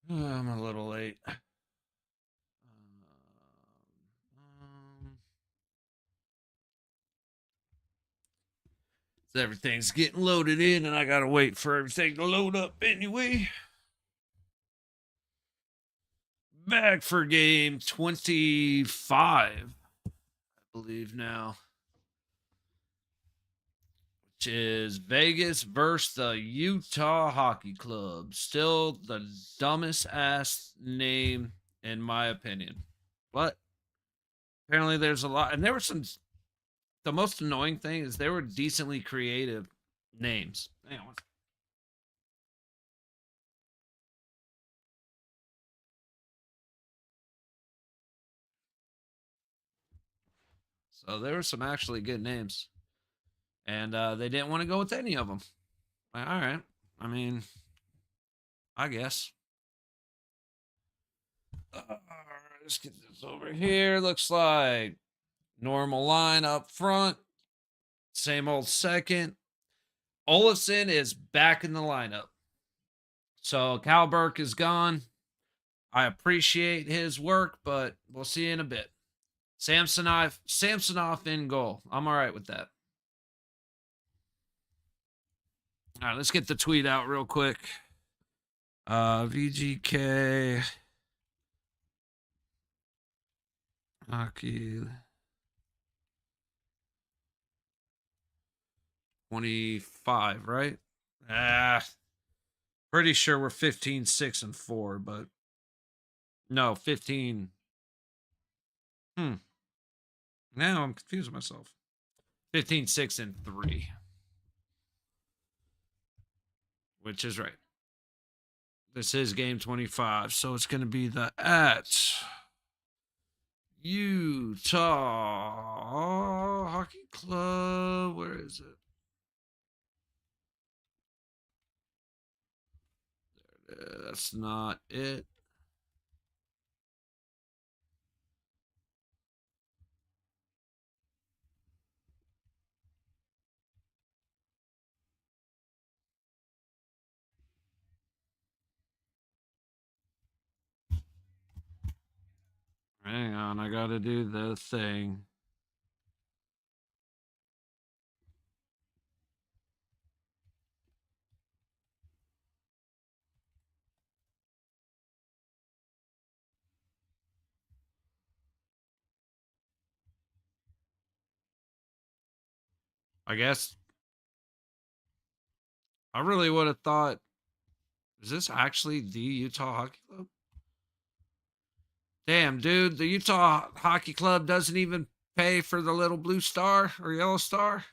I'm a little late. Everything's getting loaded in, and I gotta wait for everything to load up anyway. Back for game 25, I believe now, which is Vegas versus the Utah Hockey Club. Still the dumbest ass name, in my opinion. But apparently there's a lot, and there were some. The most annoying thing is they were decently creative names. Hang on. So there were some actually good names, and they didn't want to go with any of them. Like, all right, I mean, I guess. Let's get this over here. Looks like normal line up front. Same old second. Olafson is back in the lineup. So Cal Burke is gone. I appreciate his work, but we'll see in a bit. Samsonov in goal. I'm all right with that. All right, let's get the tweet out real quick. VGK hockey 25, right? Pretty sure we're 15, 6, and 4, but no, 15. Now I'm confusing myself. 15, 6, and 3. Which is right. This is game 25, so it's going to be the at Utah Hockey Club. Where is it? That's not it. Hang on, I got to do the thing. I guess I really would have thought, is this actually the Utah Hockey Club? Damn, dude, the Utah Hockey Club doesn't even pay for the little blue star or yellow star.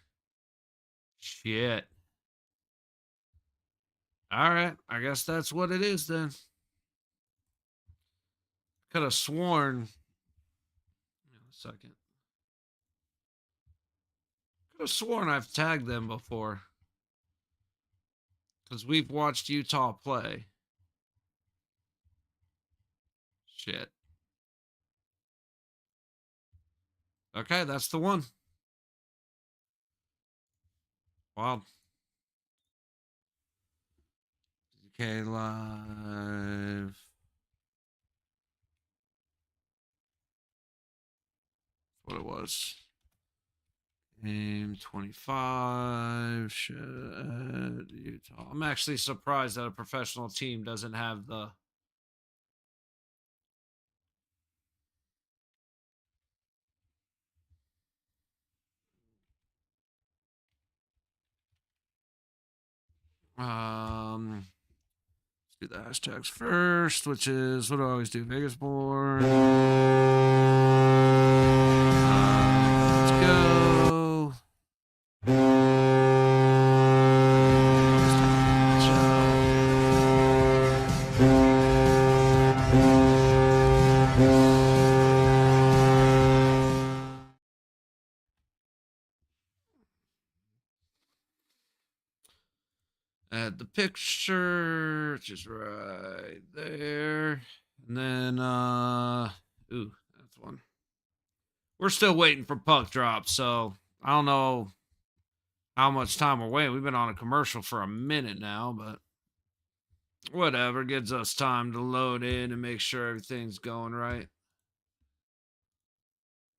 Shit. All right, I guess that's what it is then. Could have sworn. A second. Could have sworn I've tagged them before. Because we've watched Utah play. Shit. Okay, that's the one. Wow. Okay, live. What it was. Game 25. Shit. Utah. I'm actually surprised that a professional team doesn't have the. Let's do the hashtags first, which is what do I always do? Vegas born. Let's go. Add the picture, which is right there. And then, ooh, that's one. We're still waiting for puck drop, so I don't know how much time we're waiting. We've been on a commercial for a minute now, but Whatever, gives us time to load in and make sure everything's going right.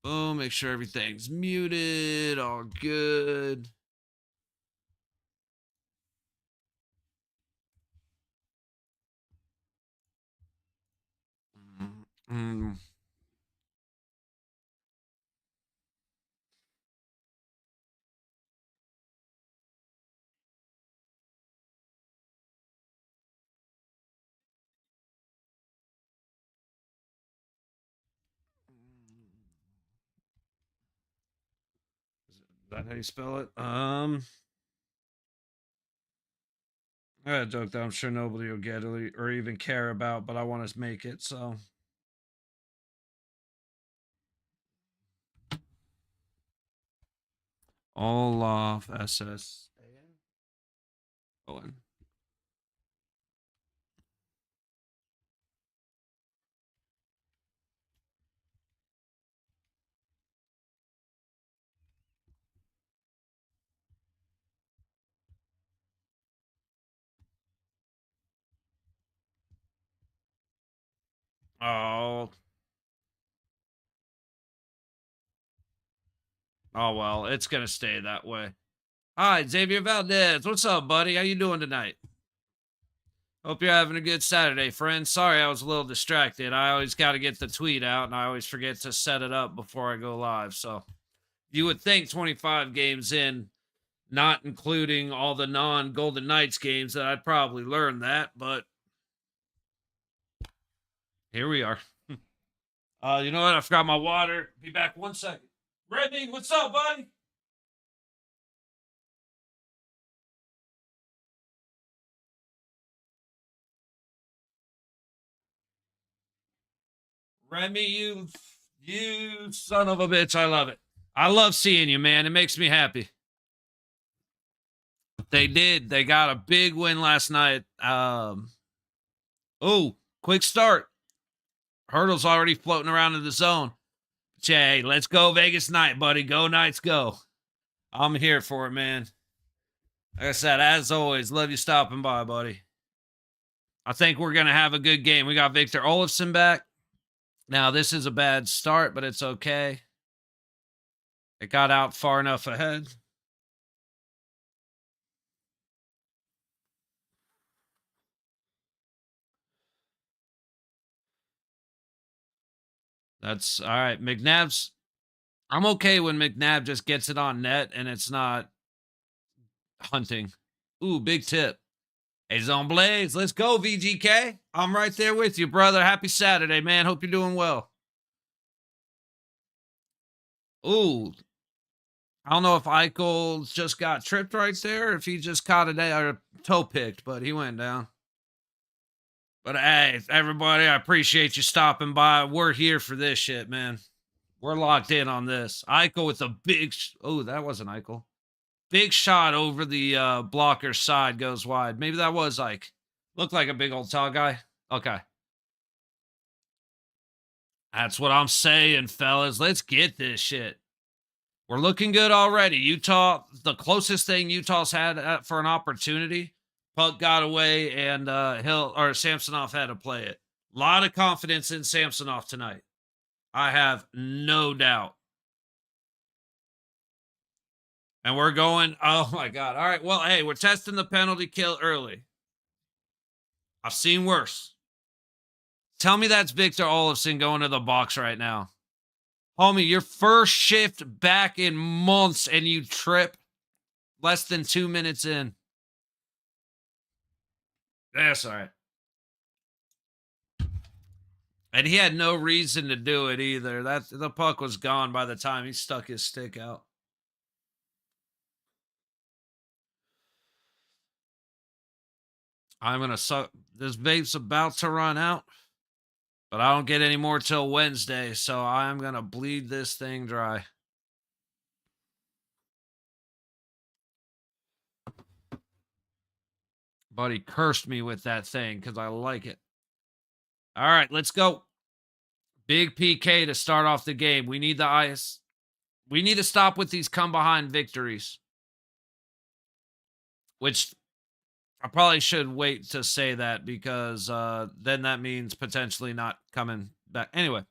Boom, make sure everything's muted, all good. Mm. Is that how you spell it? I got a joke that I'm sure nobody will get or even care about, but I want to make it, so. Olaf SS. Owen. Oh. Oh well, it's gonna stay that way. Hi, Xavier Valdez. What's up, buddy? How you doing tonight? Hope you're having a good Saturday, friend. Sorry I was a little distracted. I always got to get the tweet out, and I always forget to set it up before I go live. So you would think 25 games in, not including all the non-Golden Knights games, that I'd probably learn that, but here we are. You know what? I forgot my water. Be back 1 second. Redney, what's up, buddy? Remy, you son of a bitch. I love it. I love seeing you, man. It makes me happy. They did. They got a big win last night. Oh, quick start. Hurdle's already floating around in the zone. Jay, let's go Vegas night, buddy. Go Knights, go. I'm here for it, man. Like I said, as always, love you stopping by, buddy. I think we're going to have a good game. We got Victor Olofsson back. Now, this is a bad start, but it's okay. It got out far enough ahead. That's all right. McNabb's. I'm okay when McNabb just gets it on net and it's not hunting. Ooh, big tip. Hey, Zone Blaze, let's go, VGK. I'm right there with you, brother. Happy Saturday, man. Hope you're doing well. Ooh, I don't know if Eichel just got tripped right there, if he just caught a toe picked, but he went down. But hey, everybody, I appreciate you stopping by. We're here for this shit, man. We're locked in on this. Eichel with a big. Oh, that wasn't Eichel. Big shot over the blocker's side, goes wide. Maybe that was Ike. Looked like a big old tall guy. Okay. That's what I'm saying, fellas. Let's get this shit. We're looking good already. Utah, the closest thing Utah's had for an opportunity, puck got away, and Samsonov had to play it. A lot of confidence in Samsonov tonight. I have no doubt. And we're going, oh my God. All right. Well, hey, we're testing the penalty kill early. I've seen worse. Tell me that's Victor Olofsson going to the box right now. Homie, your first shift back in months and you trip less than 2 minutes in. That's all right. And he had no reason to do it either. The puck was gone by the time he stuck his stick out. I'm going to suck. This vape's about to run out, but I don't get any more till Wednesday, so I'm going to bleed this thing dry. Buddy cursed me with that thing because I like it. All right, let's go. Big PK to start off the game. We need the ice. We need to stop with these come behind victories. Which I probably should wait to say that because then that means potentially not coming back. Anyway,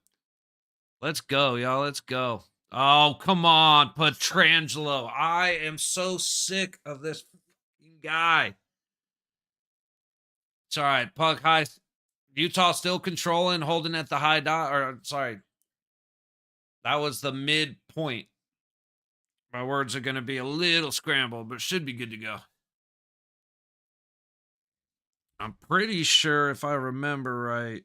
let's go, y'all. Let's go. Oh, come on, Petrangelo. I am so sick of this fucking guy. It's all right. Puck high. Utah still controlling, holding at the high dot. Or sorry, that was the midpoint. My words are going to be a little scrambled, but should be good to go. I'm pretty sure if I remember right.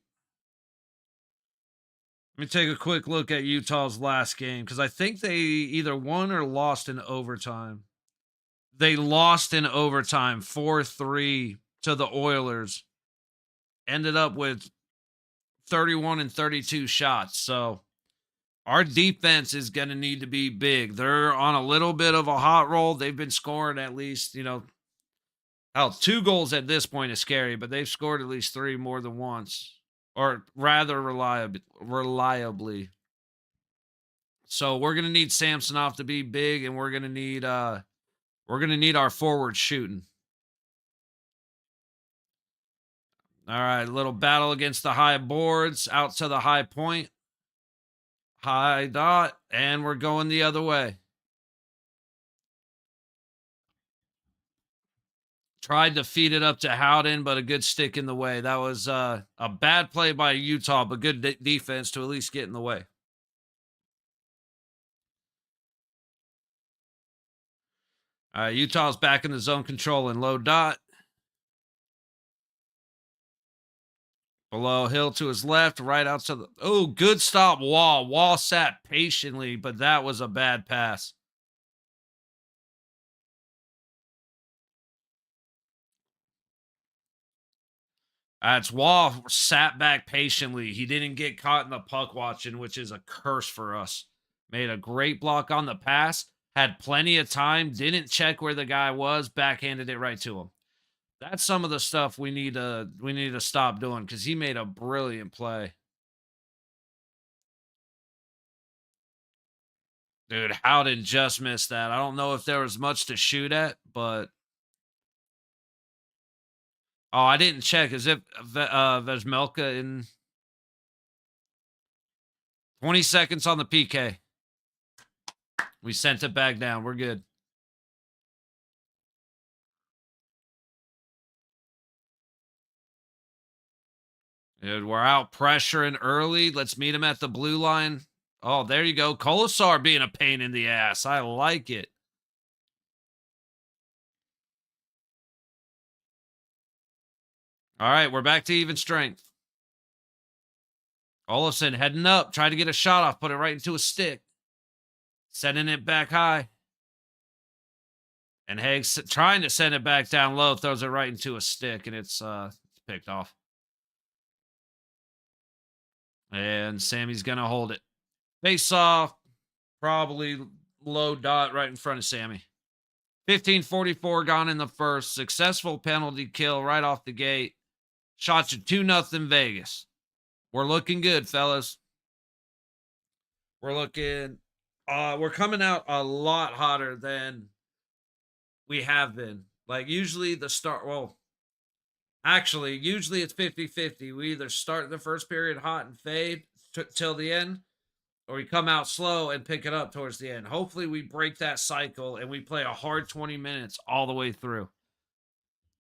Let me take a quick look at Utah's last game because I think they either won or lost in overtime. They lost in overtime 4-3 to the Oilers. Ended up with 31 and 32 shots. So our defense is going to need to be big. They're on a little bit of a hot roll. They've been scoring at least, hell, 2 goals at this point is scary, but they've scored at least 3 more than once, or rather reliably. So we're gonna need Samsonov to be big, and we're gonna need our forward shooting. All right, little battle against the high boards, out to the high point, high dot, and we're going the other way. Tried to feed it up to Howden, but a good stick in the way. That was a bad play by Utah, but good defense to at least get in the way. All right, Utah's back in the zone control and low dot. Below, Hill to his left, right out to the... Oh, good stop, Wall. Wall sat patiently, but that was a bad pass. That's Wall sat back patiently. He didn't get caught in the puck watching, which is a curse for us. Made a great block on the pass. Had plenty of time. Didn't check where the guy was. Backhanded it right to him. That's some of the stuff we need to stop doing because he made a brilliant play. Dude, Howden just missed that. I don't know if there was much to shoot at, but oh, I didn't check. Is it Vesmelka in 20 seconds on the PK? We sent it back down. We're good. Dude, we're out pressuring early. Let's meet him at the blue line. Oh, there you go. Kolasar being a pain in the ass. I like it. All right, we're back to even strength. Olafson heading up. Try to get a shot off. Put it right into a stick. Sending it back high. And Haig's trying to send it back down low. Throws it right into a stick, and it's picked off. And Sammy's going to hold it. Face off. Probably low dot right in front of Sammy. 15:44 gone in the first. Successful penalty kill right off the gate. Shots are 2-0 Vegas. We're looking good, fellas. We're coming out a lot hotter than we have been. Like usually usually it's 50-50. We either start the first period hot and fade till the end, or we come out slow and pick it up towards the end. Hopefully we break that cycle and we play a hard 20 minutes all the way through.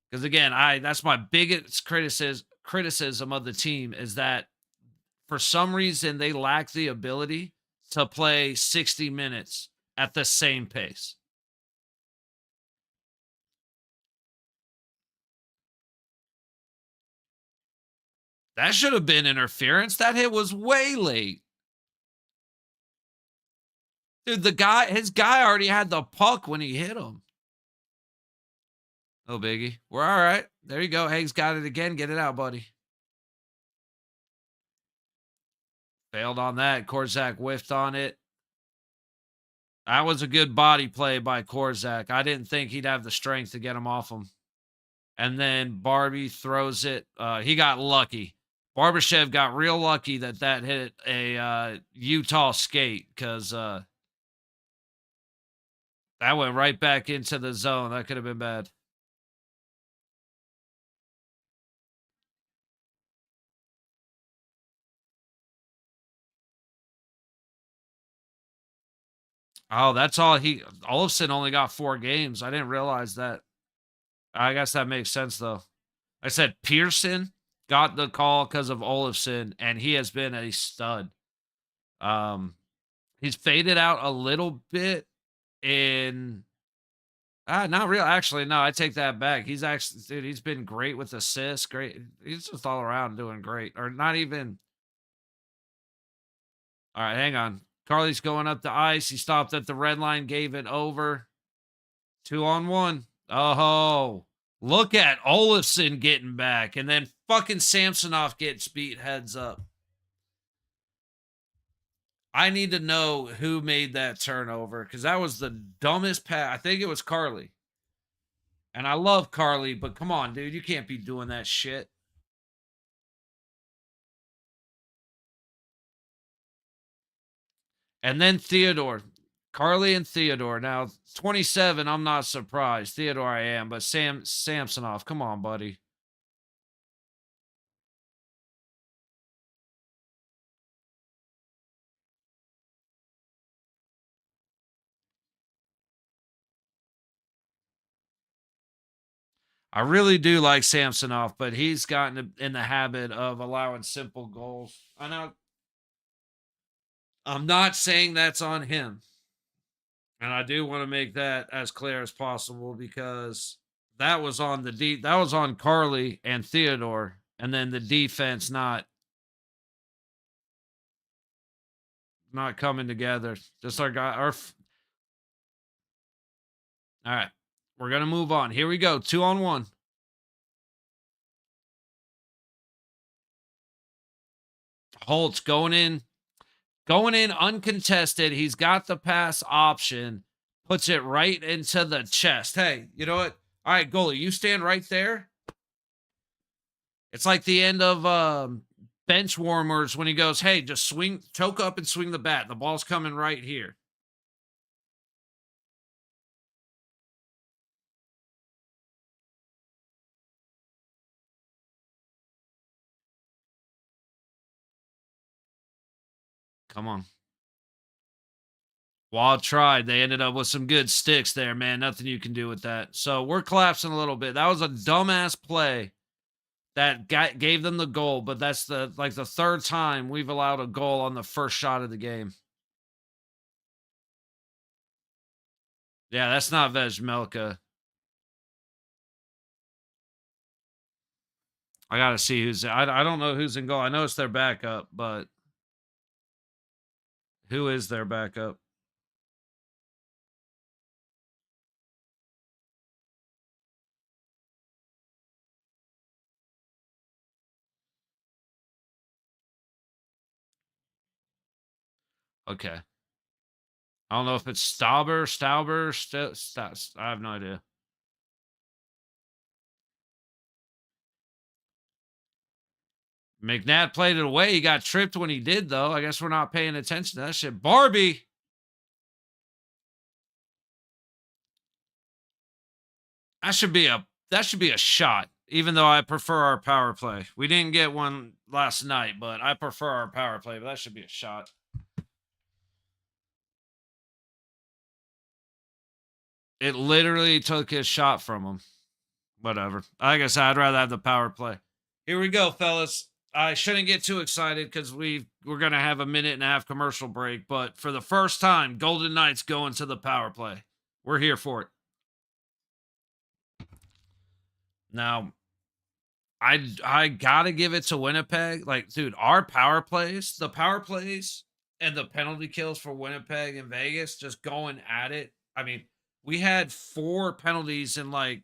Because again, that's my biggest criticism of the team is that for some reason they lack the ability to play 60 minutes at the same pace. That should have been interference. That hit was way late. Dude, his guy already had the puck when he hit him. Oh, biggie. We're all right. There you go. Haig's got it again. Get it out, buddy. Failed on that. Korzak whiffed on it. That was a good body play by Korzak. I didn't think he'd have the strength to get him off him. And then Barbie throws it. He got lucky. Barbashev got real lucky that hit a Utah skate because that went right back into the zone. That could have been bad. Oh, that's all he Olafson only got 4 games. I didn't realize that. I guess that makes sense though. I said Pearson got the call because of Olafson, and he has been a stud. Um, he's faded out a little bit in not real. Actually, no, I take that back. He's actually, dude, he's been great with assists. Great. He's just all around doing great. Or not even. All right, hang on. Carly's going up the ice. He stopped at the red line, gave it over. 2-on-1. Oh, look at Olafson getting back. And then fucking Samsonov gets beat heads up. I need to know who made that turnover because that was the dumbest pass. I think it was Carly. And I love Carly, but come on, dude. You can't be doing that shit. And then Theodore. Carly and Theodore. Now, 27, I'm not surprised. Theodore, I am. But Samsonov, come on, buddy. I really do like Samsonov, but he's gotten in the habit of allowing simple goals. I know I'm not saying that's on him. And I do want to make that as clear as possible because that was on that was on Carly and Theodore, and then the defense not coming together. Just our guy all right. We're gonna move on. Here we go. 2-on-1. Holtz going in uncontested. He's got the pass option, puts it right into the chest. Hey, you know what? All right, goalie, you stand right there. It's like the end of bench warmers when he goes, hey, just swing, choke up and swing the bat. The ball's coming right here. Come on. Wild tried. They ended up with some good sticks there, man. Nothing you can do with that. So we're collapsing a little bit. That was a dumbass play that gave them the goal, but that's the third time we've allowed a goal on the first shot of the game. Yeah, that's not Vejmelka. I gotta see who's. I don't know who's in goal. I know it's their backup, but who is their backup? Okay, I don't know if it's Stauber. I have no idea. McNabb played it away. He got tripped when he did, though. I guess we're not paying attention to that shit. Barbie. That should be a shot. Even though I prefer our power play. We didn't get one last night, but I prefer our power play. But that should be a shot. It literally took his shot from him. Whatever. Like I said, I'd rather have the power play. Here we go, fellas. I shouldn't get too excited because we're gonna have a minute and a half commercial break. But for the first time, Golden Knights going to the power play. We're here for it. Now, I gotta give it to Winnipeg. Like, dude, our the power plays and the penalty kills for Winnipeg and Vegas just going at it. I mean, we had 4 penalties in like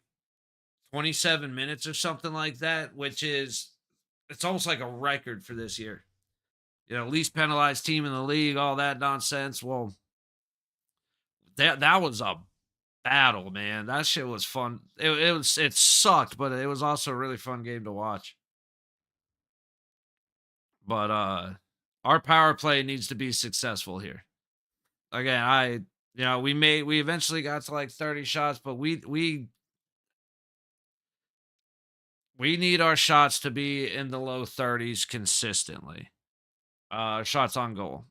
27 minutes or something like that, which is it's almost like a record for this year. You know, least penalized team in the league, all that nonsense. Well, that was a battle, man. That shit was fun. It sucked, but it was also a really fun game to watch. But our power play needs to be successful here. Again, we eventually got to like 30 shots, but we need our shots to be in the low 30s consistently. Shots on goal.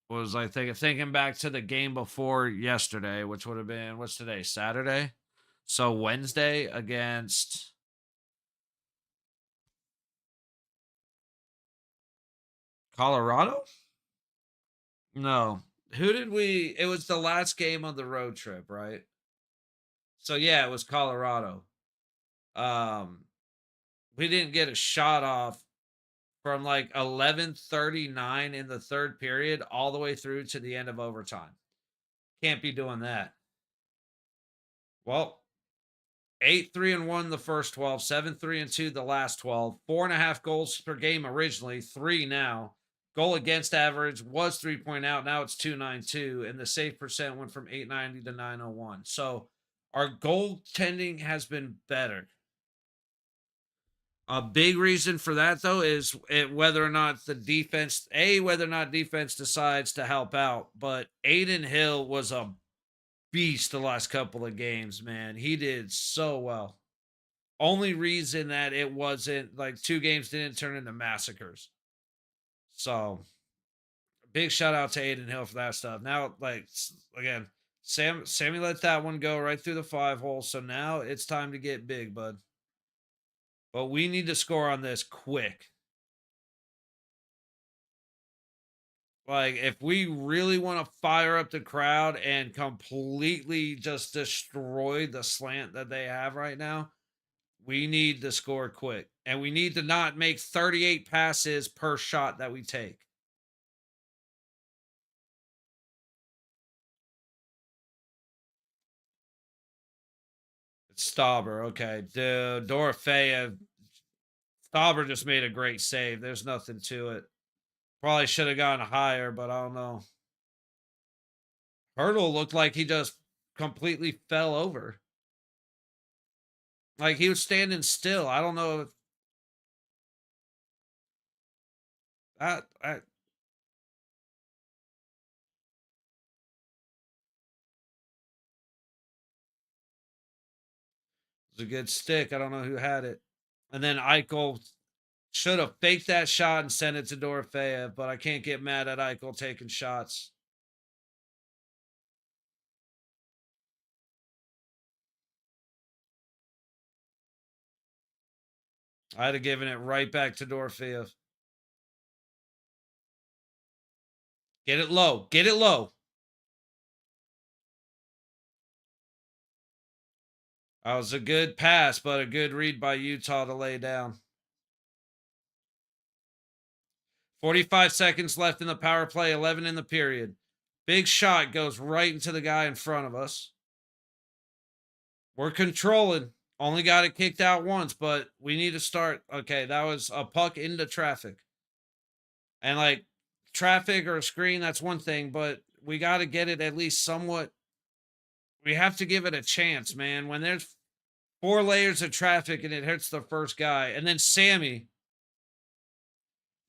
was I thinking back to the game before yesterday, which would have been what's today? Saturday. So Wednesday against Colorado? No. Who did we it was the last game of the road trip, right? So yeah, it was Colorado. Um we didn't get a shot off from like 11:39 in the third period all the way through to the end of overtime. Can't be doing that. Well, 8-3-1 the first 12, 7-3-2 the last 12, 4.5 goals per game originally, 3 now. Goal against average was 3 out. Now it's 292, and the save percent went from 890 to 901. So our goaltending has been better. A big reason for that, though, is whether or not the defense, whether or not defense decides to help out. But Aiden Hill was a beast the last couple of games, man. He did so well. Only reason that it wasn't like 2 games didn't turn into massacres. So big shout out to Aiden Hill for that stuff. Now, like again, Sammy let that one go right through the 5 hole. So now it's time to get big, bud. But we need to score on this quick. Like, if we really want to fire up the crowd and completely just destroy the slant that they have right now, we need to score quick. And we need to not make 38 passes per shot that we take. It's Stauber. Okay. Dude, Dorofeyev. Stauber just made a great save. There's nothing to it. Probably should have gone higher, but I don't know. Hurdle looked like he just completely fell over. Like he was standing still. I don't know if I was a good stick. I don't know who had it. And then Eichel should have faked that shot and sent it to Dorofeyev, but I can't get mad at Eichel taking shots. I'd have given it right back to Dorofeyev. Get it low. Get it low. That was a good pass, but a good read by Utah to lay down. 45 seconds left in the power play, 11 in the period. Big shot goes right into the guy in front of us. We're controlling. Only got it kicked out once, but we need to start. Okay, that was a puck into traffic. And like traffic or a screen, that's one thing, but we got to get it at least somewhat. We have to give it a chance, man. When there's 4 layers of traffic and it hits the first guy, and then Sammy.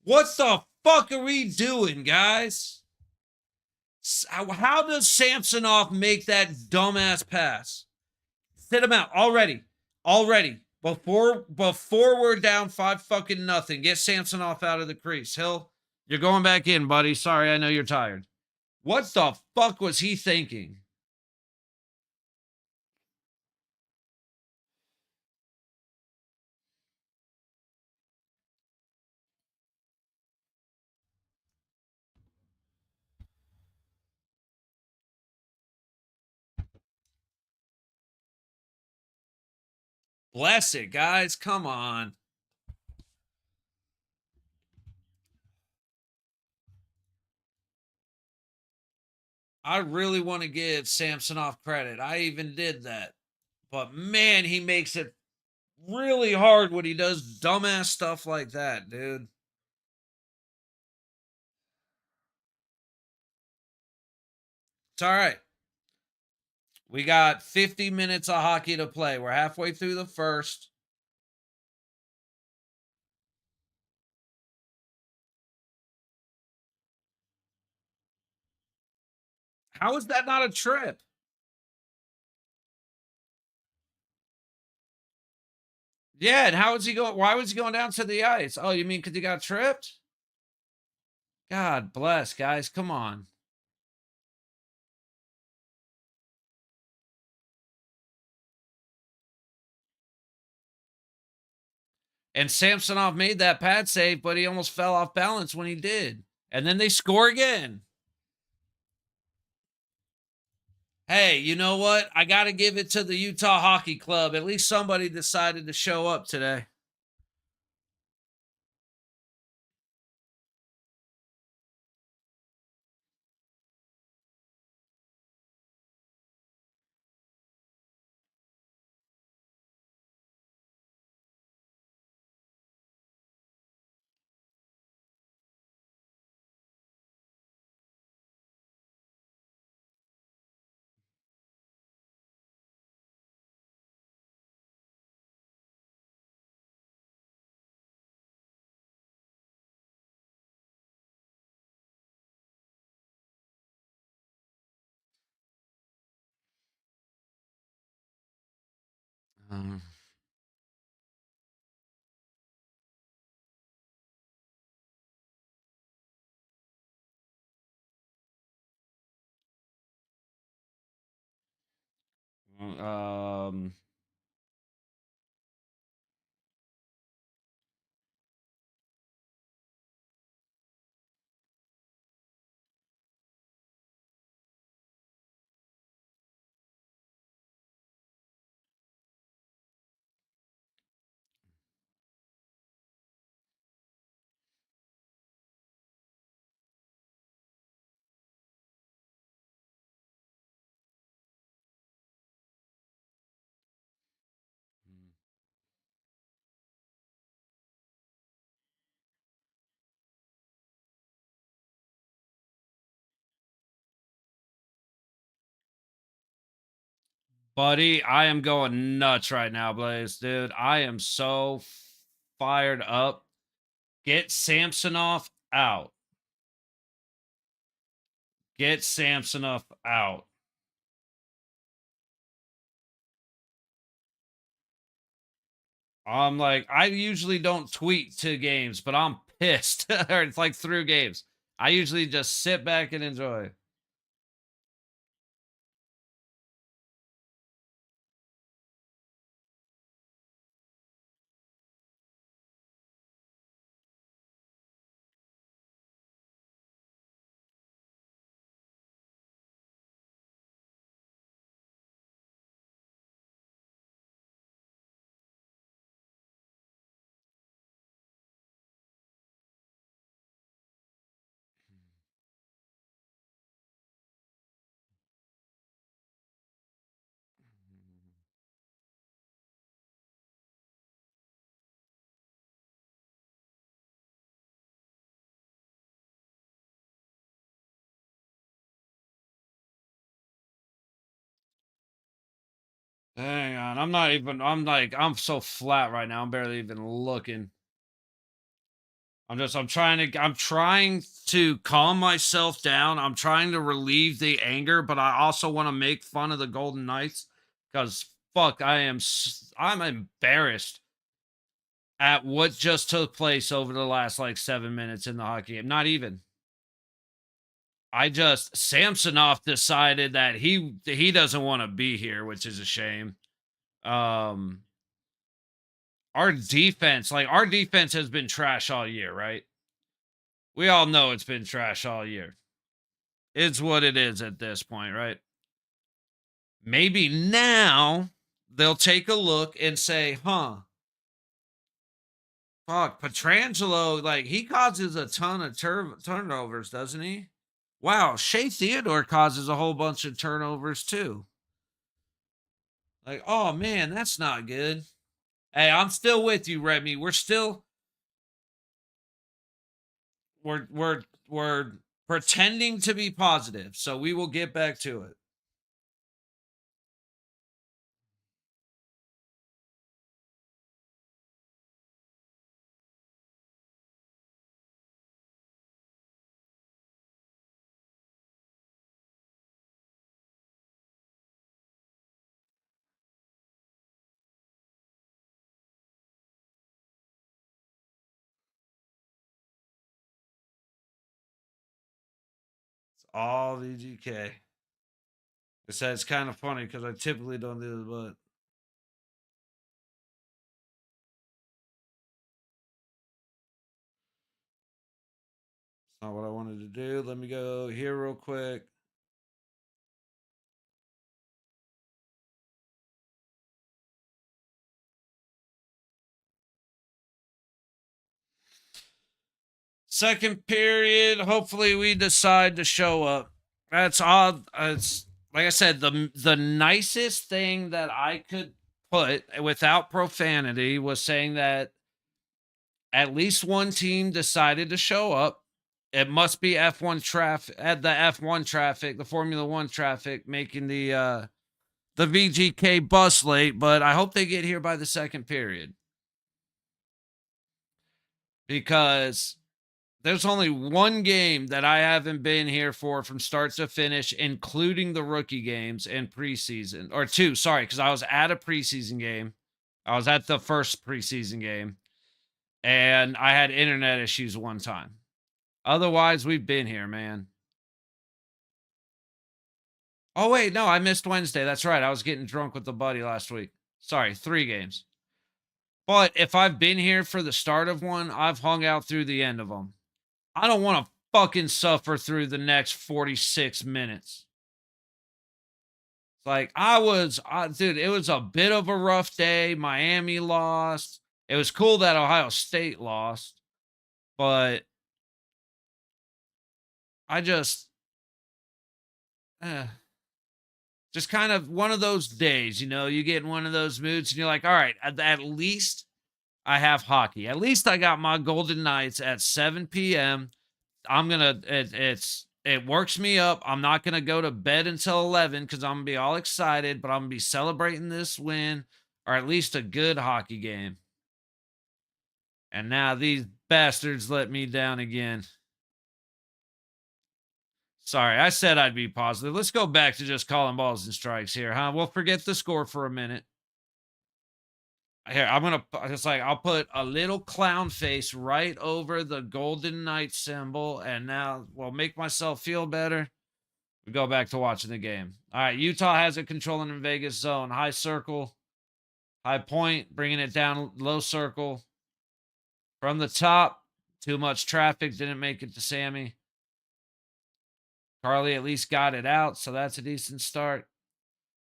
What the fuck are we doing, guys? How does Samsonov make that dumbass pass? Sit him out already. Before we're down 5 fucking nothing. Get Samsonov out of the crease. Hill, you're going back in, buddy. Sorry, I know you're tired. What the fuck was he thinking? Bless it, guys. Come on. I really want to give Samsonov credit. I even did that. But man, he makes it really hard when he does dumbass stuff like that, dude. It's all right. We got 50 minutes of hockey to play. We're halfway through the first. How is that not a trip? Yeah, and how is he going? Why was he going down to the ice? Oh, you mean because he got tripped? God bless, guys. Come on. And Samsonov made that pad save, but he almost fell off balance when he did. And then they score again. Hey, you know what? I got to give it to the Utah Hockey Club. At least somebody decided to show up today. Um, um, buddy, I am going nuts right now, Blaze, dude. I am so fired up. Get Samsonov out. Get Samsonov out. I'm like, I usually don't tweet to games, but I'm pissed. Or it's like through games. I usually just sit back and enjoy. Hang on. I'm so flat right now. I'm barely even looking. I'm trying to calm myself down. I'm trying to relieve the anger, but I also want to make fun of the Golden Knights because fuck, I'm embarrassed at what just took place over the last like 7 minutes in the hockey game. Not even. I just Samsonov decided that he doesn't want to be here, which is a shame. Um our defense has been trash all year, right? We all know it's been trash all year. It's what it is at this point, right? Maybe now they'll take a look and say, huh, fuck, Petrangelo, like he causes a ton of turnovers, doesn't he? Wow, Shea Theodore causes a whole bunch of turnovers too. Like, oh man, that's not good. Hey, I'm still with you, Remy. We're pretending to be positive, so we will get back to it. It's all VGK. It says it's kind of funny because I typically don't do this, but Not what I wanted to do. Let me go here real quick. Second period. Hopefully, we decide to show up. That's odd. It's like I said, the nicest thing that I could put without profanity was saying that at least one team decided to show up. It must be F1 traffic at the F1 traffic, the Formula One traffic, making the VGK bus late. But I hope they get here by the second period because there's only one game that I haven't been here for from start to finish, including the rookie games and preseason, or two. Sorry, because I was at a preseason game. I was at the first preseason game, and I had internet issues one time. Otherwise, we've been here, man. Oh, wait, no, I missed Wednesday. That's right. I was getting drunk with the buddy last week. Sorry, 3 games. But if I've been here for the start of one, I've hung out through the end of them. I don't want to fucking suffer through the next 46 minutes. Like, dude, it was a bit of a rough day. Miami lost. It was cool that Ohio State lost, but I eh, just kind of one of those days, you get in one of those moods and you're like, all right, at least I have hockey. At least I got my Golden Knights at 7 p.m. It works me up. I'm not gonna go to bed until 11 because I'm gonna be all excited, but I'm gonna be celebrating this win or at least a good hockey game. And now these bastards let me down again. Sorry, I said I'd be positive. Let's go back to just calling balls and strikes here, huh? We'll forget the score for a minute. Here, I'll put a little clown face right over the Golden Knight symbol, and now we'll make myself feel better. We go back to watching the game. All right, Utah has it controlling in Vegas zone. High circle, high point, bringing it down low circle. From the top, too much traffic, didn't make it to Sammy. Carly at least got it out, so that's a decent start.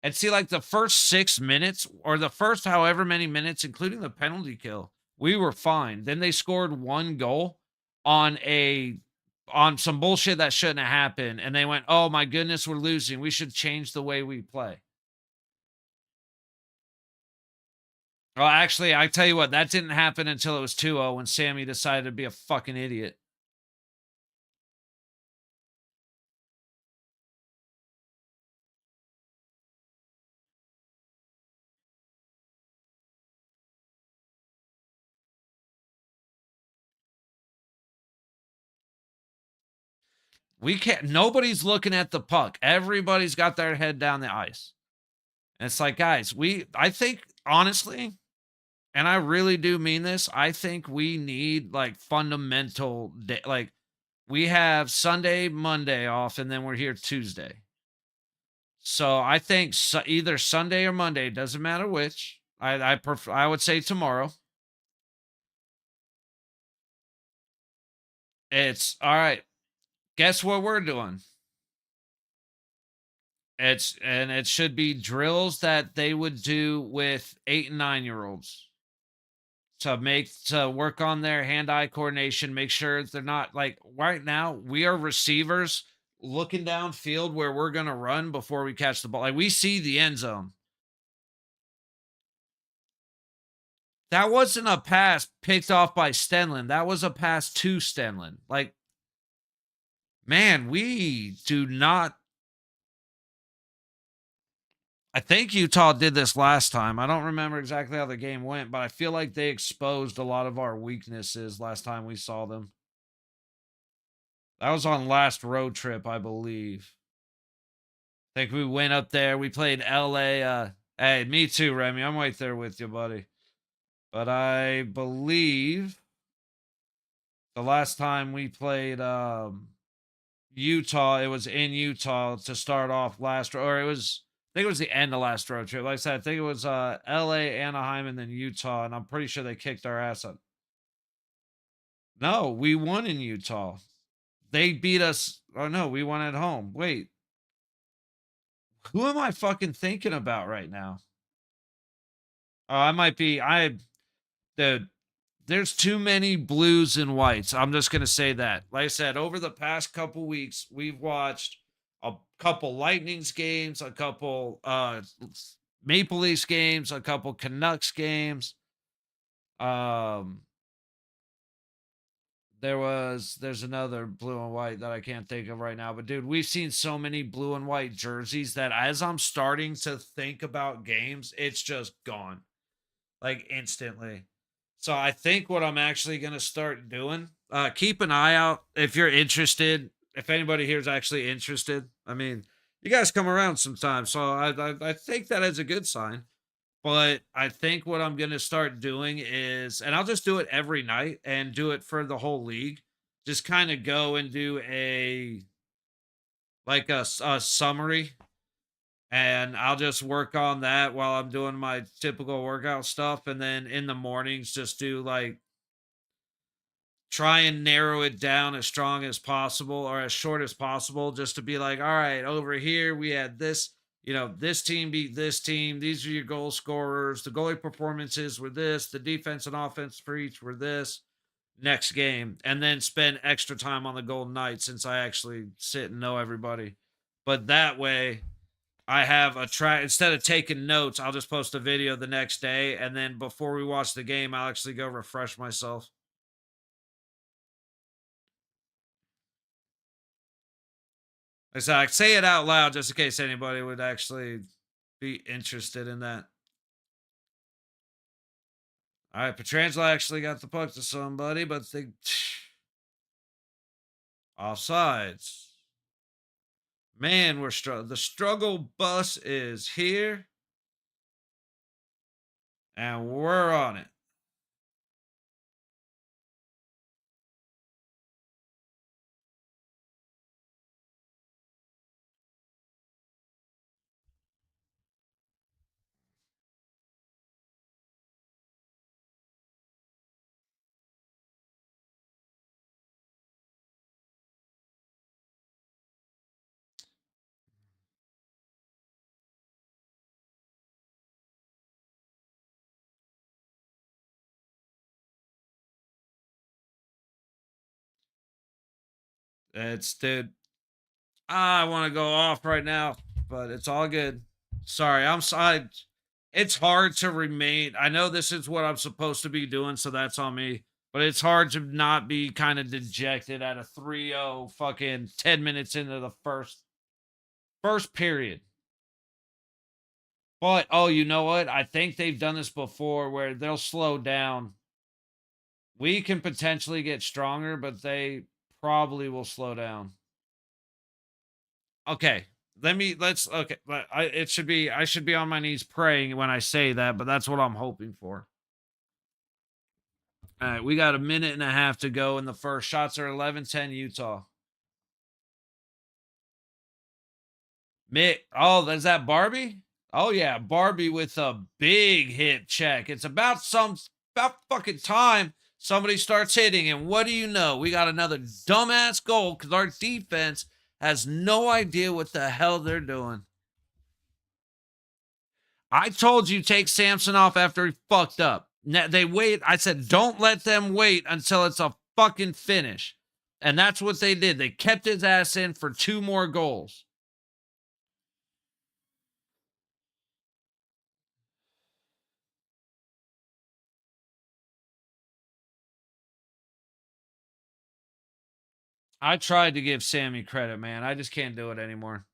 And see, like the first 6 minutes or the first however many minutes, including the penalty kill, we were fine. Then they scored one goal on some bullshit that shouldn't have happened. And they went, oh my goodness, we're losing. We should change the way we play. Well, actually, I tell you what, that didn't happen until it was 2-0 when Sammy decided to be a fucking idiot. Nobody's looking at the puck. Everybody's got their head down the ice. And it's like, guys, I think, honestly, and I really do mean this, I think we need like fundamental, like we have Sunday, Monday off, and then we're here Tuesday. So I think either Sunday or Monday, doesn't matter which. I would say tomorrow. It's all right. Guess what we're doing? It should be drills that they would do with 8 and 9-year-olds to work on their hand-eye coordination, make sure they're not like right now. We are receivers looking downfield where we're gonna run before we catch the ball. Like we see the end zone. That wasn't a pass picked off by Stenlin. That was a pass to Stenlin. Like, man, we do not. I think Utah did this last time. I don't remember exactly how the game went, but I feel like they exposed a lot of our weaknesses last time we saw them. That was on last road trip, I believe. I think we went up there. We played LA. Hey, me too, Remy. I'm right there with you, buddy. But I believe the last time we played Utah, it was in Utah to start off last, or I think it was the end of last road trip. Like I said, I think it was LA, Anaheim, and then Utah, and I'm pretty sure they kicked our ass up. No, we won in Utah. They beat us. Oh no, we won at home. Wait, who am I fucking thinking about right now? Oh, I might be. The there's too many blues and whites. I'm just gonna say that. Like I said, over the past couple weeks, we've watched a couple Lightnings games, a couple Maple Leafs games, a couple Canucks games. Um, there's another blue and white that I can't think of right now. But dude, we've seen so many blue and white jerseys that as I'm starting to think about games, it's just gone like instantly. So I think what I'm actually going to start doing, keep an eye out if you're interested. If anybody here is actually interested, I mean, you guys come around sometimes, so I think that is a good sign. But I think what I'm going to start doing is, and I'll just do it every night and do it for the whole league. Just kind of go and do a summary, and I'll just work on that while I'm doing my typical workout stuff. And then in the mornings, just do like try and narrow it down as strong as possible or as short as possible, just to be like, all right, over here we had this, this team beat this team. These are your goal scorers. The goalie performances were this. The defense and offense for each were this. Next game, and then spend extra time on the Golden Knights since I actually sit and know everybody. But that way, I have a track. Instead of taking notes, I'll just post a video the next day, and then before we watch the game, I'll actually go refresh myself. So I say it out loud just in case anybody would actually be interested in that. All right, Petrangelo actually got the puck to somebody, but they offsides. Man, the struggle bus is here, and we're on it. It's dude. I want to go off right now, but it's all good. Sorry, I'm sorry. It's hard to remain. I know this is what I'm supposed to be doing, so that's on me. But it's hard to not be kind of dejected at a 3-0 fucking 10 minutes into the first period. But oh, you know what? I think they've done this before where they'll slow down. We can potentially get stronger, but they probably will slow down. Okay. Okay. I should be on my knees praying when I say that, but that's what I'm hoping for. All right, we got a minute and a half to go in the first. Shots are 11-10 Utah. Mick, oh, is that Barbie? Oh yeah, Barbie with a big hit check. It's about fucking time somebody starts hitting, and what do you know? We got another dumbass goal because our defense has no idea what the hell they're doing. I told you take Samson off after he fucked up. They wait. I said, don't let them wait until it's a fucking finish. And that's what they did. They kept his ass in for 2 more goals. I tried to give Sammy credit, man. I just can't do it anymore.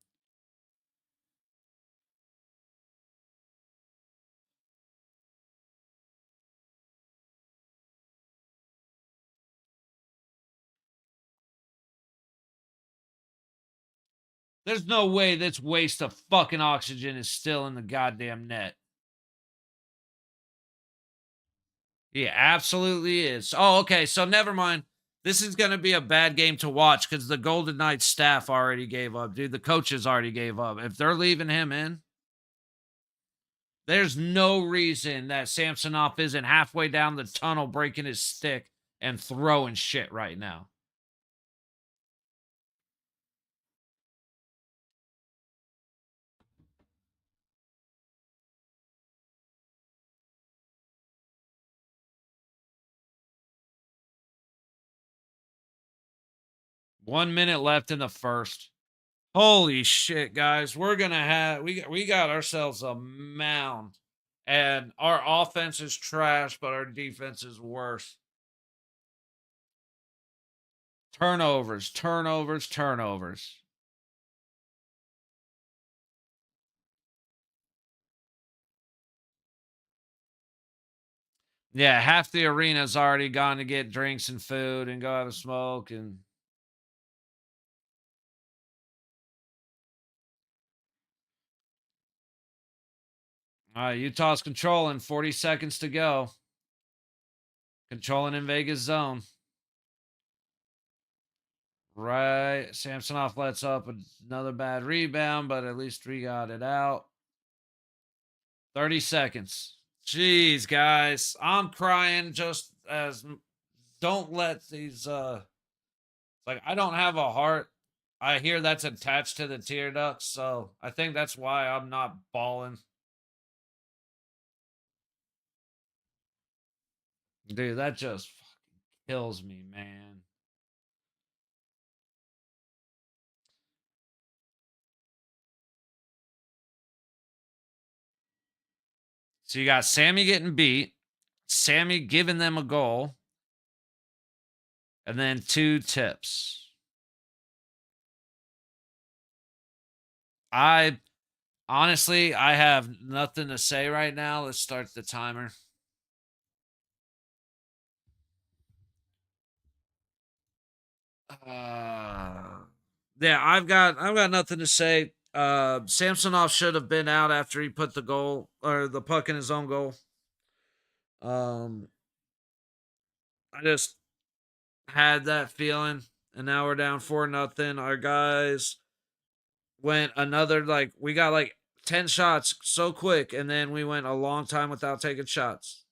There's no way this waste of fucking oxygen is still in the goddamn net. He absolutely is. Oh, okay. So never mind. This is going to be a bad game to watch because the Golden Knights staff already gave up. Dude, the coaches already gave up. If they're leaving him in, there's no reason that Samsonov isn't halfway down the tunnel breaking his stick and throwing shit right now. 1 minute left in the first. Holy shit, guys. We're gonna have we got ourselves a mound. And our offense is trash, but our defense is worse. Turnovers, turnovers, turnovers. Yeah, half the arena's already gone to get drinks and food and go have a smoke and Utah's controlling. 40 seconds to go. Controlling in Vegas zone. Right. Samsonov lets up another bad rebound, but at least we got it out. 30 seconds. Jeez, guys. I'm crying just as don't let these like I don't have a heart. I hear that's attached to the tear ducts, so I think that's why I'm not bawling. Dude, that just fucking kills me, man. So you got Sammy getting beat, Sammy giving them a goal, and then two tips. I honestly, I have nothing to say right now. Let's start the timer. Uh, yeah, I've got nothing to say. Samsonov should have been out after he put the goal or the puck in his own goal. Um, I just had that feeling, and now we're down 4-0. Our guys went another like we got like 10 shots so quick, and then we went a long time without taking shots.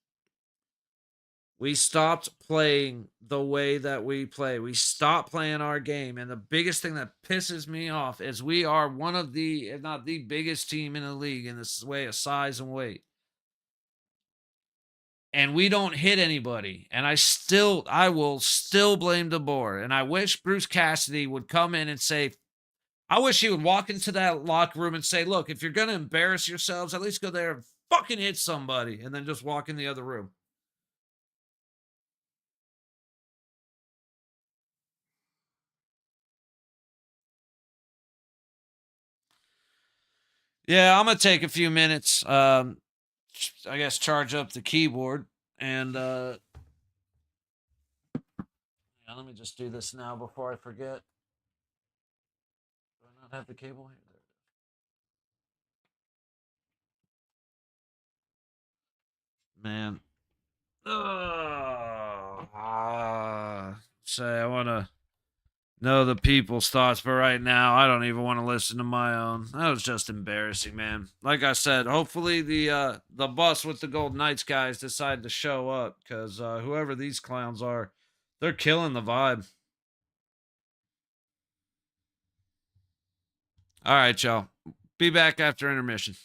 We stopped playing the way that we play. We stopped playing our game. And the biggest thing that pisses me off is we are one of the, if not the biggest team in the league in this way of size and weight. And we don't hit anybody. And I will still blame DeBoer. And I wish Bruce Cassidy would come in and say, I wish he would walk into that locker room and say, look, if you're going to embarrass yourselves, at least go there and fucking hit somebody. And then just walk in the other room. Yeah, I'm gonna take a few minutes. I guess charge up the keyboard and yeah, let me just do this now before I forget. Do I not have the cable here? Man. Oh, say I want to know the people's thoughts, but right now I don't even want to listen to my own. That was just embarrassing, man. Like I said, hopefully the bus with the Golden Knights guys decide to show up because whoever these clowns are, they're killing the vibe. All right, y'all. Be back after intermission.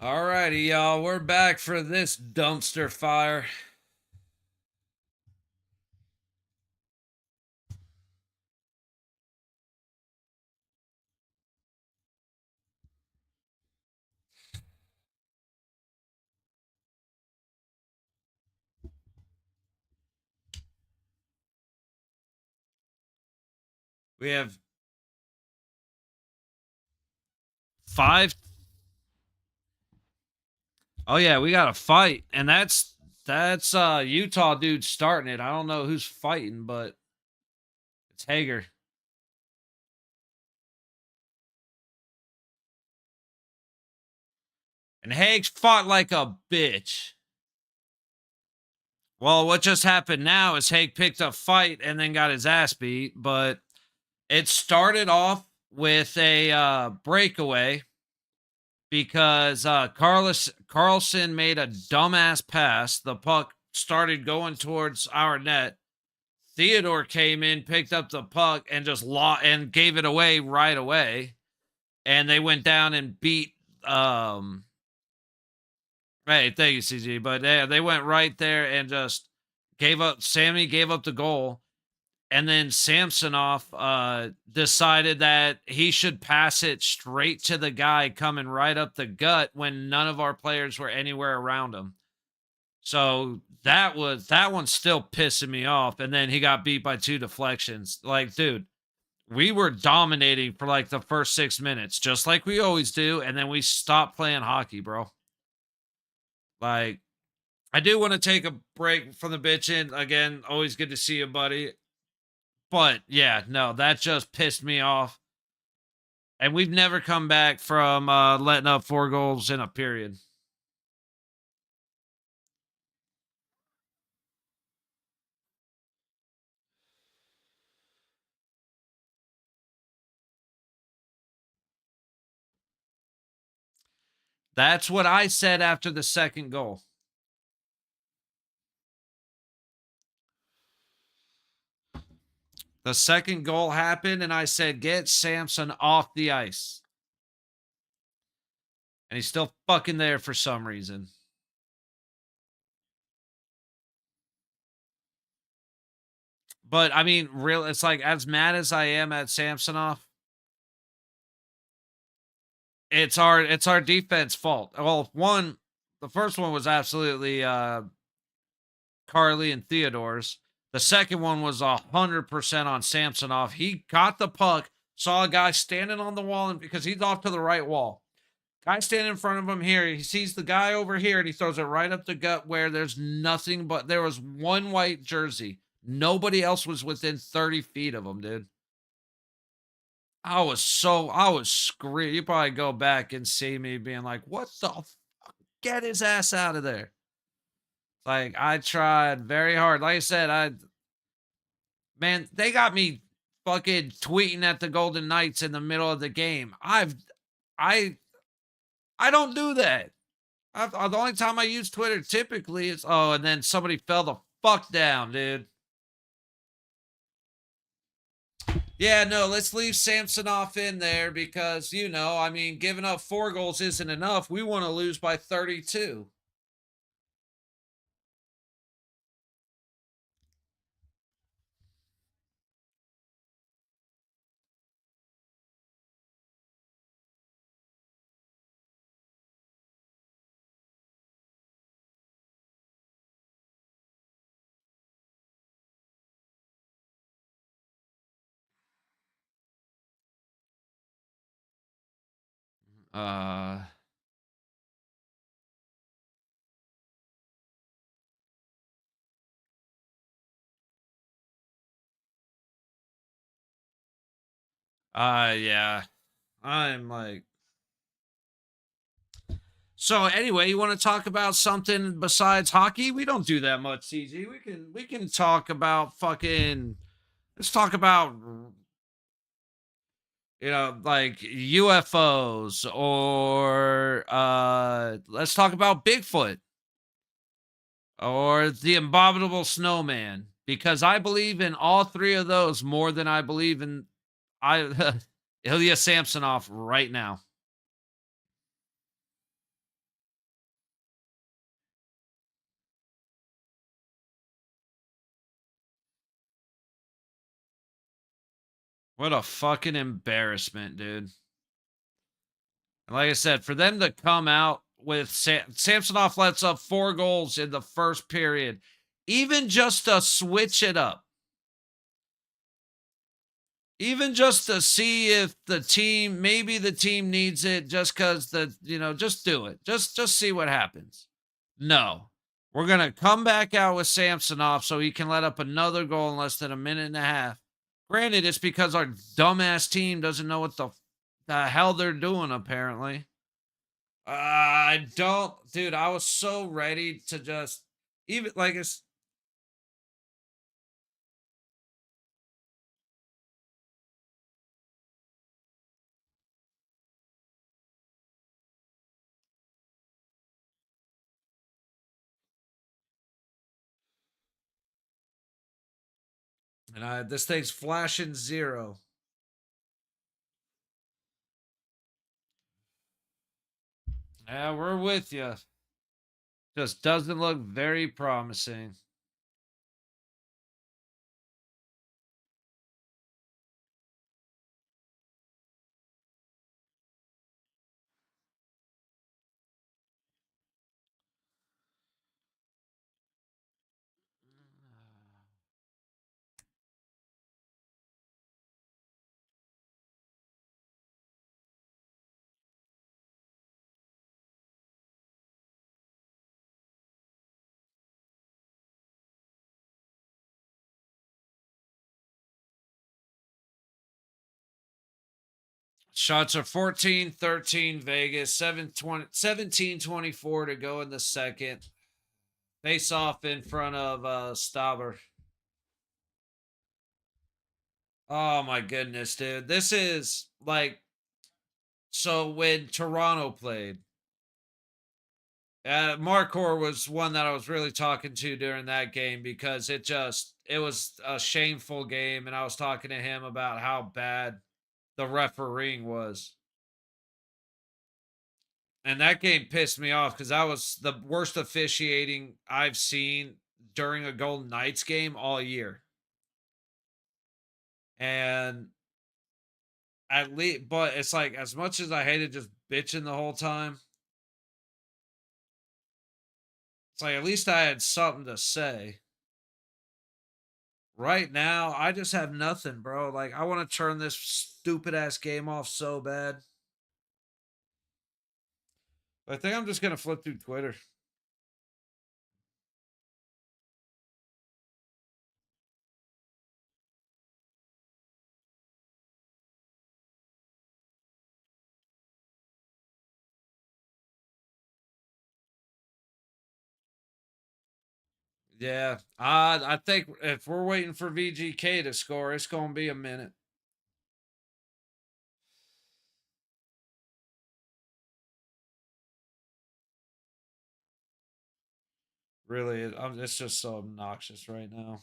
Alrighty, y'all. We're back for this dumpster fire. We have 5. Oh yeah, we got a fight, and that's Utah dude starting it. I don't know who's fighting, but it's Hager. And Haig's fought like a bitch. Well, what just happened now is Haig picked a fight and then got his ass beat, but it started off with a breakaway because Carlson made a dumbass pass. The puck started going towards our net. Theodore came in, picked up the puck, and just and gave it away right away. And they went down and beat. Hey, thank you, CG. But yeah, they went right there and just gave up. Sammy gave up the goal, and then Samsonov decided that he should pass it straight to the guy coming right up the gut when none of our players were anywhere around him. So that one's still pissing me off. And then he got beat by 2 deflections. Like, dude, we were dominating for like the first 6 minutes, just like we always do, and then we stopped playing hockey, bro. Like, I do want to take a break from the bitching. Again, always good to see you, buddy. But yeah, no, that just pissed me off. And we've never come back from letting up 4 goals in a period. That's what I said after the second goal. The second goal happened, and I said, get Samson off the ice. And he's still fucking there for some reason. But I mean, real it's like as mad as I am at Samsonov, it's our defense fault. Well, the first one was absolutely Carly and Theodore's. The second one was 100% on Samsonov. He got the puck, saw a guy standing on the wall, and because he's off to the right wall. Guy standing in front of him here. He sees the guy over here and he throws it right up the gut where there's nothing but there was one white jersey. Nobody else was within 30 feet of him, dude. I was screaming. You probably go back and see me being like, what the fuck? Get his ass out of there. Like, I tried very hard. Like I said, man, they got me fucking tweeting at the Golden Knights in the middle of the game. I don't do that. The only time I use Twitter typically is, oh, and then somebody fell the fuck down, dude. Yeah, no, let's leave Samsonov in there because, I mean, giving up 4 goals isn't enough. We want to lose by 32. Uh, yeah. I'm like, so anyway, you want to talk about something besides hockey? We don't do that much, CG. We can talk about fucking. Let's talk about like UFOs or let's talk about Bigfoot or the abominable snowman because I believe in all 3 of those more than I believe in I Ilya Samsonov right now. What a fucking embarrassment, dude. And like I said, for them to come out with Samsonov lets up 4 goals in the first period, even just to switch it up, even just to see if the team, maybe the team needs it, just because just do it, just see what happens. No, we're gonna come back out with Samsonov so he can let up another goal in less than a minute and a half. Granted, it's because our dumbass team doesn't know what the hell they're doing, apparently. I don't, dude. I was so ready to just even like it's. And this thing's flashing 0. Yeah, we're with you. Just doesn't look very promising. Shots are 14-13 Vegas, 17-24 to go in the second. Face off in front of Stauber. Oh my goodness, dude. This is like, so when Toronto played, Markor was one that I was really talking to during that game because it was a shameful game, and I was talking to him about how bad the refereeing was. And that game pissed me off because that was the worst officiating I've seen during a Golden Knights game all year. And at least, but it's like, as much as I hated just bitching the whole time, it's like at least I had something to say. Right now, I just have nothing, bro. Like, I want to turn this stupid ass game off so bad. I think I'm just gonna flip through Twitter. Yeah, I think if we're waiting for VGK to score, it's gonna be a minute. Really, it's just so obnoxious right now.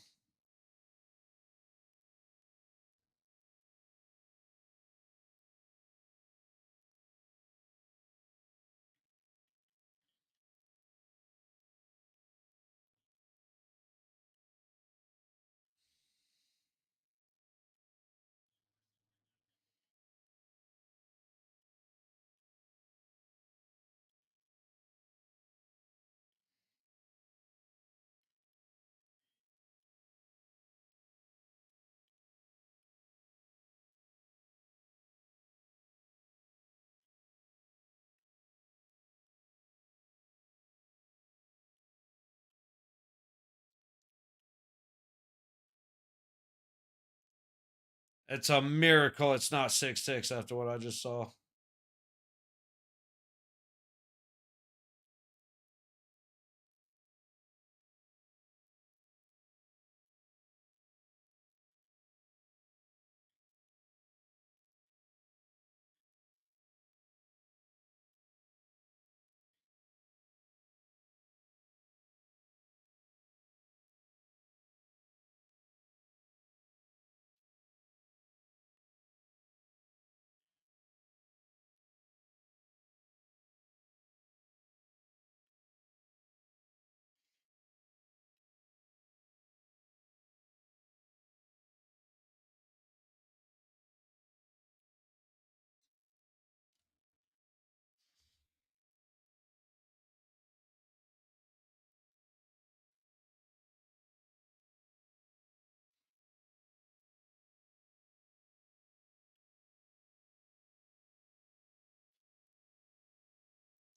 It's a miracle it's not 6-6 after what I just saw.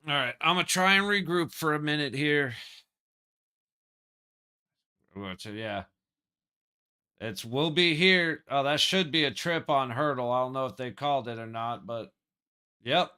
All right, I'm gonna try and regroup for a minute here. So yeah, we'll be here. Oh, that should be a trip on hurdle. I don't know if they called it or not, but yep.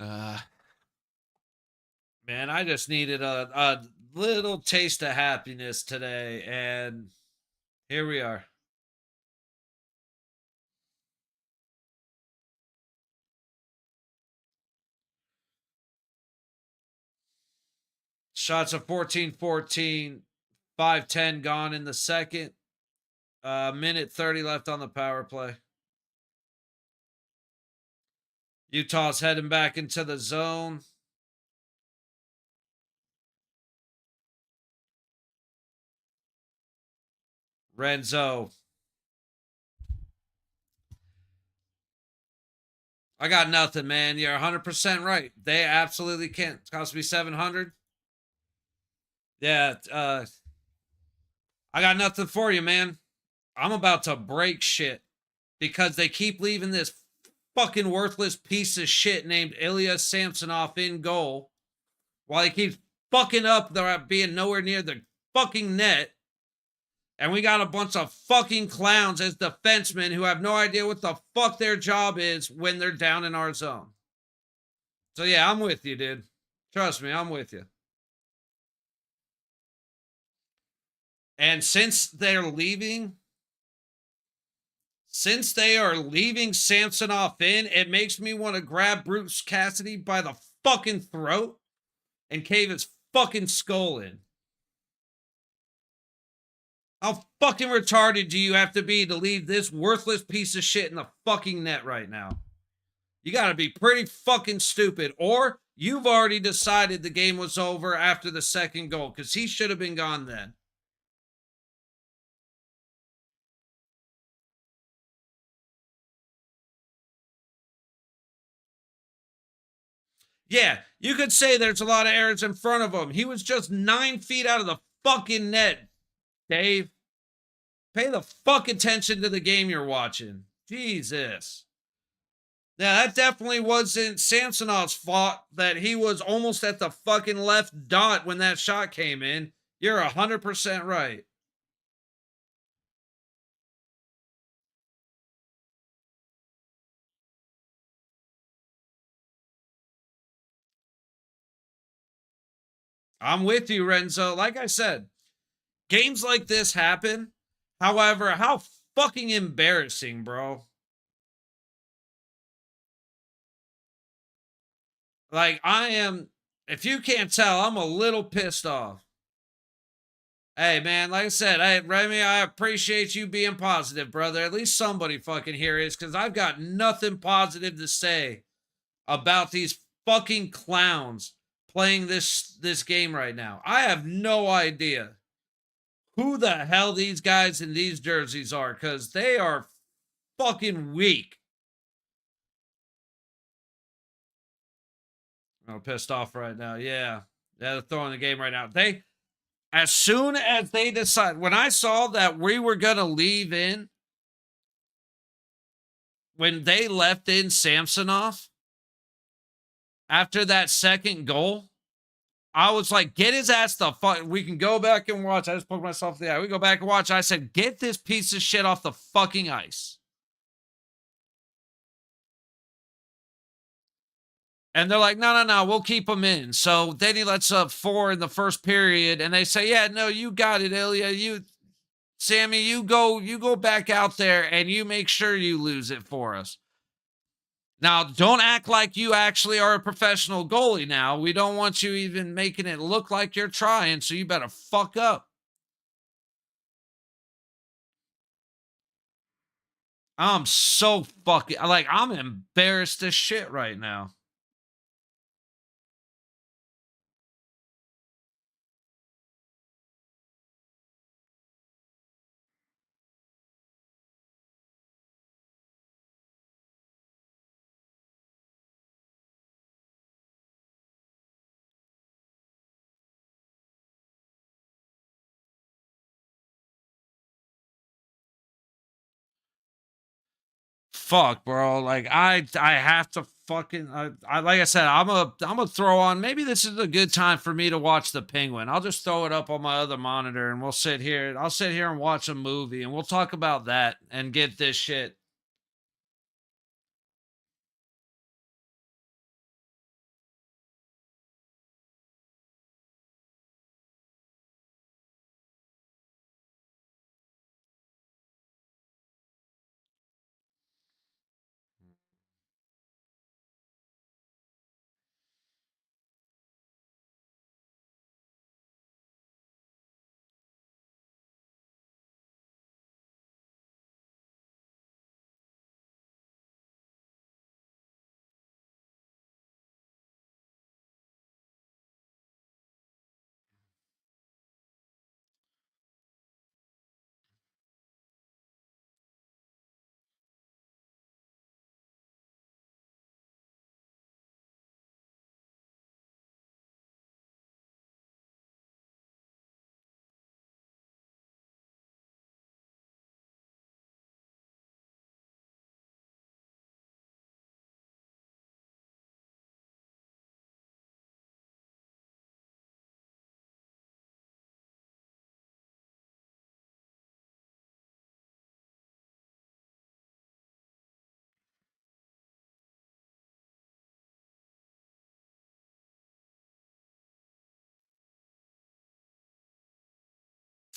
Uh, man, I just needed a little taste of happiness today, and here we are. Shots of 14-14, 5-10 gone in the second. Minute 30 left on the power play. Utah's heading back into the zone. Renzo. I got nothing, man. You're 100% right. They absolutely can't. It's cost me 700. Yeah, I got nothing for you, man. I'm about to break shit because they keep leaving this fucking worthless piece of shit named Ilya Samsonov in goal while he keeps fucking up. They're being nowhere near the fucking net. And we got a bunch of fucking clowns as defensemen who have no idea what the fuck their job is when they're down in our zone. So yeah, I'm with you, dude. Trust me, I'm with you. And since they are leaving Samsonov in, it makes me want to grab Bruce Cassidy by the fucking throat and cave his fucking skull in. How fucking retarded do you have to be to leave this worthless piece of shit in the fucking net right now? You got to be pretty fucking stupid, or you've already decided the game was over after the second goal, because he should have been gone then. Yeah, you could say there's a lot of errors in front of him. He was just 9 feet out of the fucking net, Dave. Pay the fuck attention to the game you're watching. Jesus. Yeah, that definitely wasn't Samsonov's fault that he was almost at the fucking left dot when that shot came in. You're 100% right. I'm with you, Renzo. Like I said, games like this happen. However, how fucking embarrassing, bro. Like, I am, if you can't tell, I'm a little pissed off. Hey, man, like I said, hey, Remy, I appreciate you being positive, brother. At least somebody fucking here is, because I've got nothing positive to say about these fucking clowns playing this game right now. I have no idea who the hell these guys in these jerseys are, because they are fucking weak. I'm pissed off right now. Yeah. They're throwing the game right now. As soon as they decide, when I saw that we were going to leave in, when they left in Samsonov after that second goal, I was like, get his ass the fuck. We can go back and watch. I just poked myself in the eye. We go back and watch. I said, get this piece of shit off the fucking ice. And they're like, no, we'll keep him in. So then he lets up 4 in the first period, and they say, yeah, no, you got it, Ilya. Sammy, you go back out there and you make sure you lose it for us. Now, don't act like you actually are a professional goalie now. We don't want you even making it look like you're trying, so you better fuck up. I'm so fucking like I'm embarrassed as shit right now. Fuck, bro. Like I have to fucking I like I said, I'm gonna throw on. Maybe this is a good time for me to watch the Penguin. I'll just throw it up on my other monitor and we'll sit here. I'll sit here and watch a movie and we'll talk about that and get this shit.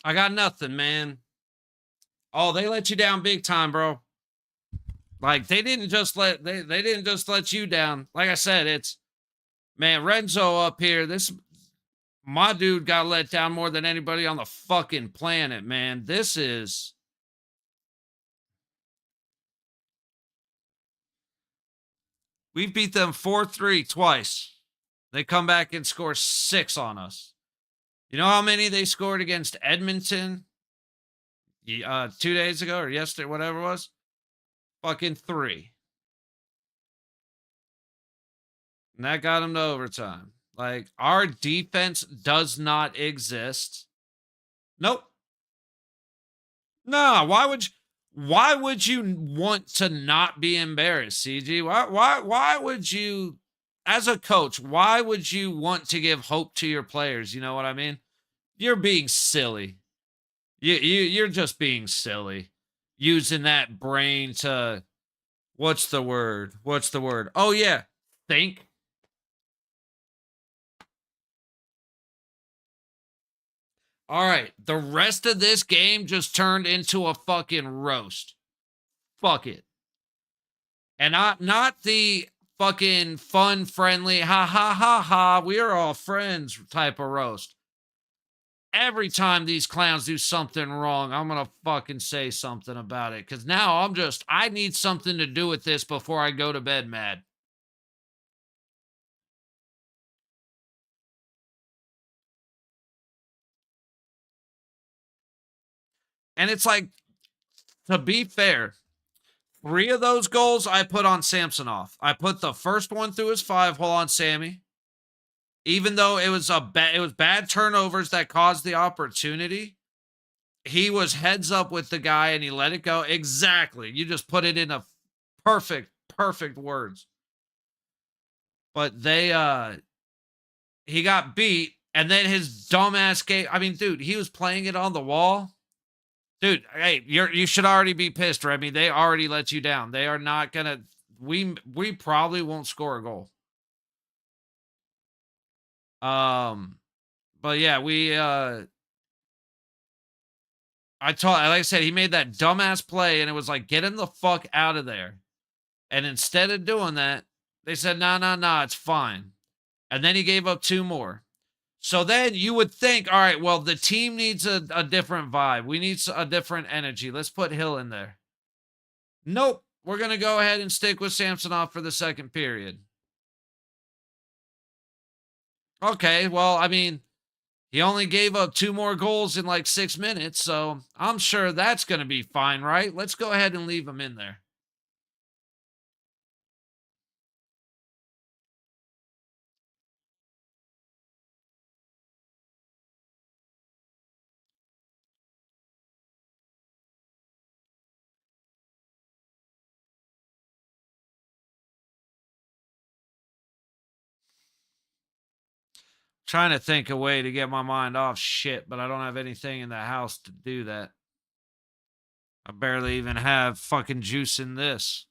I got nothing, man. Oh, they let you down big time, bro. Like they didn't just let you down. Like I said, it's man, Renzo up here. This my dude got let down more than anybody on the fucking planet, man. This is we've beat them 4-3 twice. They come back and score 6 on us. You know how many they scored against Edmonton 2 days ago or yesterday, whatever it was? Fucking 3. And that got them to overtime. Like our defense does not exist. Nope. No, why would you want to not be embarrassed, CG? Why would you as a coach, why would you want to give hope to your players? You know what I mean? You're being silly. You're just being silly. Using that brain to what's the word? What's the word? Oh yeah, think. All right, the rest of this game just turned into a fucking roast. Fuck it. And not the fucking fun, friendly, ha ha ha ha, we are all friends type of roast. Every time these clowns do something wrong, I'm gonna fucking say something about it. Cause now I need something to do with this before I go to bed mad. And it's like, to be fair, 3 of those goals I put on Samsonov. I put the first one through his 5-hole on Sammy. Even though it was it was bad turnovers that caused the opportunity. He was heads up with the guy and he let it go. Exactly. You just put it in a perfect words. But he got beat and then his dumbass game. I mean, dude, he was playing it on the wall. Dude, hey, you should already be pissed, Remy. They already let you down. They are not gonna we probably won't score a goal. But yeah, like I said, he made that dumbass play and it was like, get him the fuck out of there. And instead of doing that, they said, no, no, no, it's fine. And then he gave up two more. So then you would think, all right, well, the team needs a different vibe. We need a different energy. Let's put Hill in there. Nope. We're going to go ahead and stick with Samsonov for the second period. Okay. Well, I mean, he only gave up two more goals in like 6 minutes. So I'm sure that's going to be fine, right? Let's go ahead and leave him in there. Trying to think a way to get my mind off shit, but I don't have anything in the house to do that. I barely even have fucking juice in this.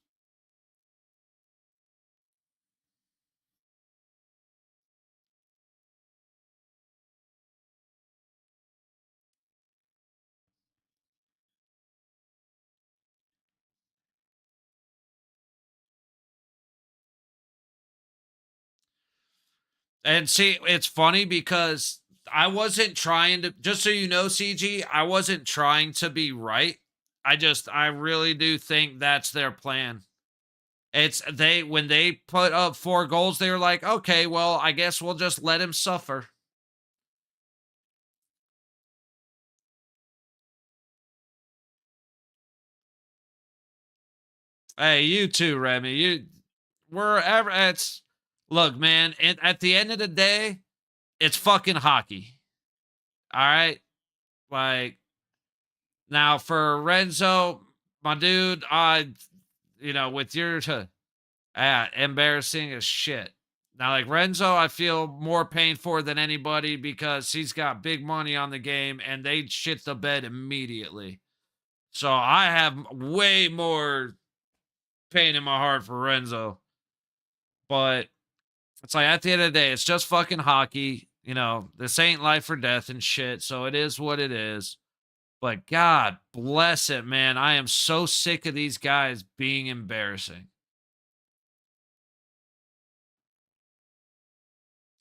And see, it's funny because I wasn't trying to, just so you know, CG, I wasn't trying to be right. I really do think that's their plan. It's when they put up 4 goals, they were like, okay, well, I guess we'll just let him suffer. Hey, you too, Remy. Wherever it's, look, man, at the end of the day, it's fucking hockey. All right. Like, now for Renzo, my dude, with your embarrassing as shit. Now, like Renzo, I feel more pain for than anybody because he's got big money on the game and they shit the bed immediately. So I have way more pain in my heart for Renzo. But it's like at the end of the day, it's just fucking hockey. This ain't life or death and shit. So it is what it is. But God bless it, man. I am so sick of these guys being embarrassing.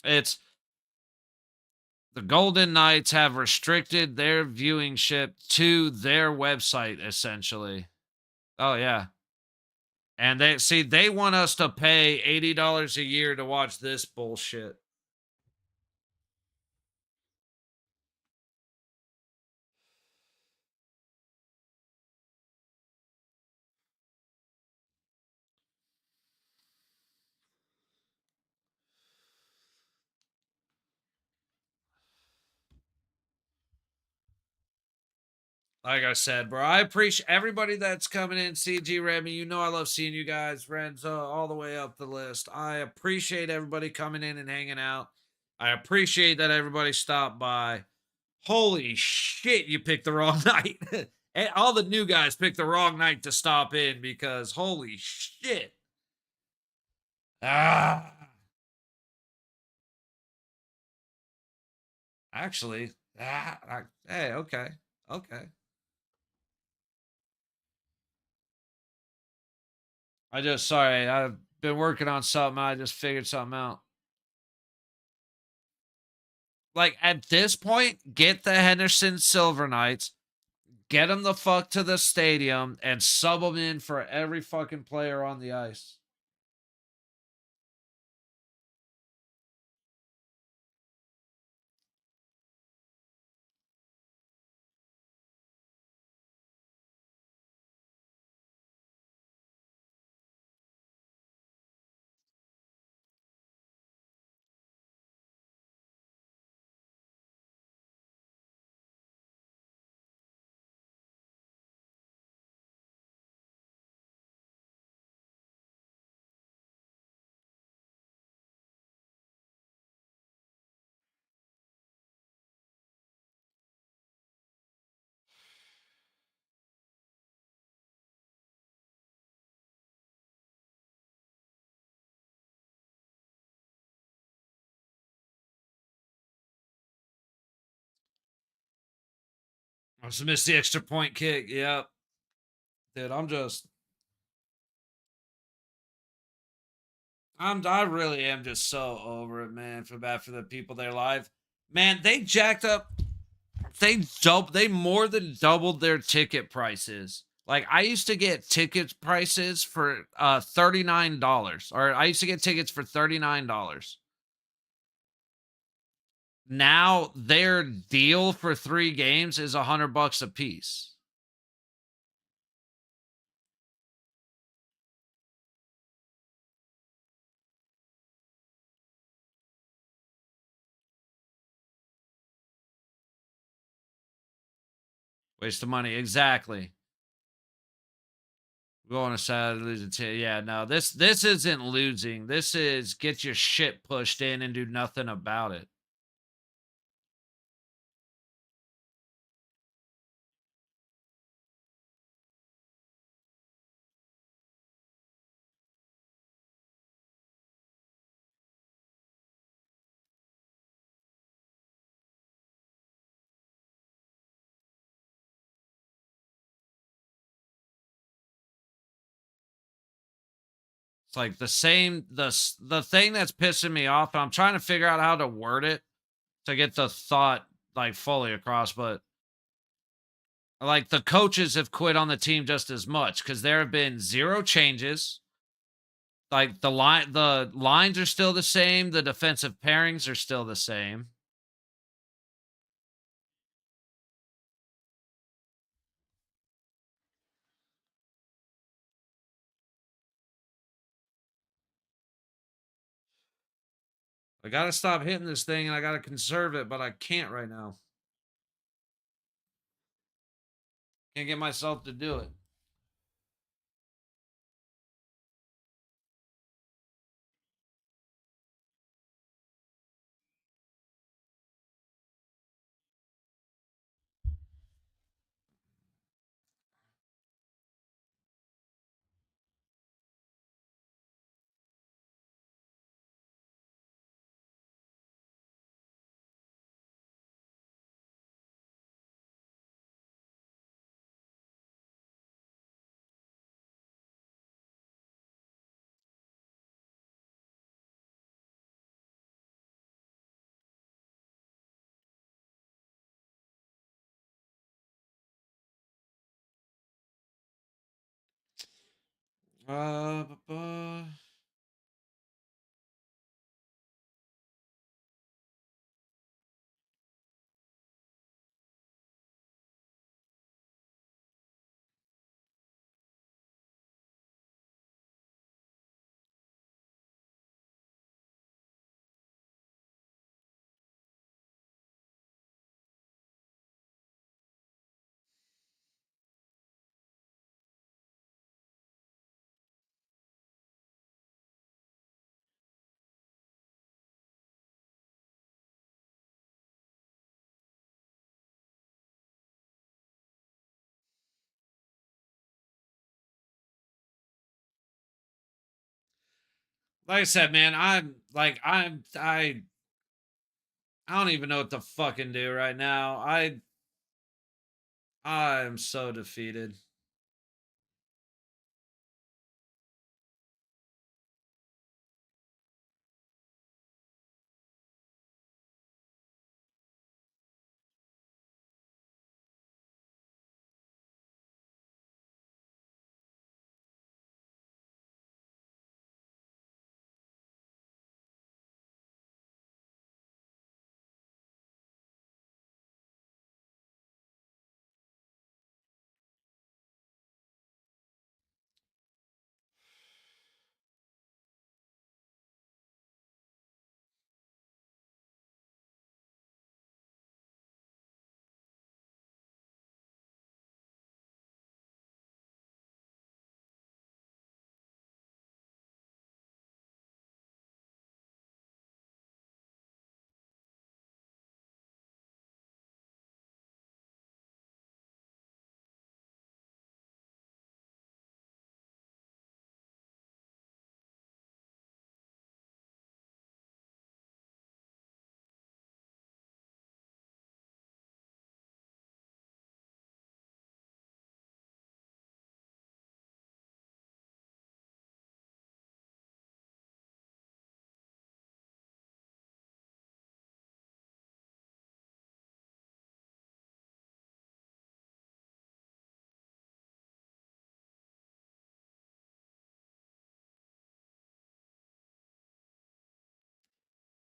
It's the Golden Knights have restricted their viewingship to their website, essentially. Oh, yeah. And they want us to pay $80 a year to watch this bullshit. Like I said, bro, I appreciate everybody that's coming in. CG Remy, I love seeing you guys. Renzo, all the way up the list. I appreciate everybody coming in and hanging out. I appreciate that everybody stopped by. Holy shit, you picked the wrong night. And all the new guys picked the wrong night to stop in because holy shit. Ah, actually, hey, okay, okay. Sorry, I've been working on something. I just figured something out. Like at this point, get the Henderson Silver Knights, get them the fuck to the stadium, and sub them in for every fucking player on the ice. I just missed the extra point kick. Yep. Dude, I'm just I really am just so over it, man. Feel bad for the people there live. Man, they jacked up. They more than doubled their ticket prices. Like I used to get ticket prices for $39, or I used to get tickets for $39. Now their deal for 3 games is $100 a piece. Waste of money, exactly. Go on a Saturday, losing yeah, no, this isn't losing. This is get your shit pushed in and do nothing about it. It's like the same the thing that's pissing me off. I'm trying to figure out how to word it to get the thought like fully across, but like the coaches have quit on the team just as much because there have been zero changes. Like the lines are still the same, the defensive pairings are still the same. I gotta stop hitting this thing and I gotta conserve it, but I can't right now. Can't get myself to do it. Bu- bu- Like I said, man, I don't even know what to fucking do right now. I'm so defeated.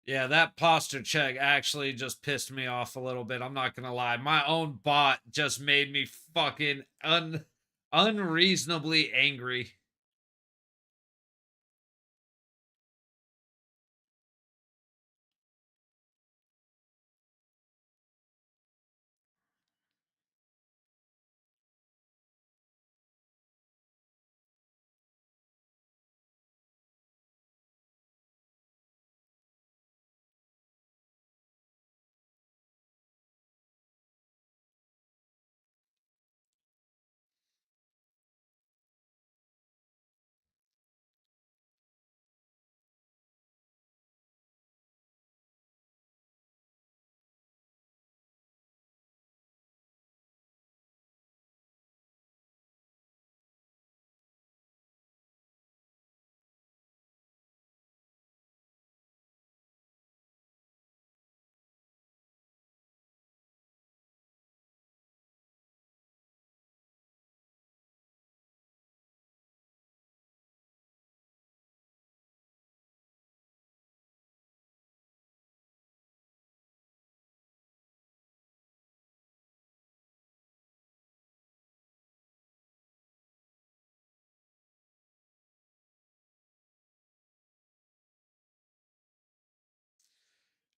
Yeah, that posture check actually just pissed me off a little bit. I'm not gonna lie. My own bot just made me fucking unreasonably angry.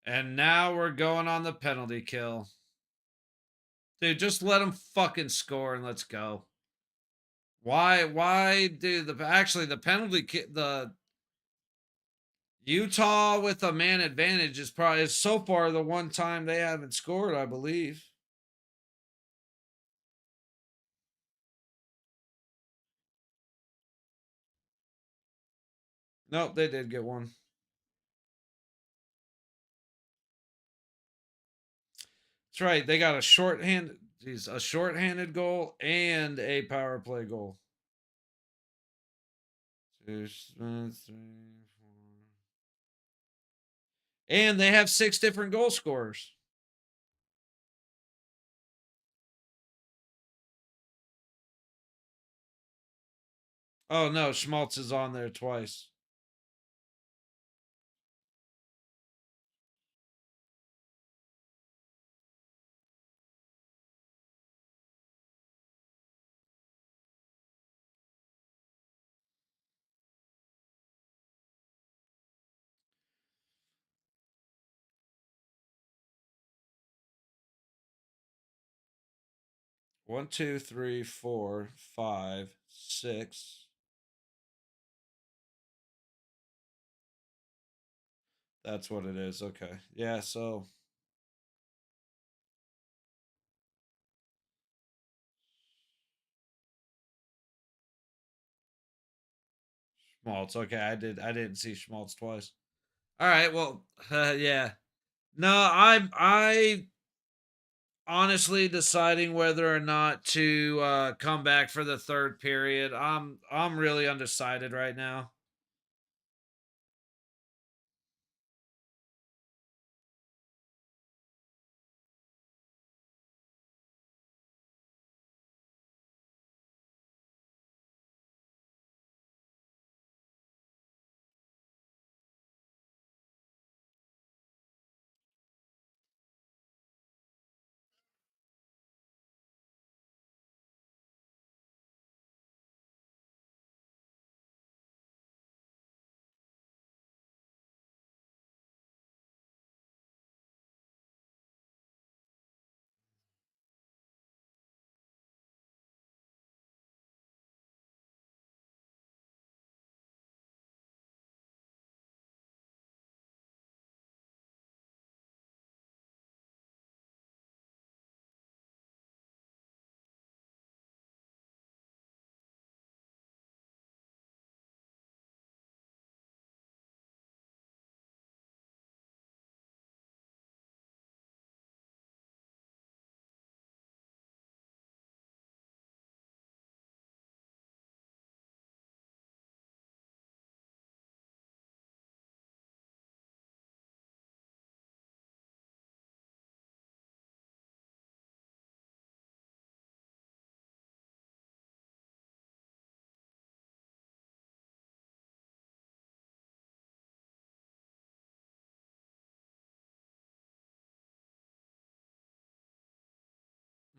And now we're going on the penalty kill. Dude, just let him fucking score and let's go. Why do the penalty the Utah with a man advantage is so far the one time they haven't scored, I believe. Nope, they did get one. That's right. They got a shorthanded goal and a power play goal. 2, 3, 4. And they have 6 different goal scorers. Oh no, Schmaltz is on there twice. One, two, three, four, five, six. That's what it is. Okay. Yeah, so Schmaltz. Okay, I didn't see Schmaltz twice. All right, well, yeah. No, I honestly deciding whether or not to come back for the third period. I'm really undecided right now.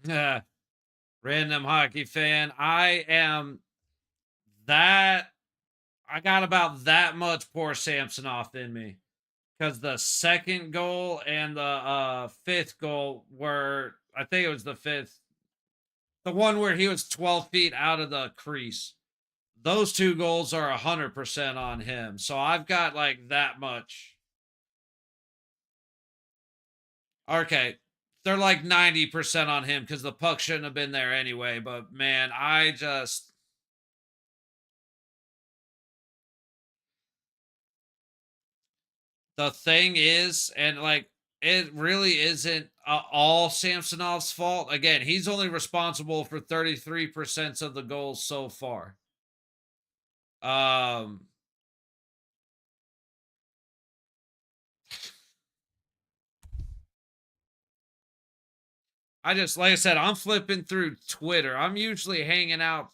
Yeah, random hockey fan. That I got about that much poor Samsonov in me. Because the second goal and the fifth goal were, I think it was the fifth, the one where he was 12 feet out of the crease. Those two goals are 100% on him. So I've got like that much. Okay. They're like 90% on him because the puck shouldn't have been there anyway. But man, the thing is, and like, it really isn't all Samsonov's fault. Again, he's only responsible for 33% of the goals so far. Um, I just, like I said, I'm flipping through Twitter. I'm usually hanging out.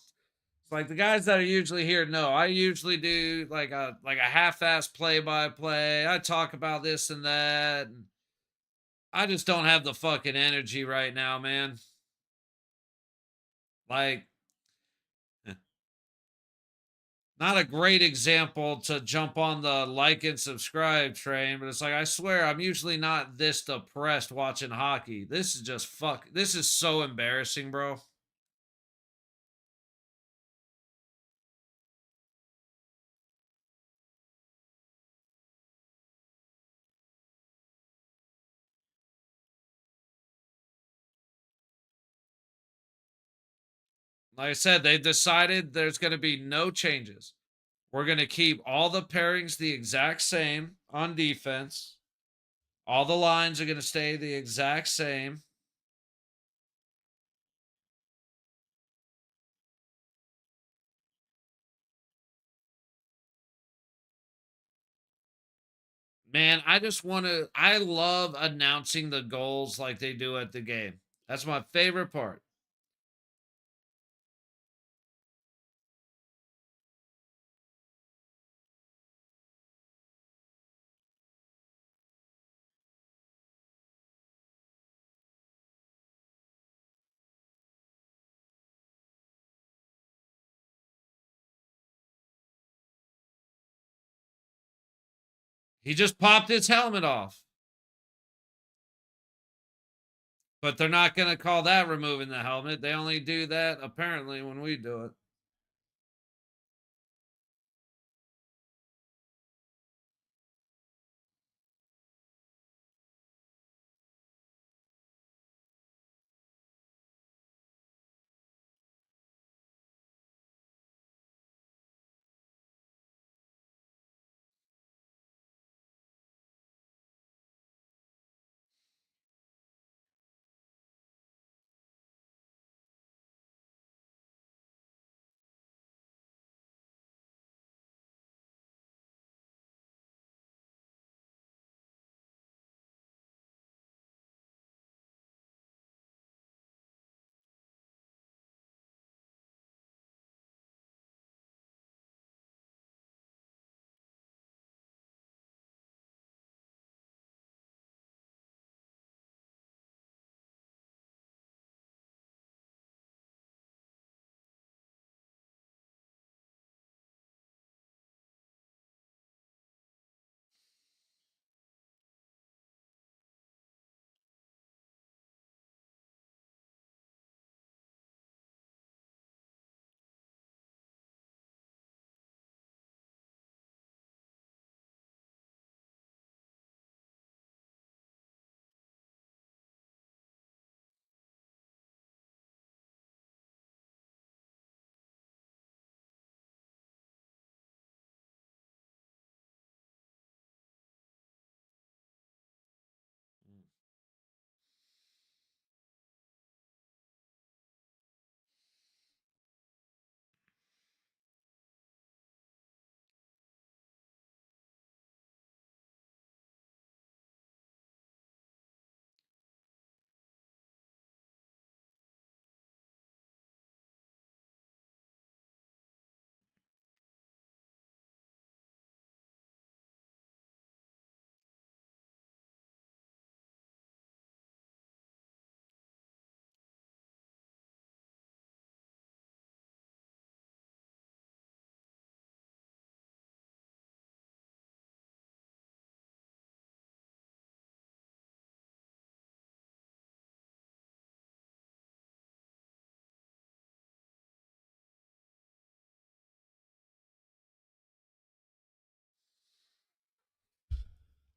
Like the guys that are usually here know I usually do like a half-ass play-by-play. I talk about this and that. And I just don't have the fucking energy right now, man. Like, not a great example to jump on the like and subscribe train, but it's like I swear I'm usually not this depressed watching hockey. This is just fuck. This is so embarrassing, bro. Like I said, they've decided there's going to be no changes. We're going to keep all the pairings the exact same on defense. All the lines are going to stay the exact same. Man, I love announcing the goals like they do at the game. That's my favorite part. He just popped his helmet off. But they're not going to call that removing the helmet. They only do that apparently when we do it.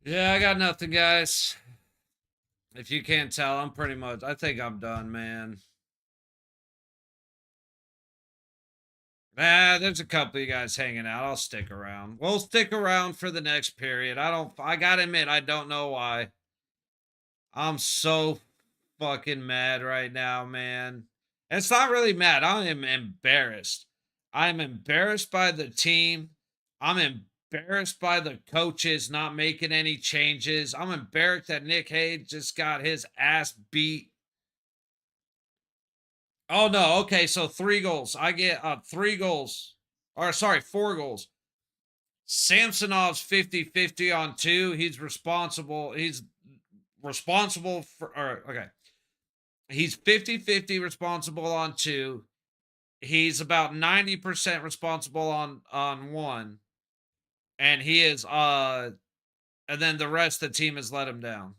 Yeah, I got nothing, guys. If you can't tell, I think I'm done, man. There's a couple of you guys hanging out. I'll stick around. We'll stick around for the next period. I gotta admit, I don't know why. I'm so fucking mad right now, man. It's not really mad. I am embarrassed. I'm embarrassed by the team. I'm embarrassed by the coaches not making any changes. I'm embarrassed that Nick Hayes just got his ass beat. Oh no, okay, so 3 goals. I get 3 goals. Or sorry, 4 goals. Samsonov's 50-50 on 2. He's responsible for okay. He's 50-50 responsible on 2. He's about 90% responsible on 1. And he is and then the rest of the team has let him down.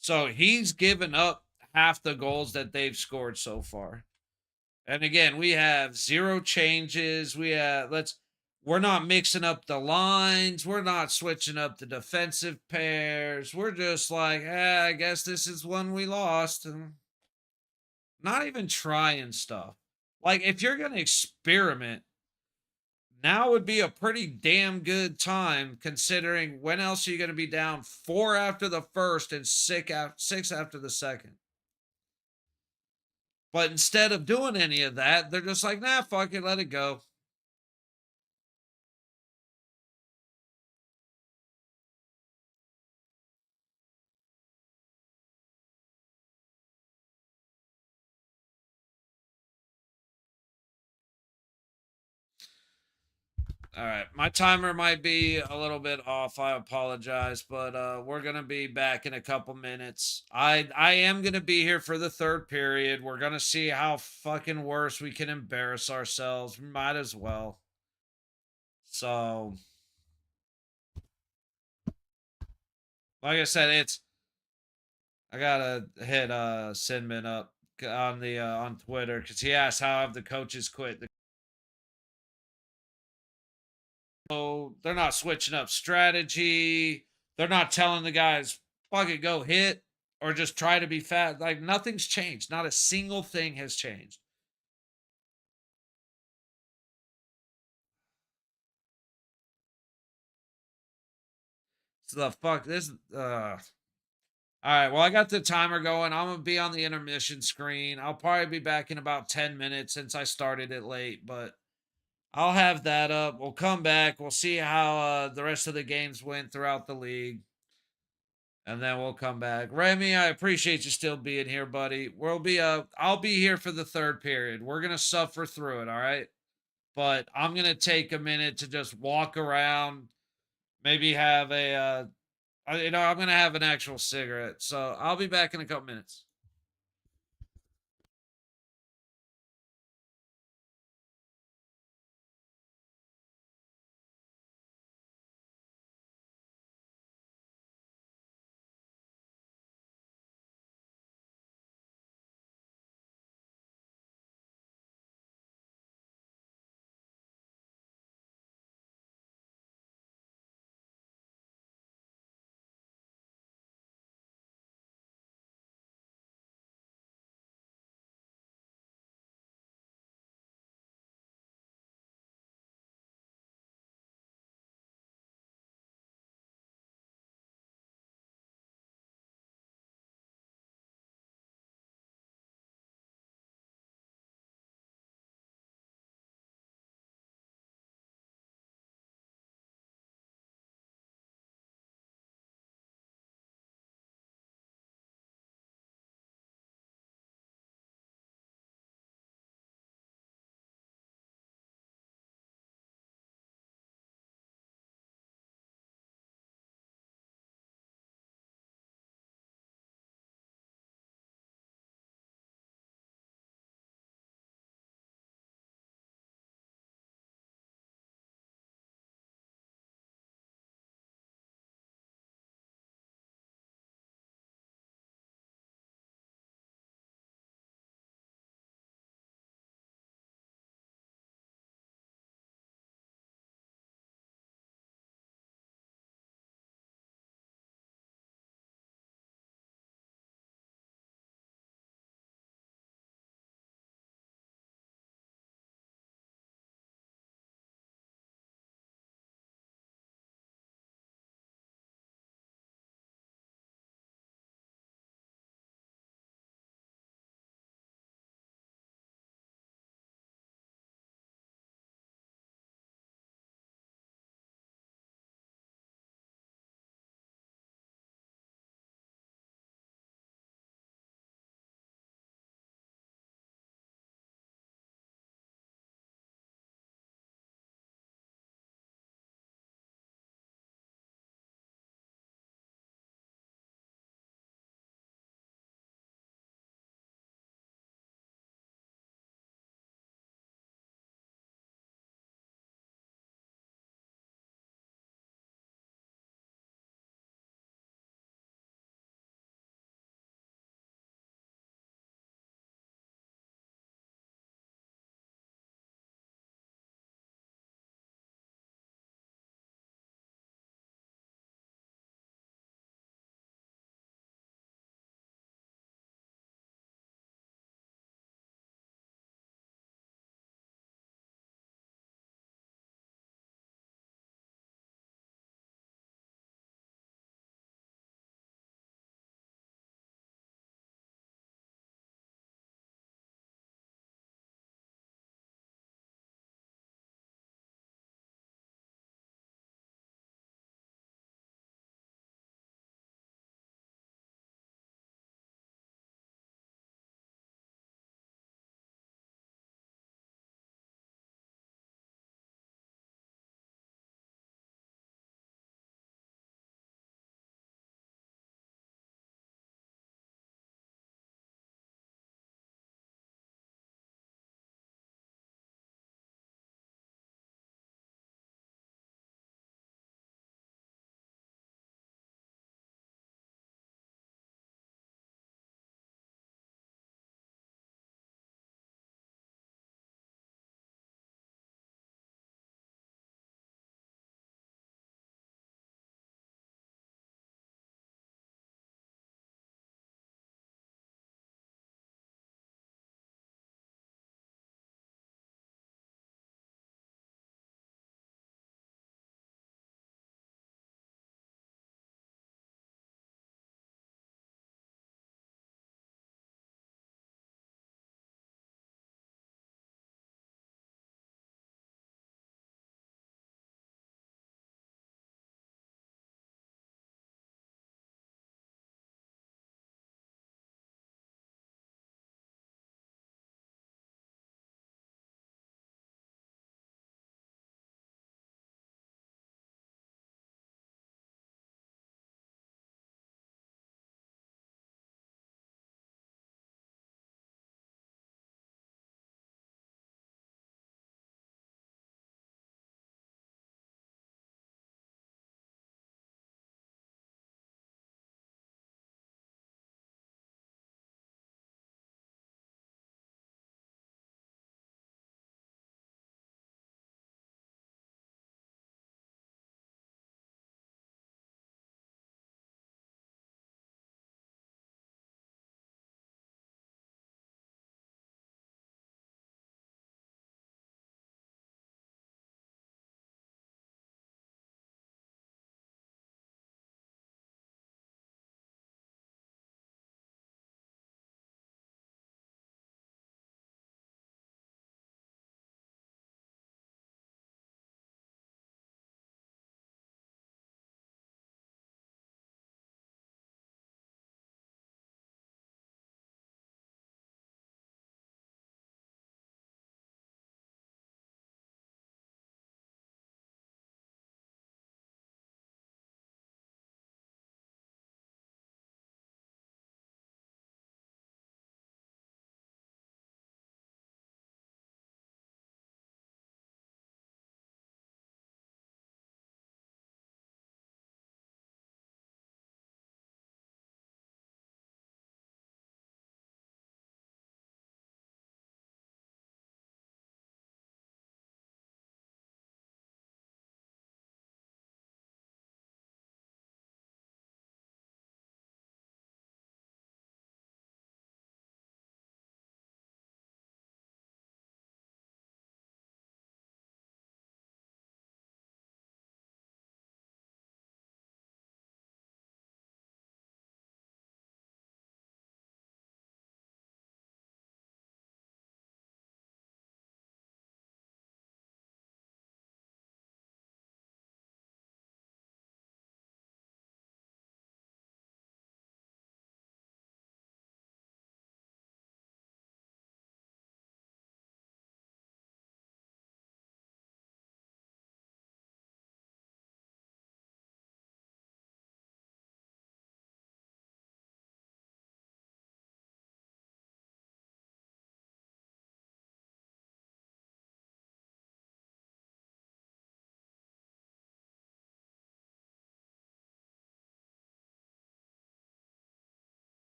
So he's given up half the goals that they've scored so far. And again, we have 0 changes. We're not mixing up the lines. We're not switching up the defensive pairs. We're just like, I guess this is one we lost. And not even trying stuff. Like, if you're going to experiment, now would be a pretty damn good time considering when else are you going to be down 4 after the first and 6 after the second. But instead of doing any of that, they're just like, nah, fuck it, let it go. All right, my timer might be a little bit off. I apologize, but we're gonna be back in a couple minutes. I am gonna be here for the third period. We're gonna see how fucking worse we can embarrass ourselves. Might as well. So, like I said, I gotta hit Sinman up on the on Twitter because he asked how have the coaches quit. So they're not switching up strategy. They're not telling the guys, fuck it, go hit or just try to be fat. Like nothing's changed. Not a single thing has changed. So the fuck this all right, well, I got the timer going. I'm gonna be on the intermission screen. I'll probably be back in about 10 minutes since I started it late, but I'll have that up. We'll come back. We'll see how the rest of the games went throughout the league. And then we'll come back. Remy, I appreciate you still being here, buddy. I'll be here for the third period. We're gonna suffer through it, all right? But I'm gonna take a minute to just walk around, maybe have I'm gonna have an actual cigarette. So I'll be back in a couple minutes.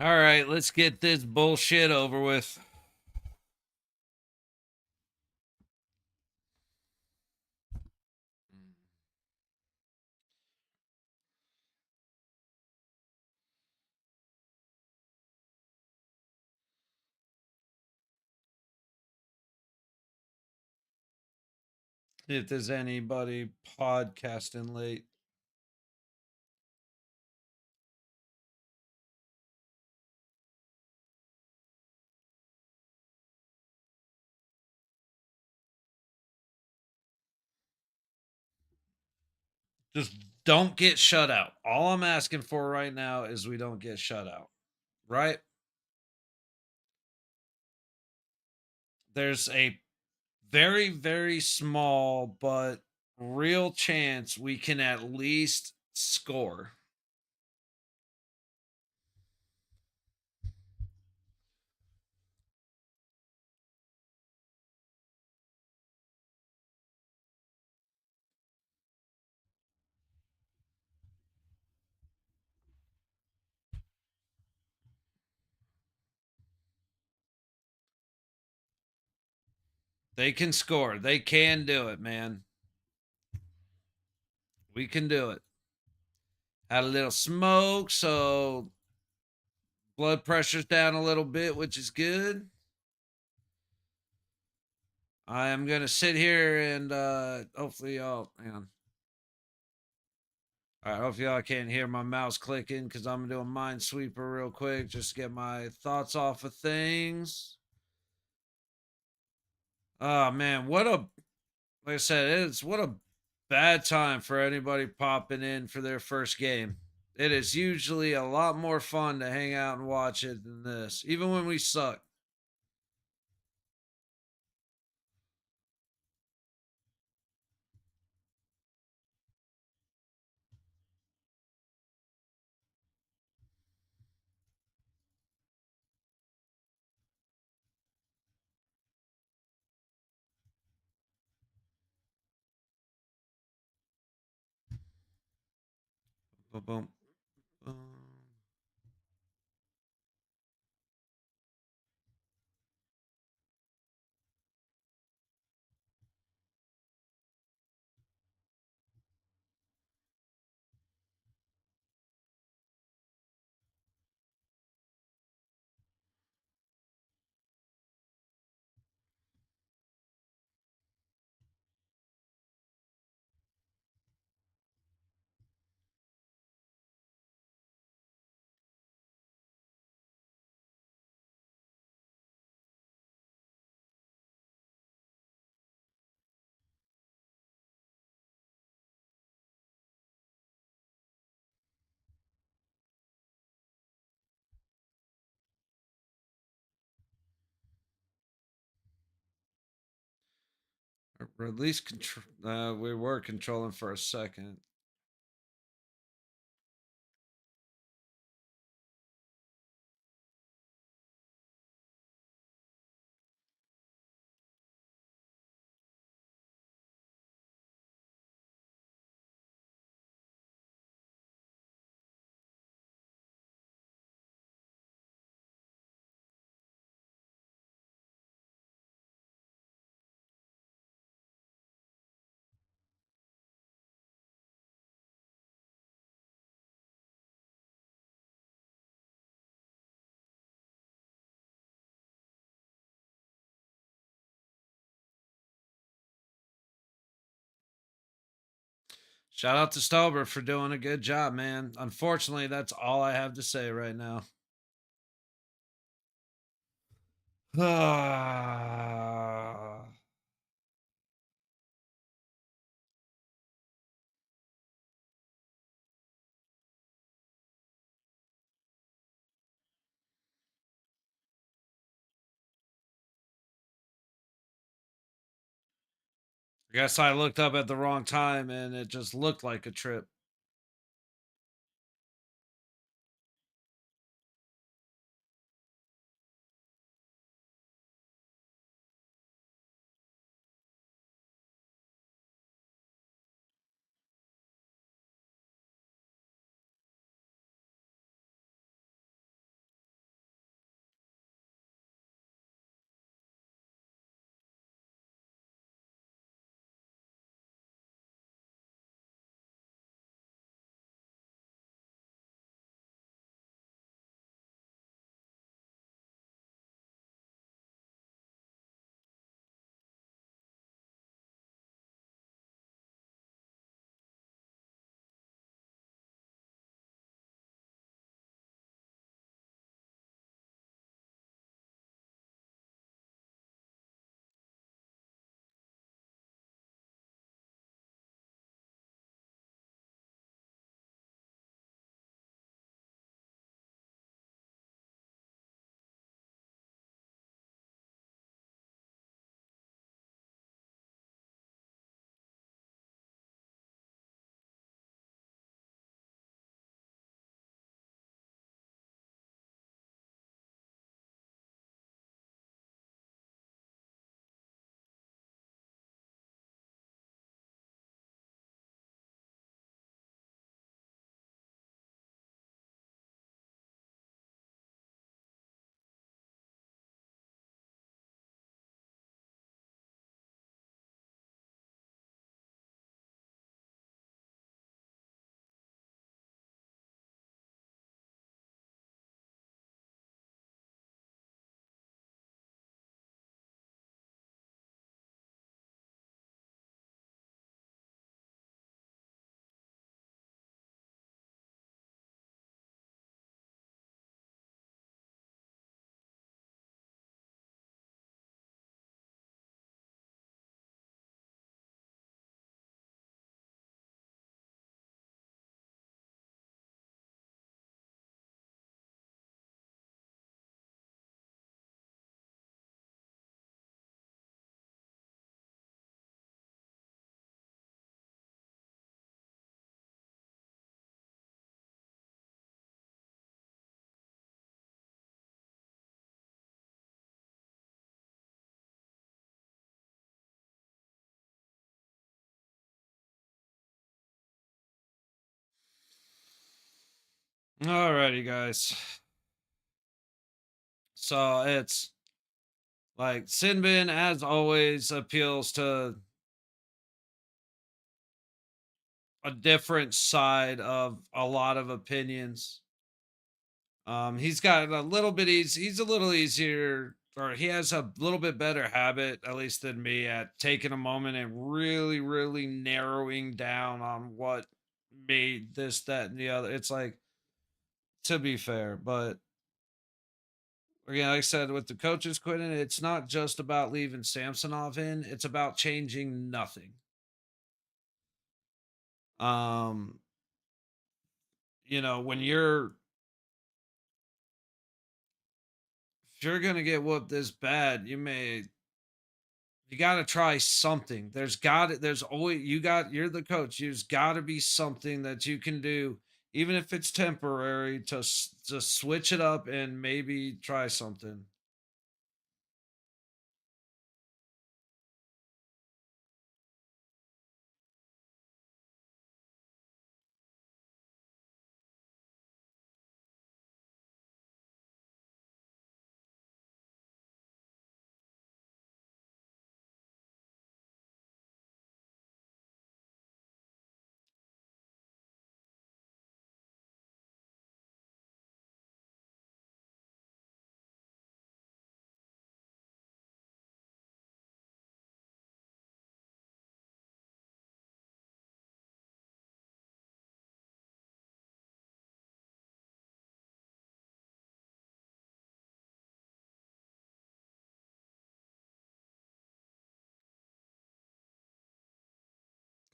All right, let's get this bullshit over with. If there's anybody podcasting late. Just don't get shut out. All I'm asking for right now is we don't get shut out. Right? There's a very, very small but real chance we can at least score. They can score. They can do it, man. We can do it. Had a little smoke, so blood pressure's down a little bit, which is good. I am gonna sit here and hopefully y'all hang on. All right, hopefully y'all can't hear my mouse clicking because I'm gonna do a mind sweeper real quick, just to get my thoughts off of things. Oh man, what a like I said, it's what a bad time for anybody popping in for their first game. It is usually a lot more fun to hang out and watch it than this, even when we suck. Boom, boom, boom. Or at least we were controlling for a second. Shout out to Stauber for doing a good job, man. Unfortunately, that's all I have to say right now. I guess I looked up at the wrong time and it just looked like a trip. Alrighty, guys. So it's like Sinbin, as always, appeals to a different side of a lot of opinions. He's got a little bit easy. He's a little easier, or he has a little bit better habit, at least than me, at taking a moment and really, really narrowing down on what made this, that, and the other. It's like, to be fair, but again, like I said, with the coaches quitting, it's not just about leaving Samsonov in; it's about changing nothing. Um, when if you're gonna get whooped this bad, you got to try something. There's always, you're the coach. There's got to be something that you can do, even if it's temporary, to switch it up and maybe try something.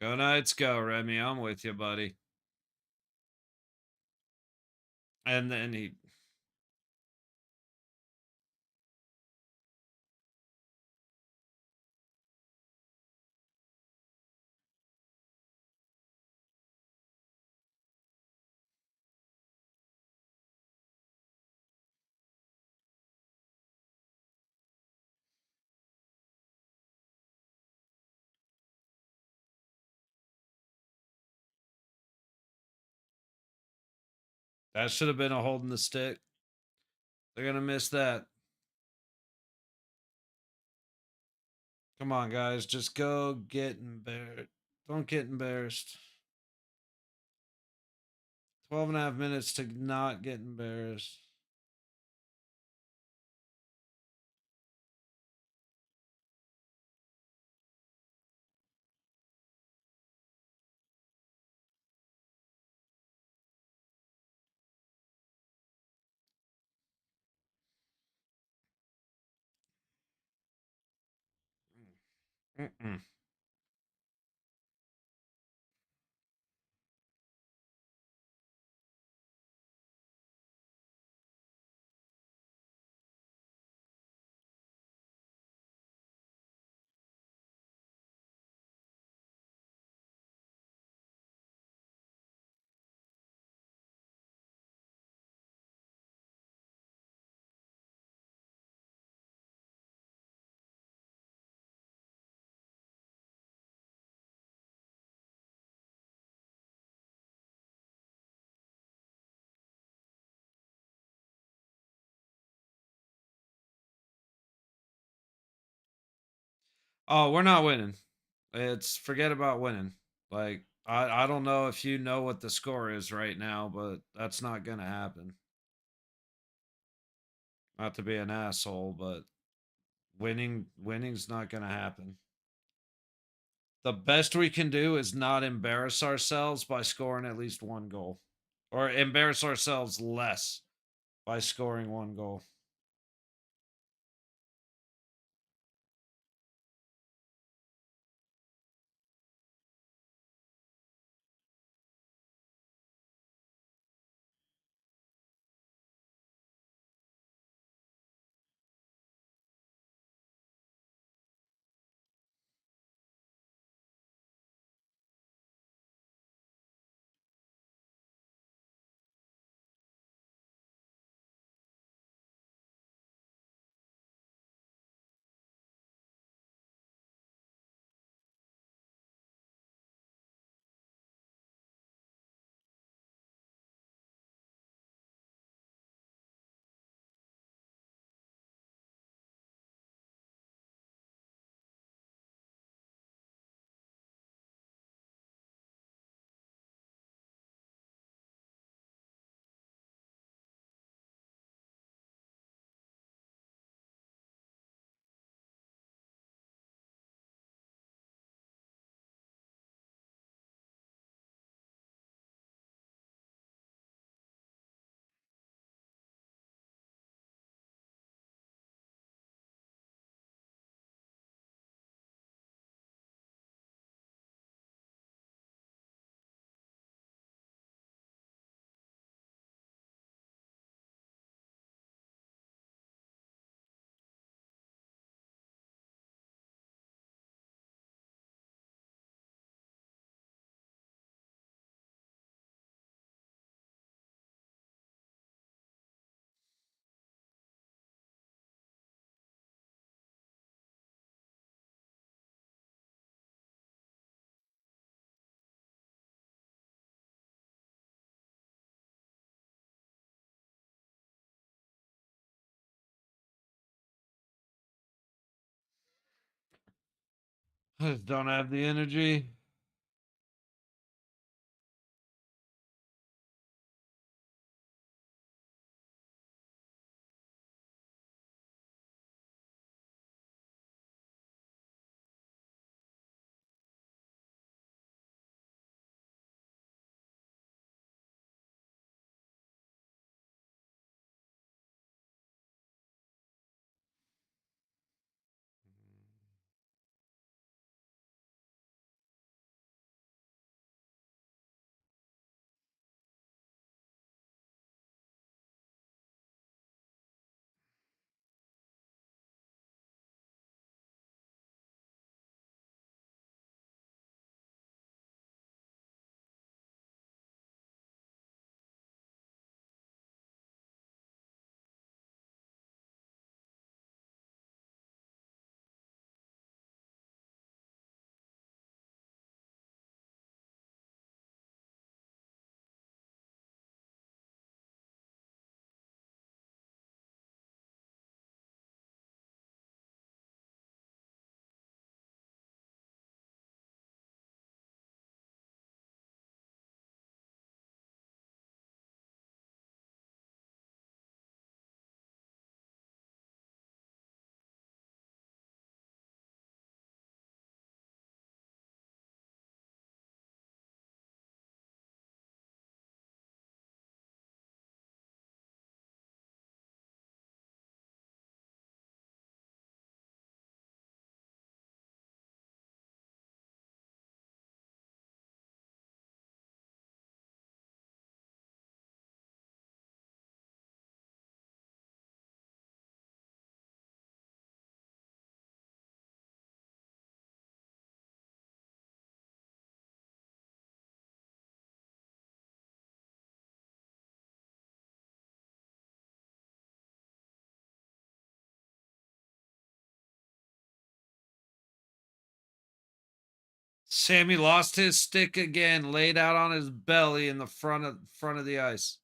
Go Knights, go, Remy. I'm with you, buddy. And then that should have been a holding the stick. They're gonna miss that. Come on, guys, just go get embarrassed. Don't get embarrassed. 12.5 minutes to not get embarrassed. Mm-mm. Oh, we're not winning. It's forget about winning. Like I don't know if you know what the score is right now, but that's not gonna happen. Not to be an asshole, but winning's not gonna happen. The best we can do is not embarrass ourselves by scoring at least one goal. Or embarrass ourselves less by scoring one goal. I just don't have the energy. Sammy lost his stick again, laid out on his belly in the front of the ice.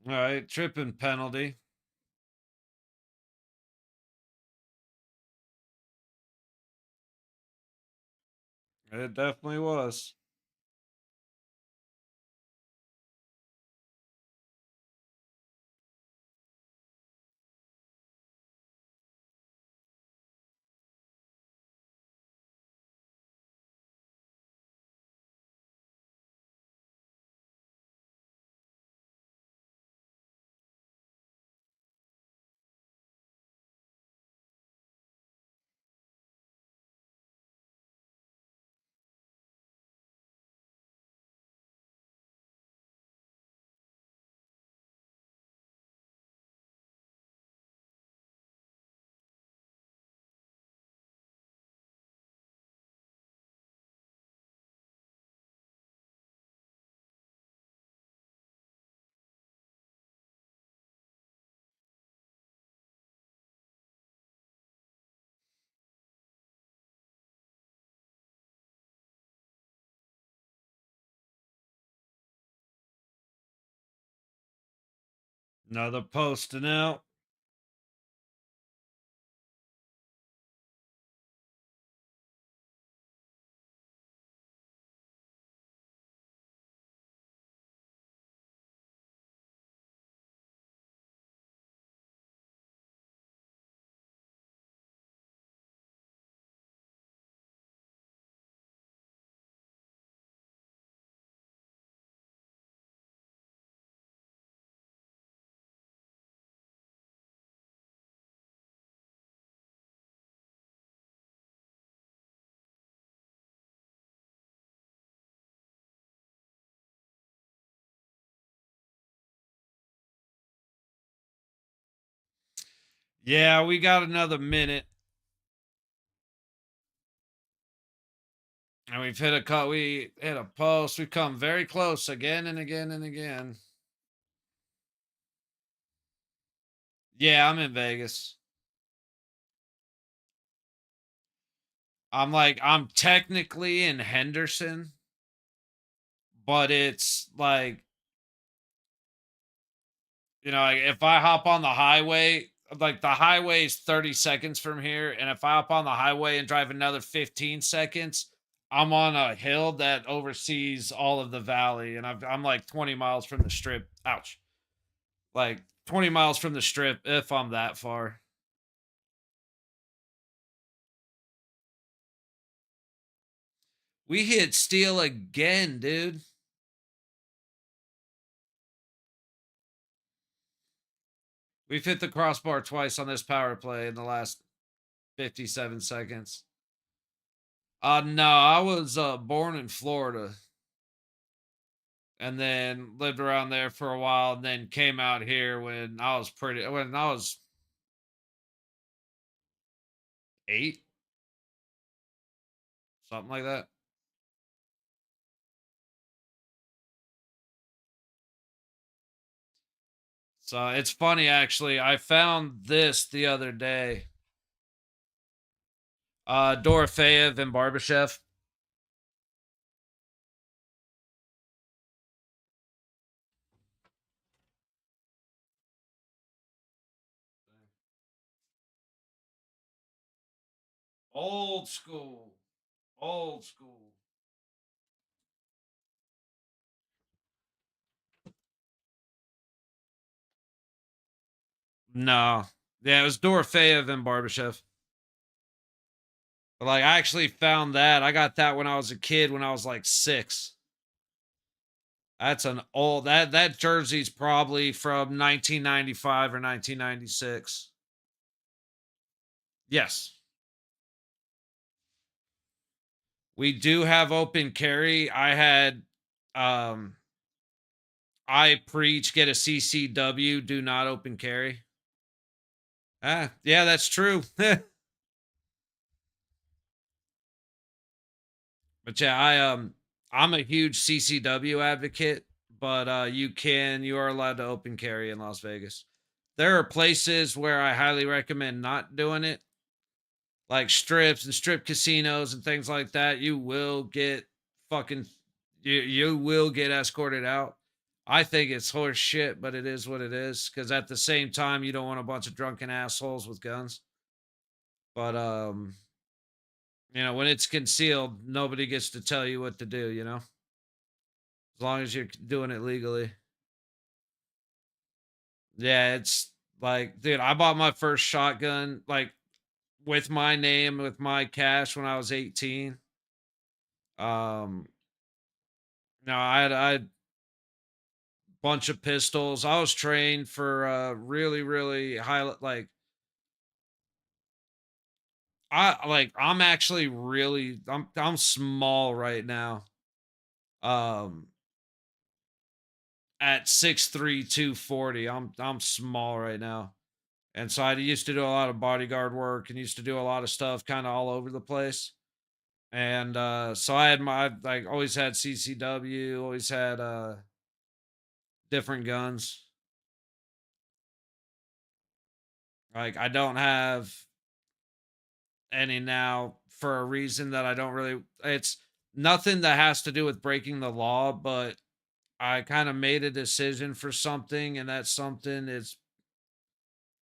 All right, tripping penalty. It definitely was. Another posting out. Yeah, we got another minute. And we've hit a cut. We hit a post. We've come very close again and again and again. Yeah, I'm in Vegas. I'm technically in Henderson, but it's like, like if I hop on the highway, like the highway is 30 seconds from here. And if I hop on the highway and drive another 15 seconds, I'm on a hill that oversees all of the valley. And I'm like 20 miles from the strip. Ouch. Like 20 miles from the strip if I'm that far. We hit steel again, dude. We've hit the crossbar twice on this power play in the last 57 seconds. No, I was born in Florida and then lived around there for a while and then came out here when I was 8, something like that. So it's funny actually. I found this the other day. Dorofeyev and Barbashev. Old school. Old school. No. Yeah, it was Dorofeyev and Barbashev. But like I actually found that. I got that when I was a kid when I was like 6. That's an old that jersey's probably from 1995 or 1996. Yes. We do have open carry. Um I preach get a CCW, do not open carry. Yeah, that's true. But yeah, I'm a huge CCW advocate, but you are allowed to open carry in Las Vegas. There are places where I highly recommend not doing it, like strips and strip casinos and things like that. You will get fucking you will get escorted out. I think it's horse shit, but it is what it is. Because at the same time, you don't want a bunch of drunken assholes with guns. But when it's concealed, nobody gets to tell you what to do. As long as you're doing it legally. Yeah, it's like, dude, I bought my first shotgun like with my name, with my cash when I was 18. Um, no, I had a bunch of pistols. I was trained for really, really high. Like I'm actually really, I'm small right now. Um, at 6'3", 240, I'm small right now. And so I used to do a lot of bodyguard work and used to do a lot of stuff kind of all over the place. And so I had like always had CCW, always had different guns. Like I don't have any now for a reason that I don't really, it's nothing that has to do with breaking the law, but I kind of made a decision for something and that something is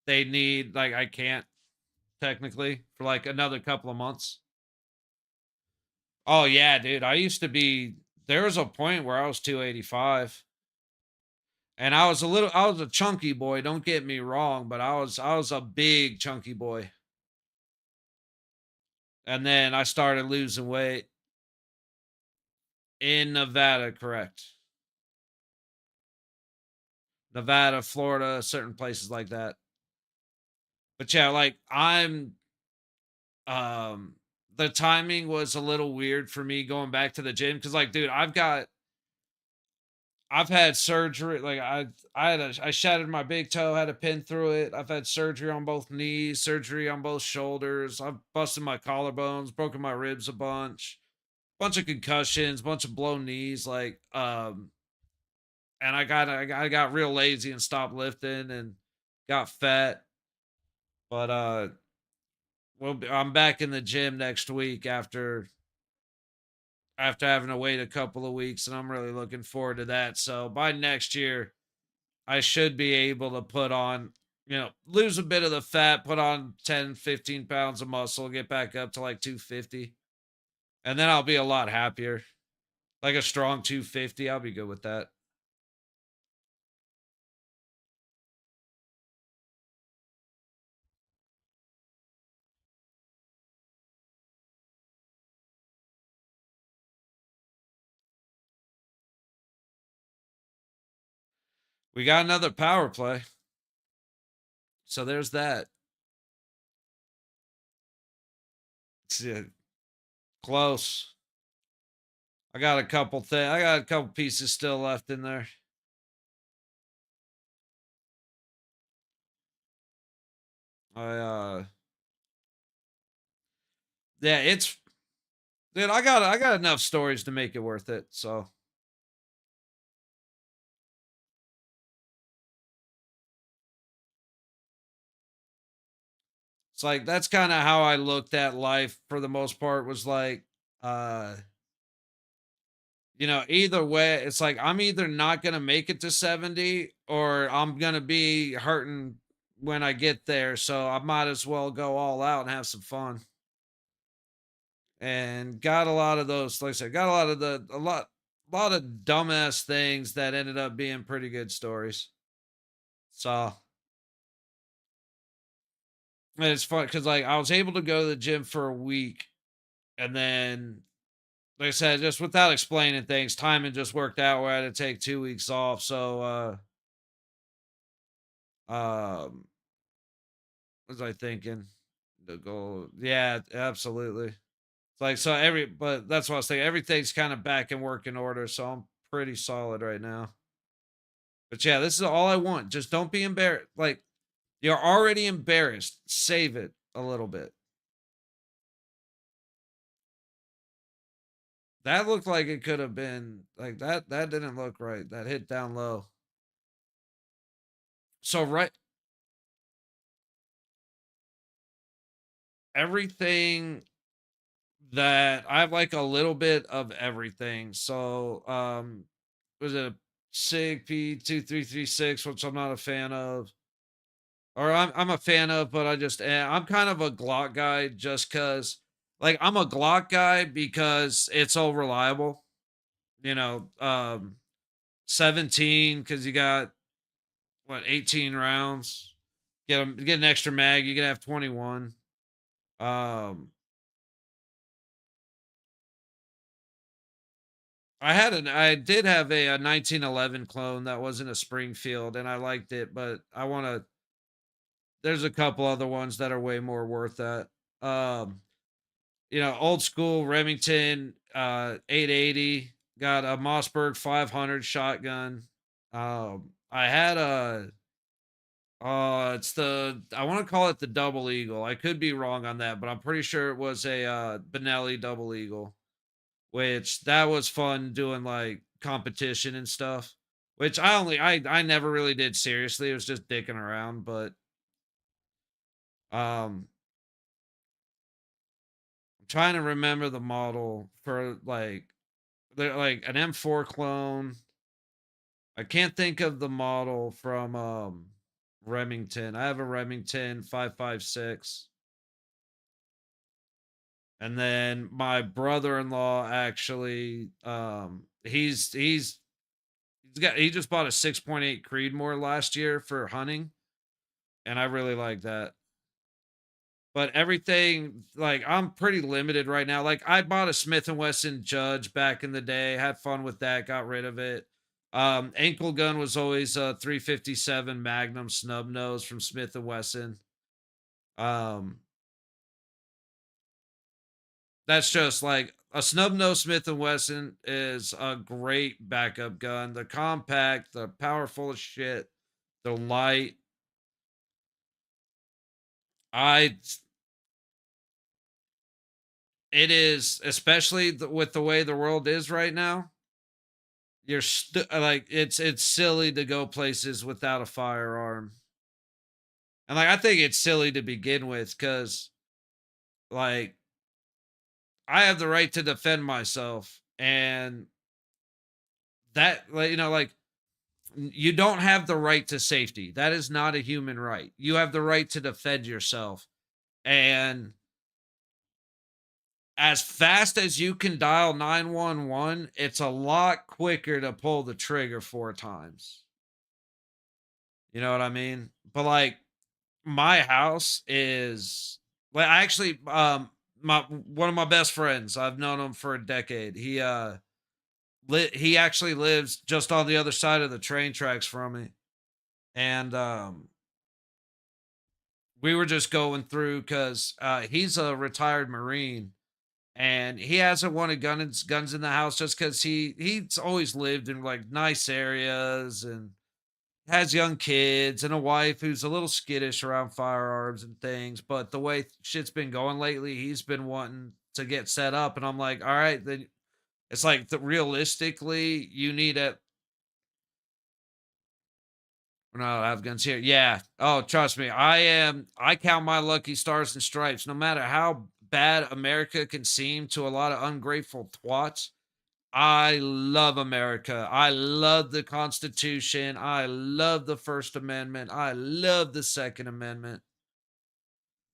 they need, like I can't technically for like another couple of months. Oh yeah, dude. There was a point where I was 285 and I was a chunky boy, don't get me wrong, but I was a big chunky boy. And then I started losing weight in Nevada, correct. Nevada, Florida, certain places like that. But yeah, like um the timing was a little weird for me going back to the gym cuz like dude, I've had surgery. Like I shattered my big toe, had a pin through it. I've had surgery on both knees, surgery on both shoulders. I've busted my collarbones, broken my ribs a bunch of concussions, bunch of blown knees. And I got real lazy and stopped lifting and got fat. But I'm back in the gym next week after having to wait a couple of weeks, and I'm really looking forward to that. So by next year, I should be able to put on, lose a bit of the fat, put on 10, 15 pounds of muscle, get back up to like 250. And then I'll be a lot happier. Like a strong 250. I'll be good with that. We got another power play. So there's that. Yeah, close. I got a couple pieces still left in there. I yeah, it's dude, I got enough stories to make it worth it. So it's like that's kind of how I looked at life for the most part, was like uh either way, it's like I'm either not gonna make it to 70 or I'm gonna be hurting when I get there. So I might as well go all out and have some fun. And got a lot of those, like I said, got a lot of a lot of dumbass things that ended up being pretty good stories. So and it's fun because like I was able to go to the gym for a week, and then like I said, just without explaining things, timing just worked out where I had to take 2 weeks off. So um what was I thinking? The goal. Yeah, absolutely. It's like so but that's what I was thinking. Everything's kind of back in working order, so I'm pretty solid right now. But yeah, this is all I want. Just don't be embarrassed. Like you're already embarrassed. Save it a little bit. That looked like it could have been like that. That didn't look right. That hit down low. So right, everything that I have like a little bit of everything. So was it a SIG P2336, which I'm not a fan of, or I'm a fan of, but I'm kind of a Glock guy just because like I'm a Glock guy because it's so reliable. You know, 17 because you got what 18 rounds. Get an extra mag. You can have 21. Um, I did have a 1911 clone that wasn't a Springfield, and I liked it, but I want to. There's a couple other ones that are way more worth that. Um, old school Remington 880, got a Mossberg 500 shotgun. I had a it's the I want to call it the Double Eagle. I could be wrong on that, but I'm pretty sure it was a Benelli Double Eagle, which that was fun doing like competition and stuff. Which I never really did seriously. It was just dicking around, but um I'm trying to remember the model for like they're like an M4 clone. I can't think of the model from Remington. I have a Remington 556. And then my brother-in-law actually he just bought a 6.8 Creedmoor last year for hunting, and I really like that. But everything, like I'm pretty limited right now. Like I bought a Smith and Wesson Judge back in the day, had fun with that, got rid of it. Ankle gun was always a 357 Magnum snub nose from Smith and Wesson. Um, that's just like A snub nose Smith and Wesson is a great backup gun. They're compact, they're powerful as shit, they're light. I it is, especially with the way the world is right now. Like it's silly to go places without a firearm. And like I think it's silly to begin with cuz like I have the right to defend myself, and that, like, like you don't have the right to safety. That is not a human right. You have the right to defend yourself. And as fast as you can dial 911, it's a lot quicker to pull the trigger 4 times. You know what I mean? But like my house is like, I actually my one of my best friends, I've known him for a decade. He actually lives just on the other side of the train tracks from me. And we were just going through because he's a retired Marine, and he hasn't wanted guns in the house just because he's always lived in like nice areas and has young kids and a wife who's a little skittish around firearms and things. But the way shit's been going lately, he's been wanting to get set up, and I'm like, all right, then it's like realistically, you need it. No, I have guns here. Yeah. Oh, trust me. I count my lucky stars and stripes. No matter how bad America can seem to a lot of ungrateful twats, I love America. I love the Constitution. I love the First Amendment. I love the Second Amendment.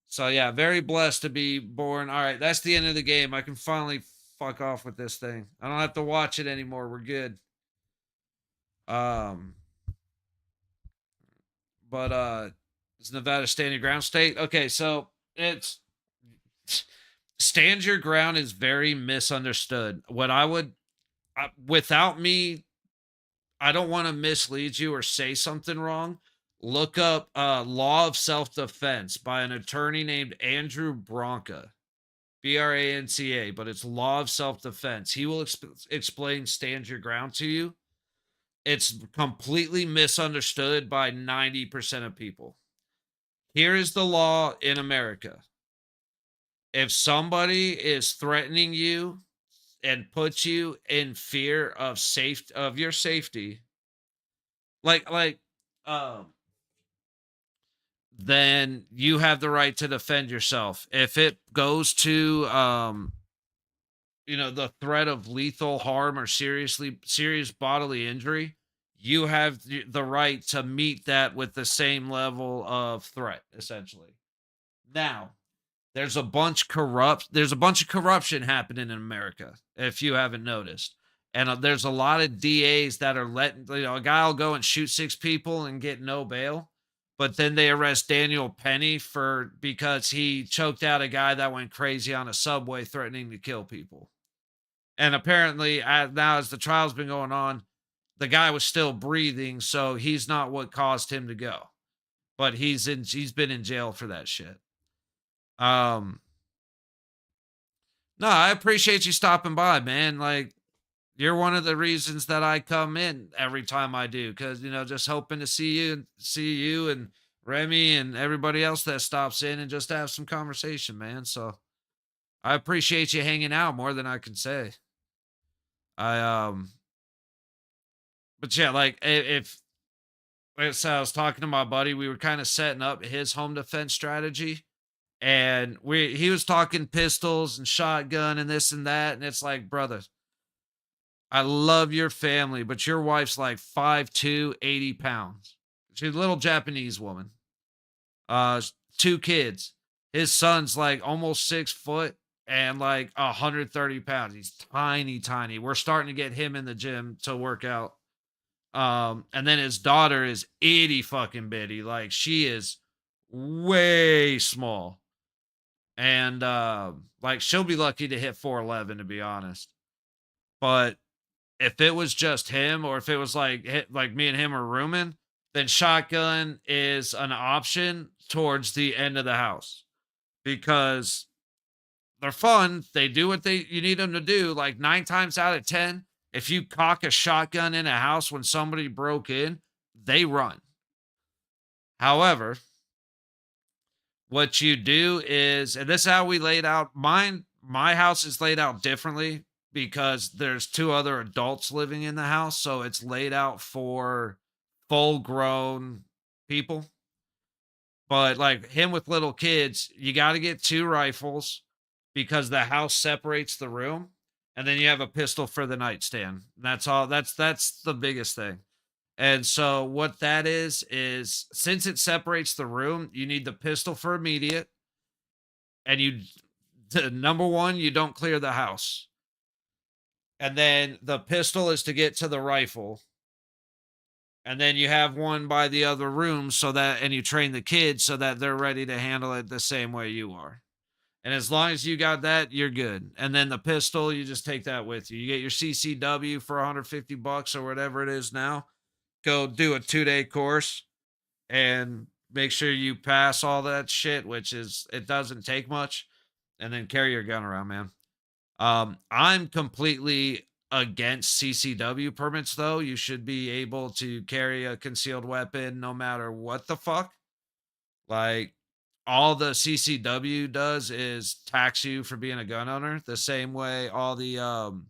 So yeah, very blessed to be born. All right, that's the end of the game. I can finally fuck off with this thing. I don't have to watch it anymore. We're good. Um, but is Nevada stand your ground state? Okay, so it's stand your ground is very misunderstood. What I would, without me, I don't want to mislead you or say something wrong. Look up Law of Self Defense by an attorney named Andrew Branca, Branca, but it's Law of Self Defense. He will explain stand your ground to you. It's completely misunderstood by 90% of people. Here is the law in America. If somebody is threatening you and puts you in fear of your safety, like um then you have the right to defend yourself. If it goes to the threat of lethal harm or serious bodily injury, you have the right to meet that with the same level of threat, essentially. Now, there's a bunch of corruption happening in America, if you haven't noticed. And there's a lot of DAs that are letting, a guy will go and shoot 6 people and get no bail, but then they arrest Daniel Penny for because he choked out a guy that went crazy on a subway threatening to kill people. And apparently, now as the trial's been going on, the guy was still breathing, so he's not what caused him to go. But he's been in jail for that shit. Um, no, I appreciate you stopping by, man. Like, you're one of the reasons that I come in every time I do, because just hoping to see you and Remy and everybody else that stops in and just have some conversation, man. So I appreciate you hanging out more than I can say. I but yeah, like if like I said, I was talking to my buddy, we were kind of setting up his home defense strategy, and he was talking pistols and shotgun and this and that, and it's like, brother, I love your family, but your wife's like 5'2", 80 pounds. She's a little Japanese woman. 2 kids. His son's like almost 6 foot and like 130 pounds. He's tiny, tiny. We're starting to get him in the gym to work out. And then his daughter is itty fucking bitty. Like, she is way small. And like, she'll be lucky to hit 4'11", to be honest. But if it was just him, or if it was like me and him are rooming, then shotgun is an option towards the end of the house, because they're fun. They do what you need them to do. Like 9 times out of 10, if you cock a shotgun in a house when somebody broke in, they run. However, what you do is, and this is how we laid out my house is laid out differently because there's 2 other adults living in the house, so it's laid out for full grown people. But like him with little kids, you got to get 2 rifles because the house separates the room, and then you have a pistol for the nightstand. That's all. That's the biggest thing. And so what that is since it separates the room, you need the pistol for immediate, and number 1, you don't clear the house. And then the pistol is to get to the rifle. And then you have one by the other room and you train the kids so that they're ready to handle it the same way you are. And as long as you got that, you're good. And then the pistol, you just take that with you. You get your CCW for $150 or whatever it is now. Go do a 2-day course and make sure you pass all that shit, which is, it doesn't take much. And then carry your gun around, man. I'm completely against CCW permits, though. You should be able to carry a concealed weapon no matter what the fuck. Like, all the CCW does is tax you for being a gun owner, the same way all the um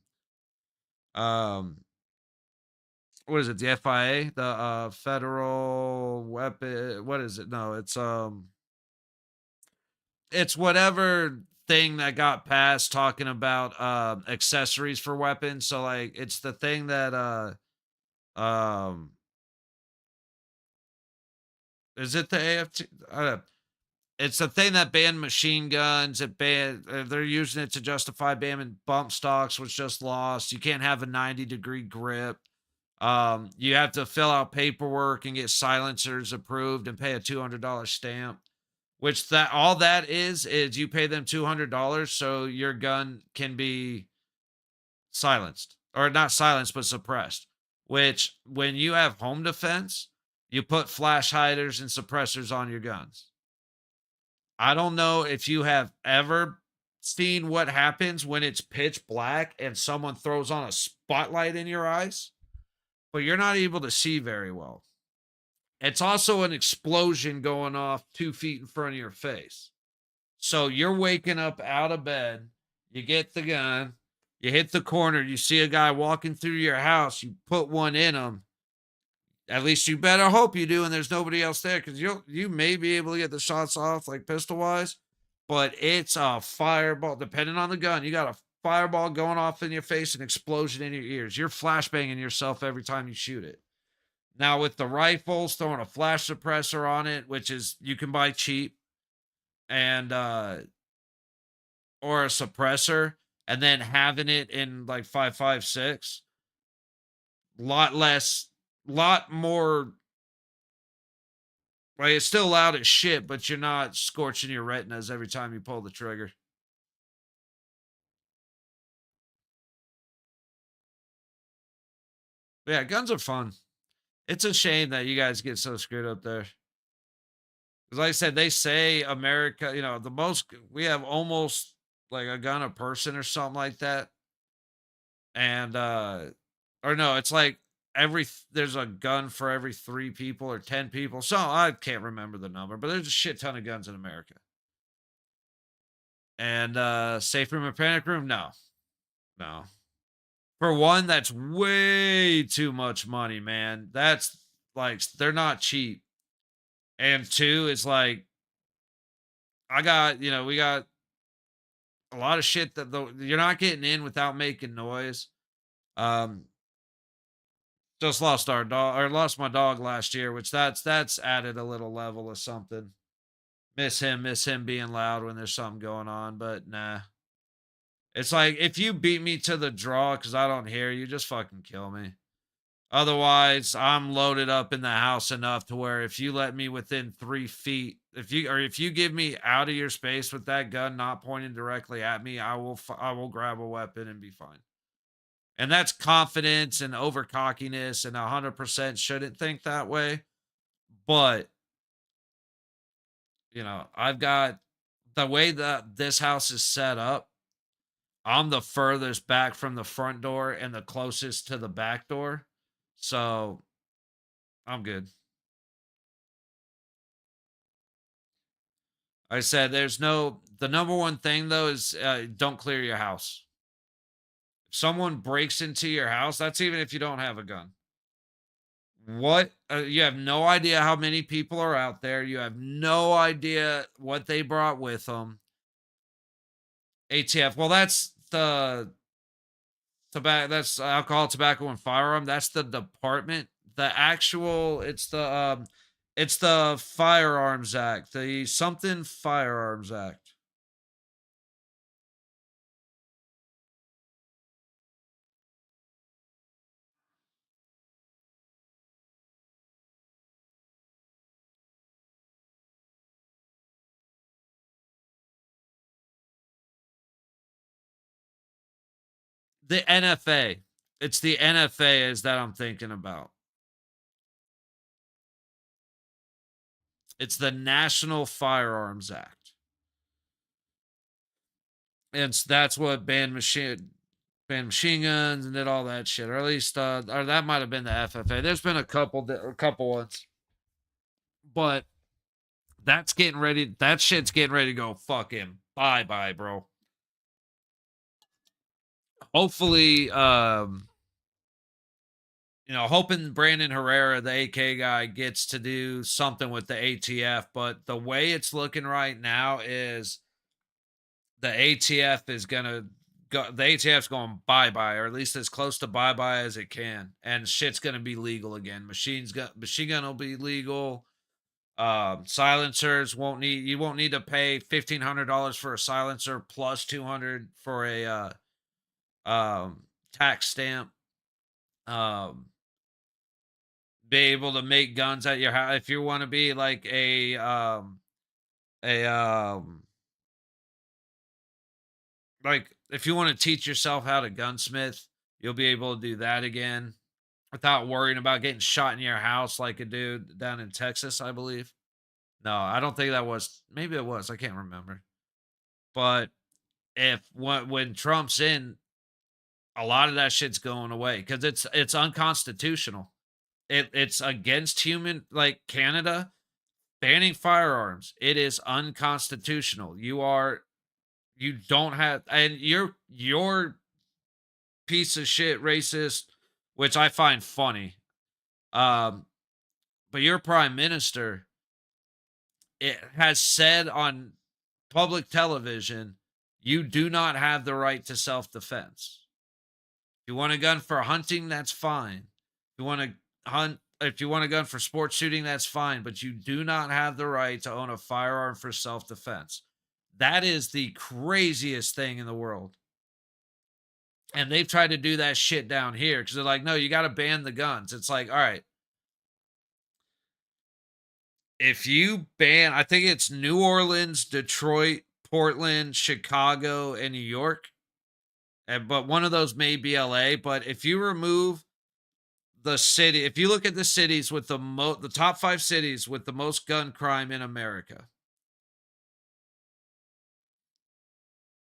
what is it, the FIA, the federal weapon, what is it? No, it's whatever thing that got passed talking about accessories for weapons. So like it's the thing that um is it the AFT? It's the thing that banned machine guns. It banned. They're using it to justify banning bump stocks, which just lost. You can't have a 90-degree grip. You have to fill out paperwork and get silencers approved and pay a $200 stamp. Which that all that is you pay them $200 so your gun can be silenced, or not silenced but suppressed. Which when you have home defense, you put flash hiders and suppressors on your guns. I don't know if you have ever seen what happens when it's pitch black and someone throws on a spotlight in your eyes, but you're not able to see very well. It's also an explosion going off 2 feet in front of your face. So you're waking up out of bed, you get the gun, you hit the corner, you see a guy walking through your house, you put one in him. At least you better hope you do, and there's nobody else there, because you may be able to get the shots off like pistol wise, but it's a fireball. Depending on the gun, you got a fireball going off in your face, an explosion in your ears. You're flashbanging yourself every time you shoot it. Now with the rifles, throwing a flash suppressor on it, which is you can buy cheap, and or a suppressor, and then having it in like 5.56, lot more. Like, it's still loud as shit, but you're not scorching your retinas every time you pull the trigger. But yeah, guns are fun. It's a shame that you guys get so screwed up there. Because like I said, they say America, the most we have almost like a gun a person or something like that. And or no, it's like there's a gun for every 3 people or 10 people. So I can't remember the number, but there's a shit ton of guns in America. And safe room or panic room? No. No. For one, that's way too much money, man. That's like they're not cheap. And 2, it's like we got a lot of shit that you're not getting in without making noise. Um just lost our dog, or lost my dog last year, which that's added a little level of something. Miss him being loud when there's something going on, but nah. It's like if you beat me to the draw because I don't hear you, just fucking kill me. Otherwise, I'm loaded up in the house enough to where if you let me within 3 feet, if you give me out of your space with that gun not pointing directly at me, I will grab a weapon and be fine. And that's confidence and over cockiness, and 100% shouldn't think that way. But I've got the way that this house is set up, I'm the furthest back from the front door and the closest to the back door. So I'm good. I said the number one thing though is don't clear your house. If someone breaks into your house, that's even if you don't have a gun. What you have no idea how many people are out there. You have no idea what they brought with them. ATF. Well, that's the tobacco. That's alcohol, tobacco, and firearm. That's the department. The actual. It's the Firearms Act. The something Firearms Act. The NFA. It's the NFA is that I'm thinking about. It's the National Firearms Act. And that's what banned machine guns and did all that shit, or at least or that might have been the FFA. There's been a couple ones, but that's getting ready. That shit's getting ready to go fucking bye bye, bro. Hopefully, hoping Brandon Herrera, the AK guy, gets to do something with the ATF. But the way it's looking right now is the ATF is gonna go. The ATF's going bye bye, or at least as close to bye bye as it can, and shit's gonna be legal again. Machine gun will be legal. Silencers won't need to pay $1,500 for a silencer plus 200 for a tax stamp. Um, be able to make guns at your house if you want to be like a like if you want to teach yourself how to gunsmith, you'll be able to do that again without worrying about getting shot in your house like a dude down in Texas, I believe. No, I don't think that was. Maybe it was. I can't remember. But if when Trump's in, a lot of that shit's going away because it's unconstitutional. It's against human like Canada banning firearms. It is unconstitutional. You don't have and you're piece of shit racist, which I find funny. Um, but your prime minister it has said on public television, you do not have the right to self-defense. If you want a gun for hunting, that's fine. If you want a gun for sports shooting, that's fine, but you do not have the right to own a firearm for self-defense. That is the craziest thing in the world. And they've tried to do that shit down here because they're like, no, you got to ban the guns. It's like, all right, if you ban, I think it's New Orleans, Detroit, Portland, Chicago, and New York. But one of those may be LA. But if you remove the city, if you look at the cities with the top 5 cities with the most gun crime in America,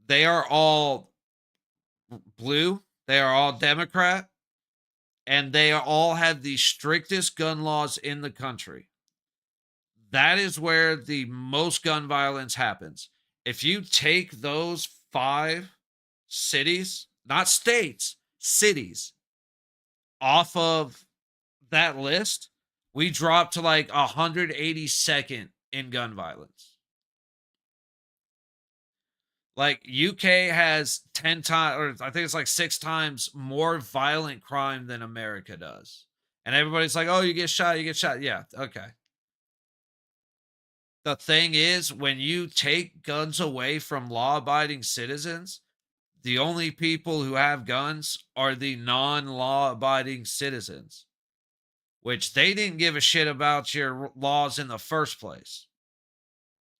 they are all blue. They are all Democrat, and they all have the strictest gun laws in the country. That is where the most gun violence happens. If you take those 5 cities, not states, cities, off of that list, we drop to like 182nd in gun violence. Like UK has 10 times, or I think it's like 6 times more violent crime than America does. And everybody's like, oh, you get shot, you get shot. Yeah, okay. The thing is, when you take guns away from law abiding citizens, the only people who have guns are the non law abiding citizens, which they didn't give a shit about your laws in the first place.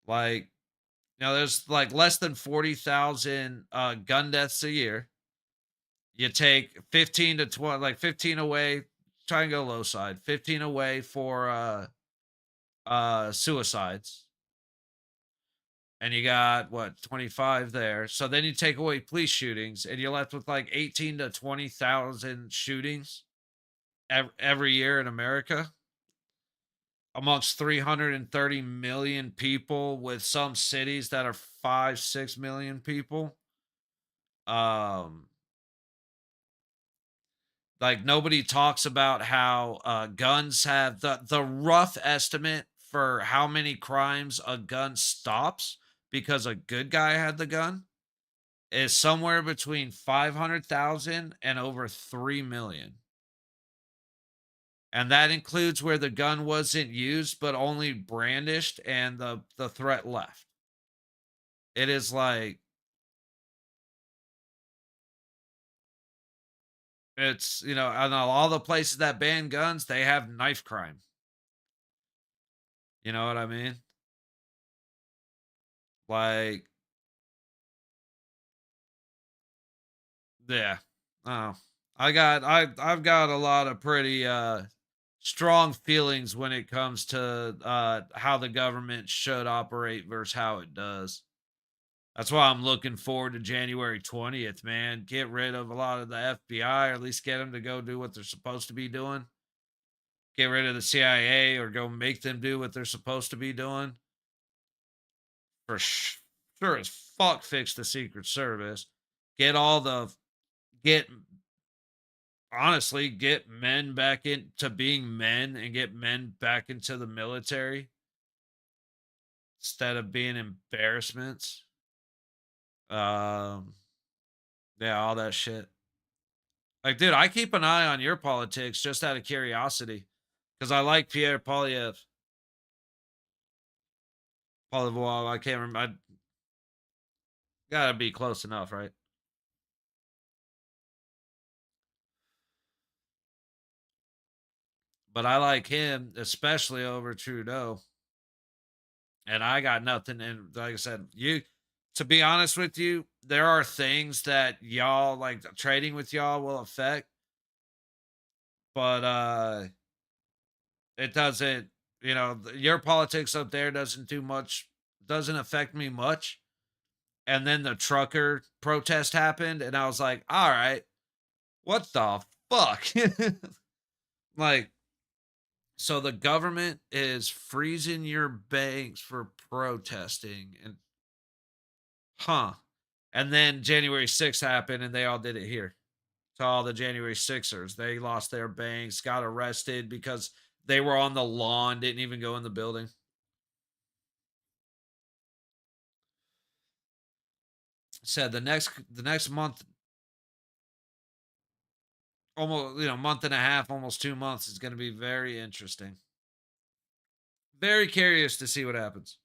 Like, there's like less than 40,000 gun deaths a year. You take 15 to 20, like 15 away, try and go low side, 15 away for suicides. and you got what 25 there. So then you take away police shootings, and you're left with like 18 to 20,000 shootings every year in America amongst 330 million people, with some cities that are 5, 6 million people. Um, like nobody talks about how guns have the rough estimate for how many crimes a gun stops because a good guy had the gun is somewhere between 500,000 and over 3 million. And that includes where the gun wasn't used but only brandished and the threat left. It is like it's, I know all the places that ban guns, they have knife crime. You know what I mean? Like, yeah. Oh. I've got a lot of pretty strong feelings when it comes to how the government should operate versus how it does. That's why I'm looking forward to January 20th, man. Get rid of a lot of the FBI, or at least get them to go do what they're supposed to be doing. Get rid of the CIA, or go make them do what they're supposed to be doing. For sure as fuck, fix the Secret Service. Get all the get honestly get men back into being men and get men back into the military instead of being embarrassments. Um, yeah, all that shit. Like, dude, I keep an eye on your politics just out of curiosity because I like Pierre Polyev. Polyev, I can't remember. I gotta be close enough, right? But I like him, especially over Trudeau. And I got nothing. And like I said, to be honest with you, there are things that y'all like trading with y'all will affect, but it doesn't, your politics up there doesn't do much, doesn't affect me much. And then the trucker protest happened, and I was like, all right, what the fuck? Like, so the government is freezing your banks for protesting, and huh. And then January 6th happened, and they all did it here. To all the January 6ers, they lost their banks, got arrested because they were on the lawn, didn't even go in the building. Said the next month, almost, month and a half, almost 2 months, is going to be very interesting. Very curious to see what happens.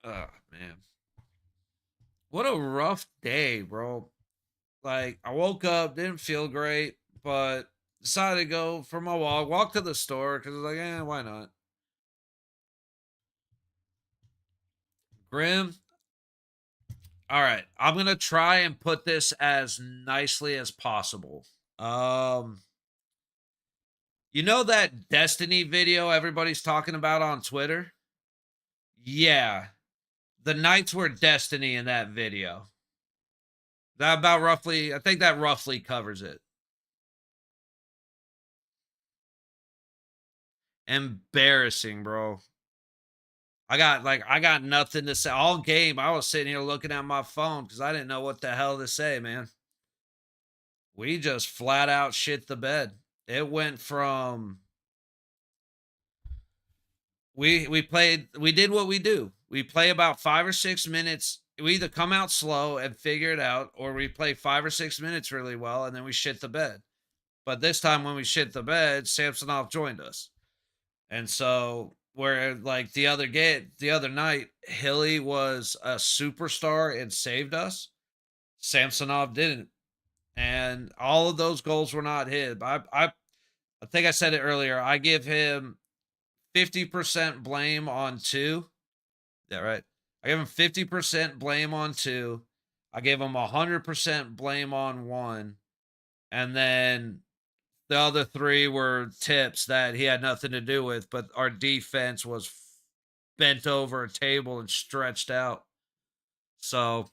Oh man, what a rough day, bro. Like, I woke up, didn't feel great, but decided to go for my walk to the store because I was like, why not? Grim. All right, I'm gonna try and put this as nicely as possible. Um, you know that Destiny video everybody's talking about on Twitter? Yeah, the knights were Destiny in that video. That about roughly, I think that roughly covers it. Embarrassing, bro. I got nothing to say. All game, I was sitting here looking at my phone because I didn't know what the hell to say, man. We just flat out shit the bed. It went from we did what we do. We play about 5 or 6 minutes. We either come out slow and figure it out, or we play 5 or 6 minutes really well and then we shit the bed. But this time when we shit the bed, Samsonov joined us. And so where like the other night, Hilly was a superstar and saved us. Samsonov didn't. And all of those goals were not his. I think I said it earlier. I give him 50% blame on two. Yeah, right. I give him 50% blame on two. I give him 100% blame on one. And then The other 3 were tips that he had nothing to do with, but our defense was bent over a table and stretched out. So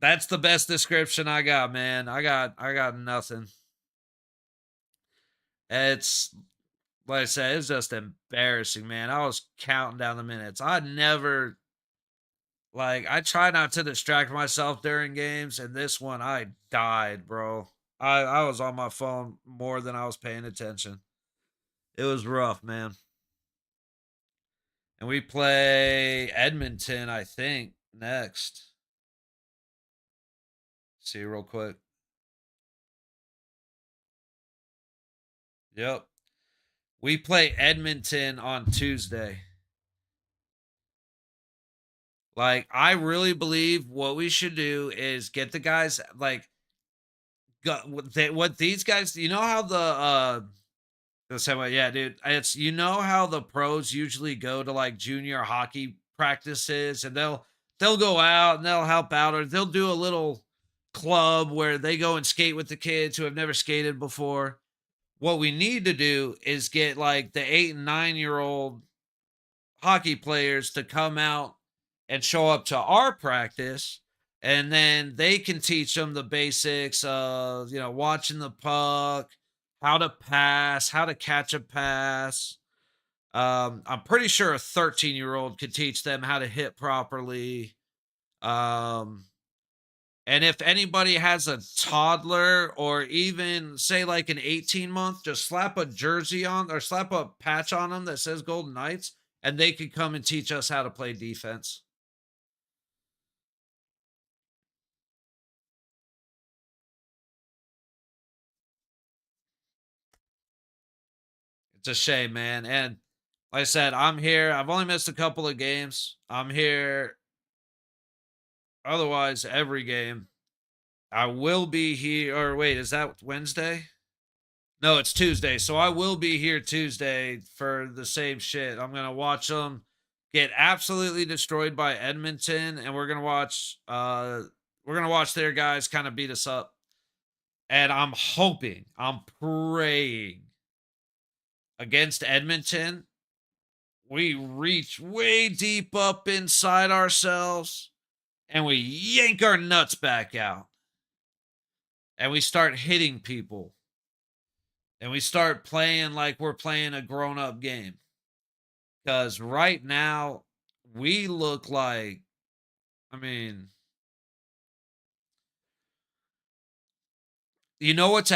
that's the best description I got, man. I got nothing. It's like I said, it's just embarrassing, man. I was counting down the minutes. I never I try not to distract myself during games, and this one I died, bro. I was on my phone more than I was paying attention. It was rough, man. And we play Edmonton, I think, next. See real quick. Yep. We play Edmonton on Tuesday. Like, I really believe what we should do is get the guys what these guys, you know how the same way, yeah, dude. It's you know how the pros usually go to like junior hockey practices and they'll go out and they'll help out or they'll do a little club where they go and skate with the kids who have never skated before. What we need to do is get like the 8 and 9 year old hockey players to come out and show up to our practice and then they can teach them the basics of watching the puck, how to pass, how to catch a pass. I'm pretty sure a 13-year-old could teach them how to hit properly. um and if anybody has a toddler or even say like an 18-month, just slap a jersey on or slap a patch on them that says Golden Knights and they could come and teach us how to play defense. It's a shame, man. And like I said, I'm here. I've only missed a couple of games. I'm here otherwise every game. I will be here. Or wait, is that Wednesday? No, it's Tuesday. So I will be here Tuesday for the same shit. I'm gonna watch them get absolutely destroyed by Edmonton, and we're gonna watch their guys kind of beat us up. And I'm hoping, I'm praying against Edmonton, we reach way deep up inside ourselves and we yank our nuts back out and we start hitting people and we start playing like we're playing a grown up game. Because right now, we look like, I mean, you know what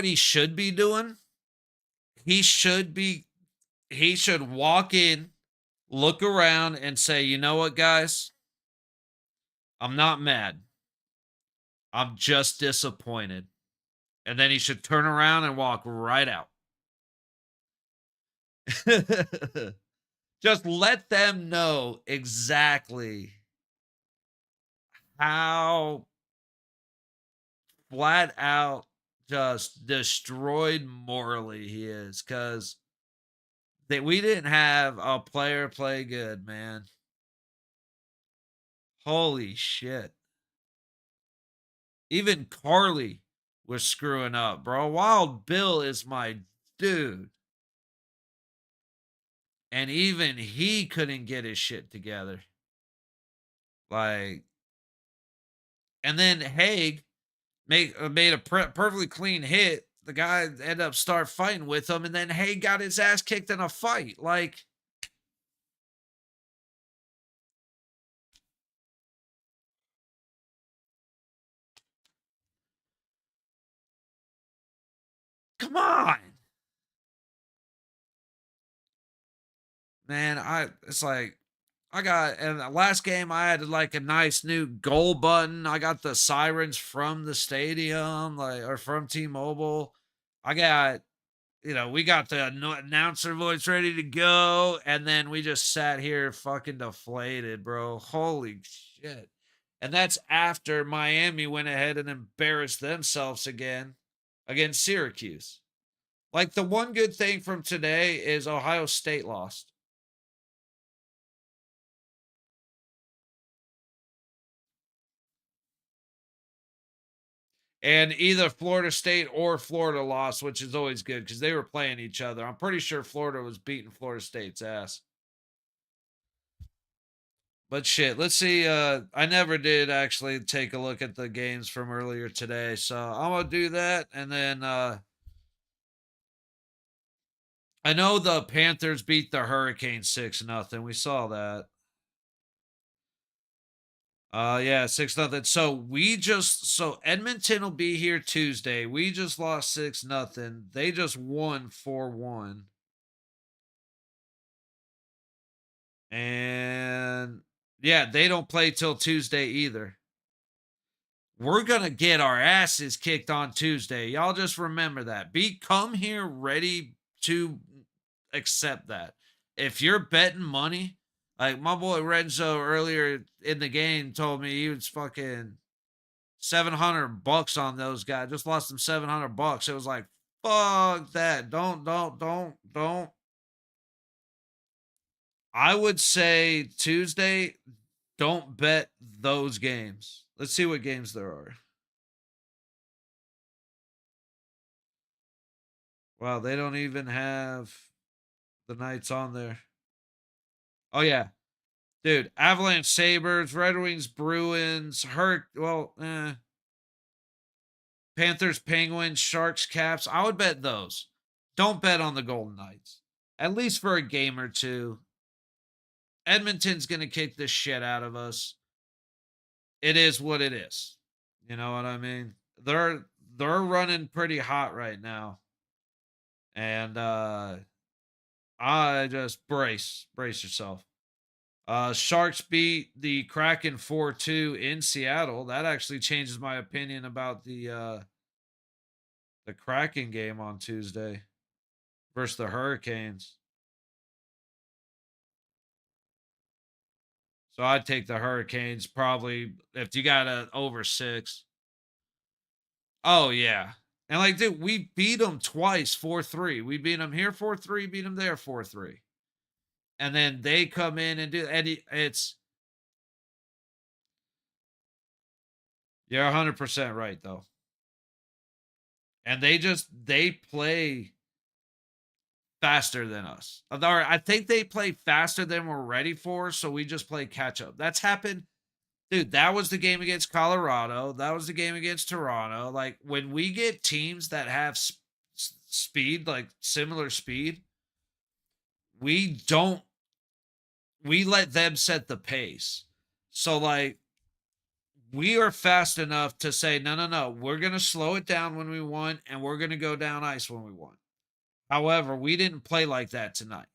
he should be doing? He should be, he should walk in, look around, and say, you know what, guys? I'm not mad. I'm just disappointed. And then he should turn around and walk right out. Just let them know exactly how flat out just destroyed morally he is because that we didn't have a player play good, man. Holy shit. Even Carly was screwing up, bro. Wild Bill is my dude. And even he couldn't get his shit together. Like, and then Haig made a perfectly clean hit. The guy ended up start fighting with him, and then Haig got his ass kicked in a fight. Like, come on, man. It's like I got in the last game. I had like a nice new goal button. I got the sirens from the stadium, like or from T-Mobile. I got we got the announcer voice ready to go, and then we just sat here fucking deflated, bro. Holy shit. And that's after Miami went ahead and embarrassed themselves again against Syracuse. Like the one good thing from today is Ohio State lost. And either Florida State or Florida lost, which is always good because they were playing each other. I'm pretty sure Florida was beating Florida State's ass. But shit, let's see. I never did actually take a look at the games from earlier today. So I'm gonna do that. And then I know the Panthers beat the Hurricanes 6-0. We saw that. Yeah, 6-0. So Edmonton will be here Tuesday. We just lost 6-0. They just won 4-1. And yeah, they don't play till Tuesday either. We're gonna get our asses kicked on Tuesday. Y'all just remember that. Come here ready to accept that. If you're betting money, like my boy Renzo earlier in the game told me he was fucking $700 on those guys. Just lost them $700. It was like, fuck that. Don't. I would say Tuesday, don't bet those games. Let's see what games there are. Wow, they don't even have the Knights on there. Oh yeah. Dude, Avalanche Sabres, Red Wings Bruins, Panthers Penguins, Sharks Caps. I would bet those. Don't bet on the Golden Knights. At least for a game or two. Edmonton's going to kick the shit out of us. It is what it is. You know what I mean? They're running pretty hot right now. And I just brace yourself. Sharks beat the Kraken 4-2 in Seattle. That actually changes my opinion about the Kraken game on Tuesday versus the Hurricanes. So I'd take the Hurricanes probably if you got a over 6. Oh yeah. And like, dude, we beat them twice 4-3. We beat them here 4-3, beat them there 4-3. And then they come in and do it's you're 100% right though. And they play faster than us. I think they play faster than we're ready for, so we just play catch up. That's happened. Dude, that was the game against Colorado. That was the game against Toronto. Like when we get teams that have speed, like similar speed, we let them set the pace. So like we are fast enough to say, no, we're going to slow it down when we want, and we're going to go down ice when we want. However, we didn't play like that tonight.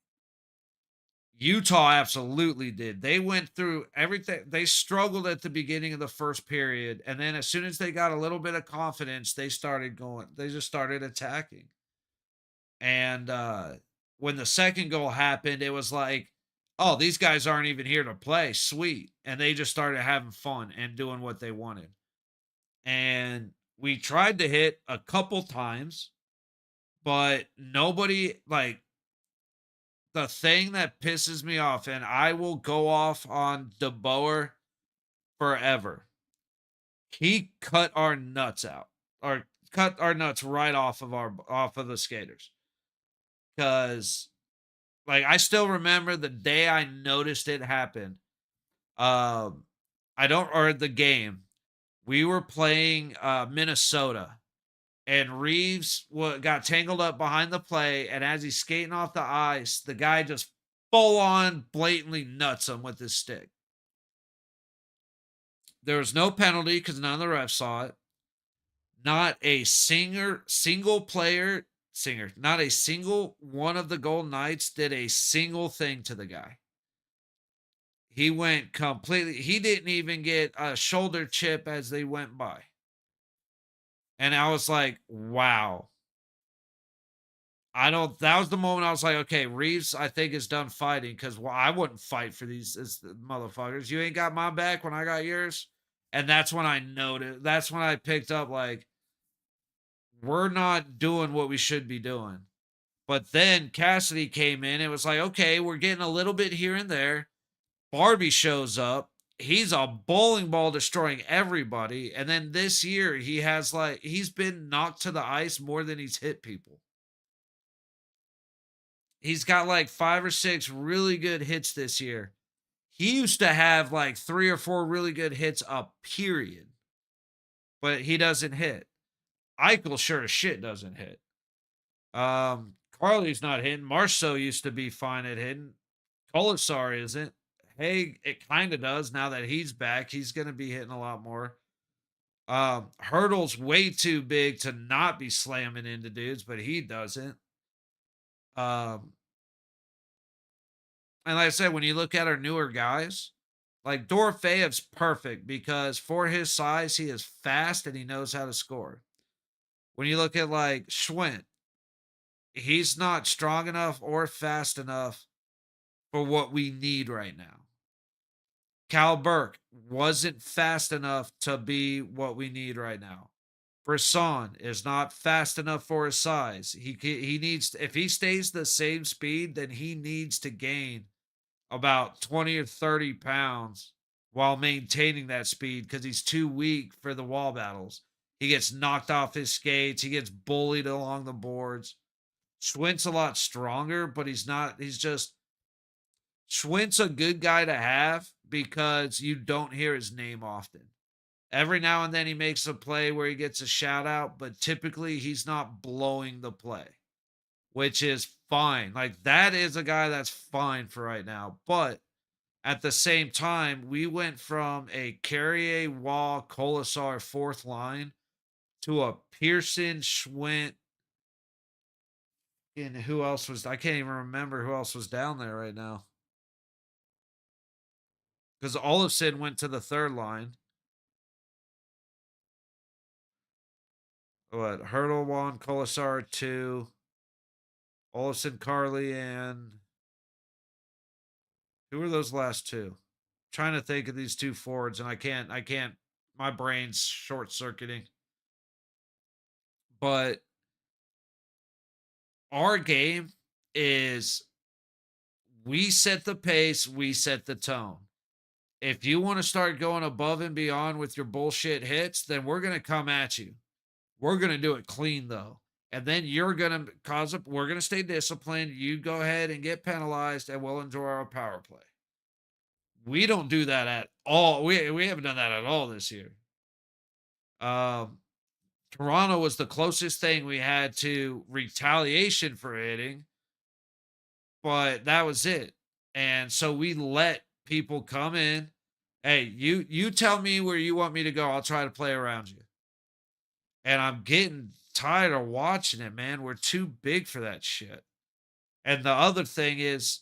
Utah absolutely did. They went through everything. They struggled at the beginning of the first period. And then as soon as they got a little bit of confidence, they just started attacking. And when the second goal happened, it was like, oh, these guys aren't even here to play. Sweet. And they just started having fun and doing what they wanted. And we tried to hit a couple times, but nobody, like, the thing that pisses me off, and I will go off on DeBoer forever. He cut our nuts out, or cut our nuts right off of the skaters. Because, like, I still remember the day I noticed it happen. The game. We were playing Minnesota. And Reeves got tangled up behind the play, and as he's skating off the ice, the guy just full on blatantly nuts him with his stick. There was no penalty because none of the refs saw it. Not a not a single one of the Golden Knights did a single thing to the guy. He went completely, he didn't even get a shoulder chip as they went by. And I was like, wow. That was the moment I was like, okay, Reeves, I think, is done fighting because I wouldn't fight for these motherfuckers. You ain't got my back when I got yours. And that's when I noticed, that's when I picked up, like, we're not doing what we should be doing. But then Cassidy came in. It was like, okay, we're getting a little bit here and there. Barbie shows up. he's a bowling ball destroying everybody. And then this year, he has like, he's been knocked to the ice more than he's hit people. He's got like 5 or 6 really good hits this year. He used to have like 3 or 4 really good hits a period, but he doesn't hit. Eichel sure as shit doesn't hit. Carly's not hitting. Marceau used to be fine at hitting. Colasar isn't. Hey, it kind of does now that he's back. He's going to be hitting a lot more. Hurdle's way too big to not be slamming into dudes, but he doesn't. Um, and like I said, when you look at our newer guys, like Dorofeyev's perfect because for his size, he is fast and he knows how to score. When you look at like Schwint, he's not strong enough or fast enough for what we need right now. Cal Burke wasn't fast enough to be what we need right now. Brisson is not fast enough for his size. He needs, if he stays the same speed, then he needs to gain about 20 or 30 pounds while maintaining that speed because he's too weak for the wall battles. He gets knocked off his skates. He gets bullied along the boards. Schwint's a lot stronger, but he's not, he's just, Schwint's a good guy to have because you don't hear his name often. Every now and then he makes a play where he gets a shout out, but typically he's not blowing the play, which is fine. Like that is a guy that's fine for right now. But at the same time, we went from a Carrier, Wall, Colasar fourth line to a Pearson, Schwint, and who else was, I can't even remember who else was down there right now. Because Olofsson went to the third line. What? Hurdle 1, Colasar 2, Olofsson, Carly, and who were those last two? I'm trying to think of these two forwards, and I can't, my brain's short circuiting. But our game is we set the pace, we set the tone. If you want to start going above and beyond with your bullshit hits, then we're going to come at you. We're going to do it clean though. And then you're going to cause up, we're going to stay disciplined. You go ahead and get penalized and we'll enjoy our power play. We don't do that at all. We haven't done that at all this year. Toronto was the closest thing we had to retaliation for hitting, but that was it. And so we let people come in. Hey, you tell me where you want me to go. I'll try to play around you. And I'm getting tired of watching it, man. We're too big for that shit. And the other thing is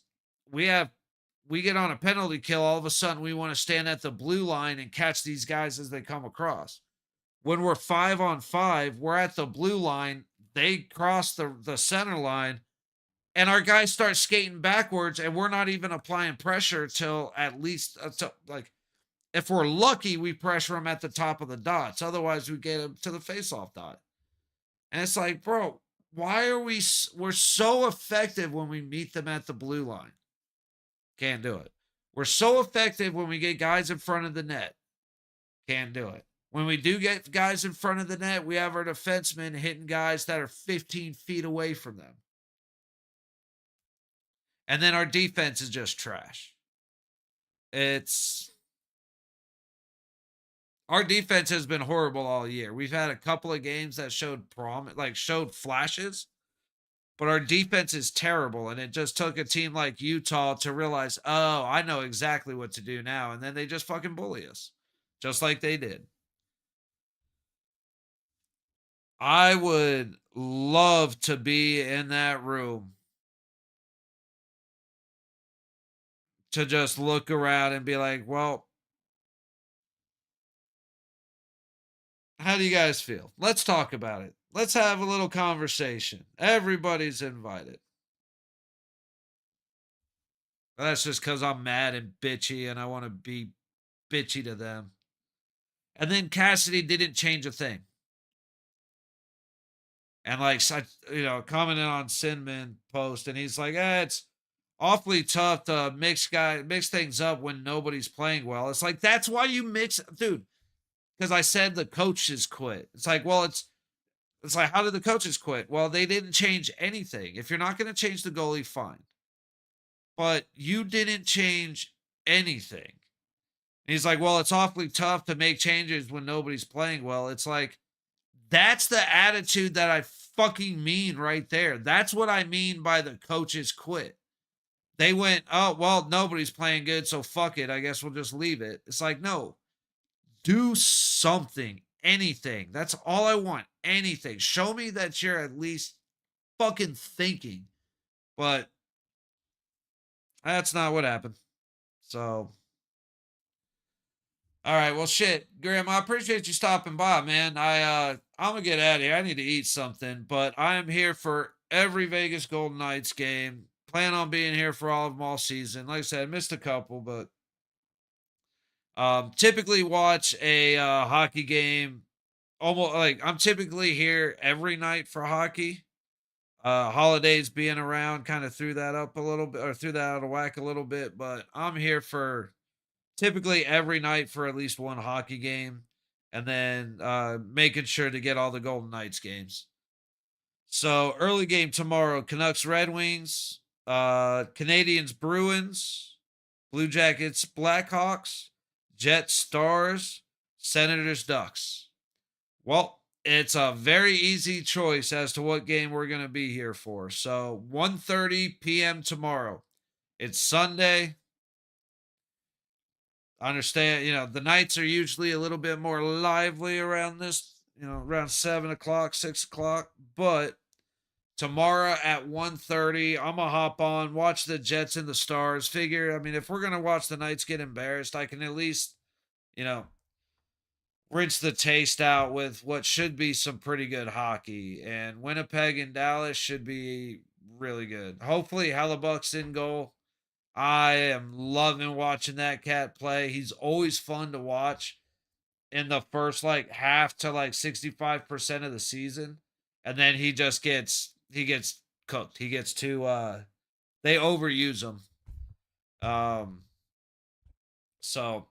we get on a penalty kill, all of a sudden we want to stand at the blue line and catch these guys as they come across. When we're 5-on-5, we're at the blue line. They cross the center line, and our guys start skating backwards, and we're not even applying pressure till at least, like, if we're lucky, we pressure them at the top of the dots. Otherwise, we get them to the faceoff dot. And it's like, bro, why are we're so effective when we meet them at the blue line? Can't do it. We're so effective when we get guys in front of the net. Can't do it. When we do get guys in front of the net, we have our defensemen hitting guys that are 15 feet away from them. And then our defense is just trash. Our defense has been horrible all year. We've had a couple of games that showed showed flashes, but our defense is terrible. And it just took a team like Utah to realize, oh, I know exactly what to do now. And then they just fucking bully us, just like they did. I would love to be in that room to just look around and be like, well, how do you guys feel? Let's talk about it. Let's have a little conversation. Everybody's invited. That's just because I'm mad and bitchy and I want to be bitchy to them. And then Cassidy didn't change a thing. And like, commented on Sinman post and he's like, it's awfully tough to mix things up when nobody's playing well. It's like that's why you mix, dude. Because I said the coaches quit. It's like, well, it's like, how did the coaches quit? Well, they didn't change anything. If you're not going to change the goalie, fine, but you didn't change anything. And he's like, well, it's awfully tough to make changes when nobody's playing well. It's like, that's the attitude that I fucking mean right there. That's what I mean by the coaches quit. They went, oh, well, nobody's playing good, so fuck it. I guess we'll just leave it. It's like, no, do something, anything. That's all I want. Anything. Show me that you're at least fucking thinking. But that's not what happened. So, all right. Well, shit, Graham, I appreciate you stopping by, man. I'm gonna get out of here. I need to eat something, but I am here for every Vegas Golden Knights game. Plan on being here for all of them all season. Like I said, I missed a couple, but typically watch a hockey game. Almost like I'm typically here every night for hockey. Holidays being around kind of threw that up a little bit or threw that out of whack a little bit, but I'm here for typically every night for at least one hockey game, and then making sure to get all the Golden Knights games. So early game tomorrow: Canucks Red Wings, Canadians Bruins, Blue Jackets Blackhawks, Jets Stars, Senators Ducks. Well, it's a very easy choice as to what game we're going to be here for. So 1:30 p.m. tomorrow. It's Sunday. I understand, the nights are usually a little bit more lively around this, around 7 o'clock, 6 o'clock. But tomorrow at 1:30, I'm gonna hop on, watch the Jets and the Stars. Figure, I mean, if we're gonna watch the Knights get embarrassed, I can at least, you know, rinse the taste out with what should be some pretty good hockey. And Winnipeg and Dallas should be really good. Hopefully, Hellebuck's in goal. I am loving watching that cat play. He's always fun to watch in the first like half to like 65% of the season. And then he gets cooked. He gets too they overuse him. Um so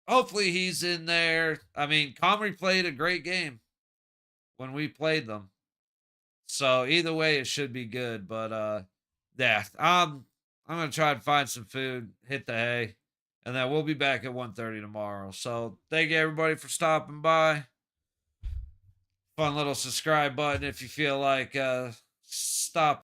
hopefully he's in there. I mean, Comrie played a great game when we played them. So either way it should be good, but yeah, I'm gonna try and find some food, hit the hay, and then we'll be back at 1:30 tomorrow. So thank you everybody for stopping by. Fun little subscribe button if you feel like stop